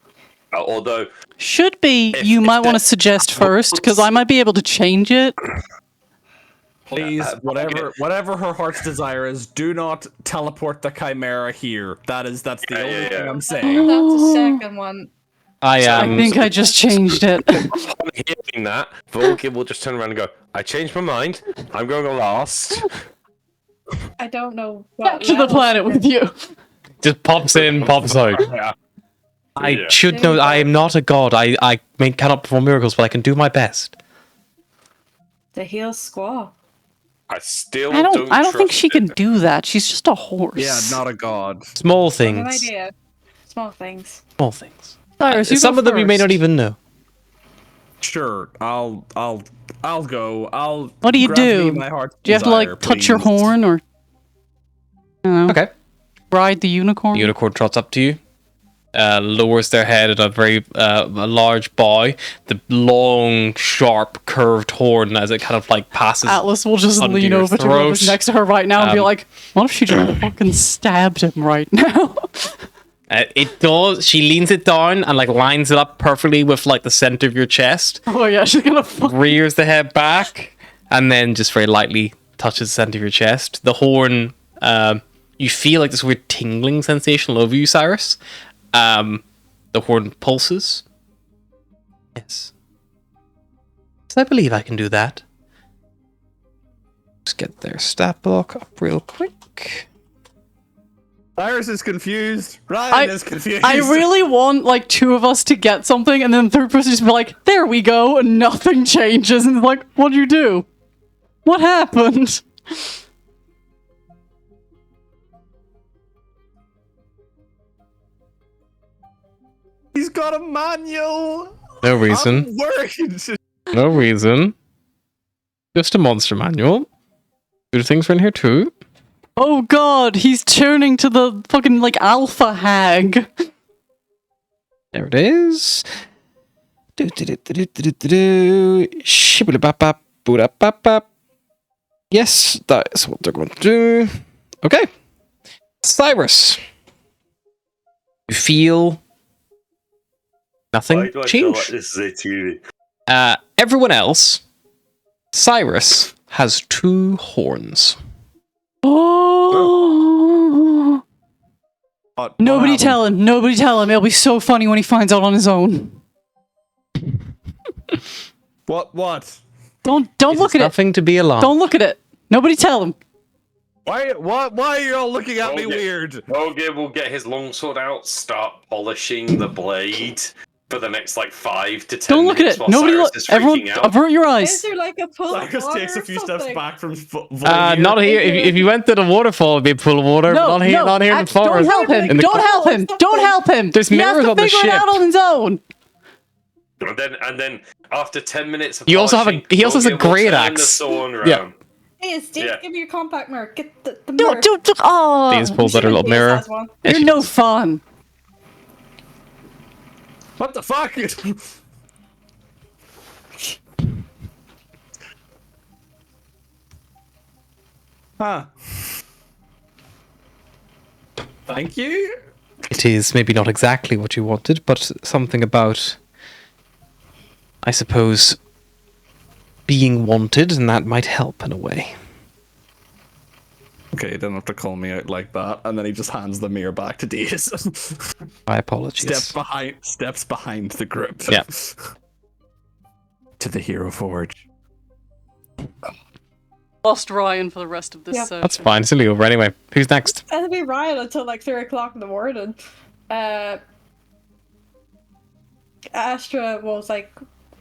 C: Although
B: Should be,
C: If-
B: you
C: if
B: might want to
C: that-
B: suggest first, because I might be able to change it.
E: Please, whatever her heart's desire is, do not teleport the chimera here. That's the only
C: yeah.
E: thing I'm saying.
F: That's the second one.
A: I
B: I think I just changed it.
C: upon hearing that, Volkin will just turn around and go, "I changed my mind. I'm going to last."
F: I don't know.
B: Back to the planet with you.
A: just pops in, pops out.
C: Yeah.
A: I
C: Yeah.
A: should know I am not a god. I cannot perform miracles, but I can do my best.
F: The heel squaw.
C: I still
B: I don't think
C: trust
B: she
C: it.
B: can do that. She's just a horse.
E: Yeah, not a god.
A: Small
F: No
A: things.
F: idea. Small things.
A: Small things.
B: Cyrus, you
A: Some
B: go
A: of them you may not
B: first.
A: even know.
E: Sure, I'll go. I'll.
B: What do you
E: grant me
B: do?
E: my heart's
B: Do you have to
E: desire,
B: like touch your
E: please.
B: horn or I don't know,
A: Okay.
B: ride the unicorn?
A: The unicorn trots up to you. lowers their head at a very a large bow. The long, sharp, curved horn as it kind of like passes.
B: Atlas will just
A: under
B: lean
A: your
B: over to whoever's
A: throat.
B: next to her right now and be like, what if she just fucking stabbed him right now?
A: It does. She leans it down and like lines it up perfectly with like the center of your chest.
B: Oh yeah, she's gonna fuck.
A: Rears the head back, and then just very lightly touches the center of your chest. The horn, you feel like this weird tingling sensation all over you, Cyrus. The horn pulses. Yes. So I believe I can do that. Let's get their stat block up real quick.
E: Cyrus is confused. Ryan is confused.
B: I really want like two of us to get something, and then the third person just be like, "There we go," and nothing changes, and it's like, "What'd you do? What happened?"
E: He's got a manual.
A: No reason.
E: I'm worried.
A: No reason. Just a monster manual. Good things are in here too.
B: Oh god, he's turning to the fucking like alpha hag.
A: There it is. Shibbidi-bap-bap, boodap-bap-bap. Yes, that is what they're going to do. Okay. Cyrus. You feel nothing
C: Why do I feel like
A: change.
C: this is a TV?
A: Everyone else, Cyrus has 2 horns.
B: Oh. Nobody tell him. Nobody tell him. It'll be so funny when he finds out on his own.
E: What? What?
B: Don't look at it.
A: Nothing to be alarmed.
B: Don't look at it. Nobody tell him.
E: Why are you all looking at me weird?
C: Ogier will get his longsword out, start polishing the blade for the next like 5 to 10
B: Don't look at
C: minutes
B: it.
C: while
B: Nobody
C: Cyrus
B: look.
C: is
B: Everyone,
C: freaking out.
B: avert your
I: Is
B: eyes.
I: there like a pool of
E: Cyrus
I: water
E: takes a
I: or
E: few steps
I: something?
E: back from
A: Not here. If you went to the waterfall, it'd be a pool of water.
B: No,
A: Not here.
B: no,
A: Not here in the
B: don't
A: forest.
B: help him.
A: In the
B: Don't help him. Don't help him.
A: There's
B: He has
A: mirrors
B: to
A: on the
B: figure it
A: ship.
B: out on his own.
C: And then after 10 minutes of
A: You also have a-
C: polishing,
A: he also has a
C: Ogier will
A: great
C: turn
A: axe.
C: the sword
A: Yeah.
C: around.
I: Hey, Steve,
C: Yeah.
I: give me your compact mirror. Get the
B: No,
I: mirror.
B: oh,
A: These pulls out her little
I: Please,
A: mirror.
I: has one.
B: you're no fun.
E: What the fuck? Huh. Thank you.
A: It is maybe not exactly what you wanted, but something about, I suppose, being wanted, and that might help in a way.
E: Okay, you don't have to call me out like that. And then he just hands the mirror back to Daze.
A: My apologies.
E: Steps behind the group.
A: Yeah.
E: To the Hero Forge.
B: Lost Ryan for the rest of this
I: Yeah.
B: session.
A: That's fine. It's nearly over anyway. Who's next?
I: It'll be Ryan until like 3 o'clock in the morning. Astra was like,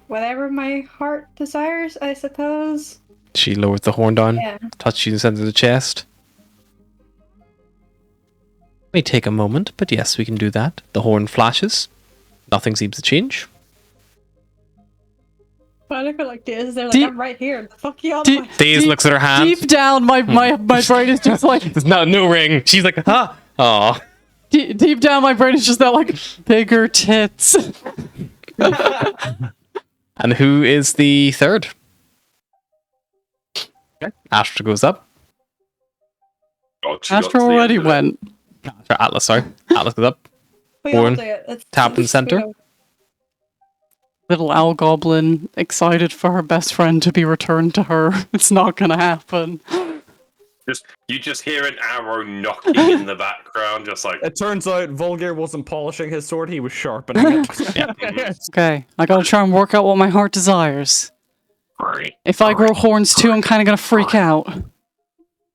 I: whatever my heart desires, I suppose.
A: She lowers the horn down,
I: Yeah.
A: touches you in the center of the chest. May take a moment, but yes, we can do that. The horn flashes. Nothing seems to change.
I: But I look at like this, they're like,
B: Deep-
I: I'm right here. The fuck you on
B: Deep-
I: my...
A: Daze looks at her hand.
B: Deep down, my brain is just like
A: There's no ring. She's like, huh? Aw.
B: deep down, my brain is just that like bigger tits.
A: And who is the third? Okay. Astra goes up.
C: God, she got
B: Astra
C: to the
B: already
C: end of it.
B: went.
A: Atlas, sorry. Atlas goes up.
I: We all
A: Horn,
I: do it. It's
A: tap in the center.
B: Little owl goblin excited for her best friend to be returned to her. It's not gonna happen.
C: You just hear an arrow knocking in the background, just like
E: It turns out Volgir wasn't polishing his sword, he was sharpening it.
B: Okay, I gotta try and work out what my heart desires. If I grow horns too, I'm kind of gonna freak out.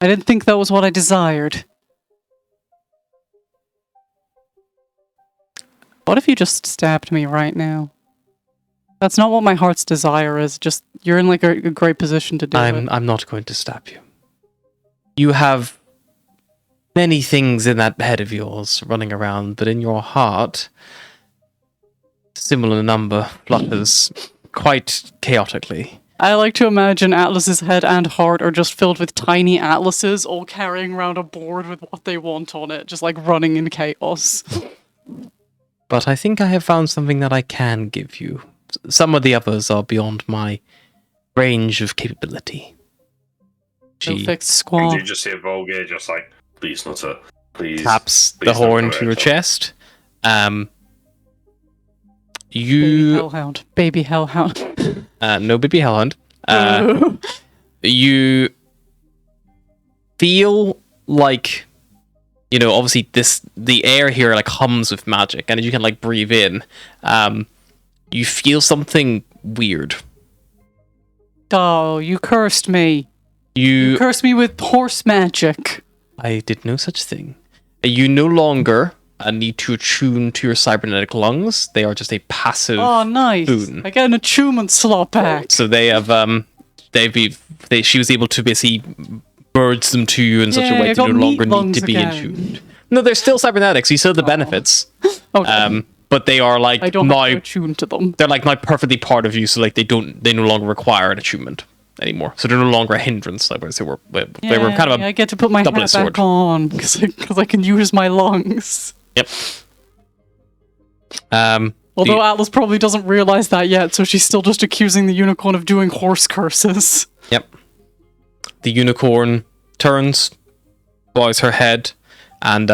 B: I didn't think that was what I desired. What if you just stabbed me right now? That's not what my heart's desire is. Just you're in like a great position to do it.
A: I'm not going to stab you. You have many things in that head of yours running around, but in your heart, similar number flutters quite chaotically.
B: I like to imagine Atlas's head and heart are just filled with tiny Atlases, all carrying around a board with what they want on it, just like running in chaos.
A: but I think I have found something that I can give you. Some of the others are beyond my range of capability.
B: No
A: She
B: fixed
C: And
B: squall.
C: you just hear Volgir just like, please, not a, please.
A: taps
C: please
A: the
C: don't
A: horn
C: go
A: to your
C: out."
A: chest.
B: Baby
A: You
B: hellhound. Baby hellhound.
A: no baby hellhound. You feel like, you know, obviously the air here like hums with magic, and as you can like breathe in, you feel something weird.
B: Oh, you cursed me. You
A: You
B: cursed me with horse magic.
A: I did no such thing. You no longer need to attune to your cybernetic lungs. They are just a passive
B: Oh, nice.
A: boon.
B: I get an attunement slot back.
A: So they have she was able to basically merge them to you in such a
B: Yay,
A: way
B: I
A: that you
B: got
A: no longer
B: meat
A: need
B: lungs
A: to be
B: again.
A: attuned. No, they're still cybernetics. You still have the benefits.
B: Okay.
A: But they are like
B: I don't have to
A: now
B: attune to them.
A: they're like now perfectly part of you, so like they no longer require an attunement anymore. So they're no longer a hindrance. Like they were kind of a
B: I get to put my hat
A: double-edged sword.
B: back on because I can use my lungs.
A: Yep.
B: Although
A: the-
B: Atlas probably doesn't realize that yet, so she's still just accusing the unicorn of doing horse curses.
A: Yep. The unicorn turns, bows her head, and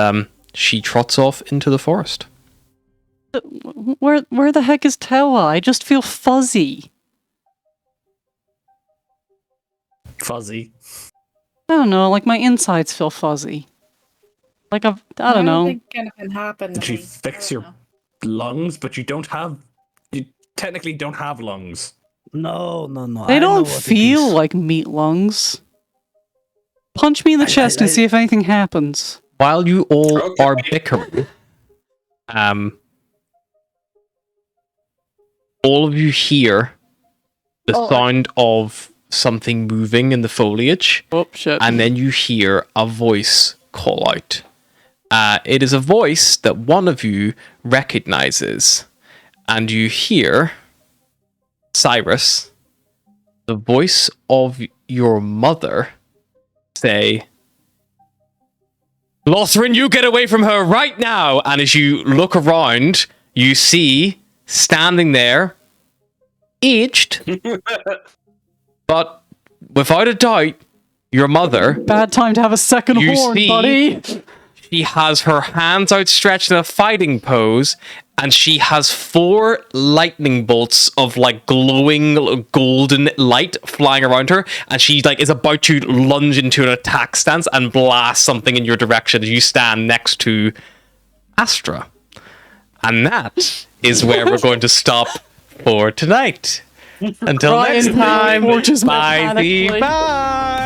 A: she trots off into the forest.
B: Where the heck is Tewa? I just feel fuzzy.
E: Fuzzy.
B: I don't know, like my insides feel fuzzy. Like I don't know.
F: think anything happened.
E: Did she fix your lungs? But you technically don't have lungs.
D: No.
B: They
D: I know
B: don't
D: what it
B: feel
D: is.
B: like meat lungs. Punch me in the chest and see if anything happens.
A: While you all
C: Okay.
A: are bickering, all of you hear the sound of something moving in the foliage,
B: Oh shit.
A: and then you hear a voice call out. It is a voice that one of you recognizes, and you hear Cyrus, the voice of your mother, say, Lothrin, you get away from her right now! And as you look around, you see, standing there, aged, but without a doubt, your mother.
B: Bad time to have a second
A: You
B: horn,
A: see-
B: buddy.
A: She has her hands outstretched in a fighting pose, and she has 4 lightning bolts of like glowing golden light flying around her, and she like is about to lunge into an attack stance and blast something in your direction as you stand next to Astra. And that is where we're going to stop for tonight. Until
B: Ryan
A: next time,
B: torches
A: bye
B: mechanically.
A: bye.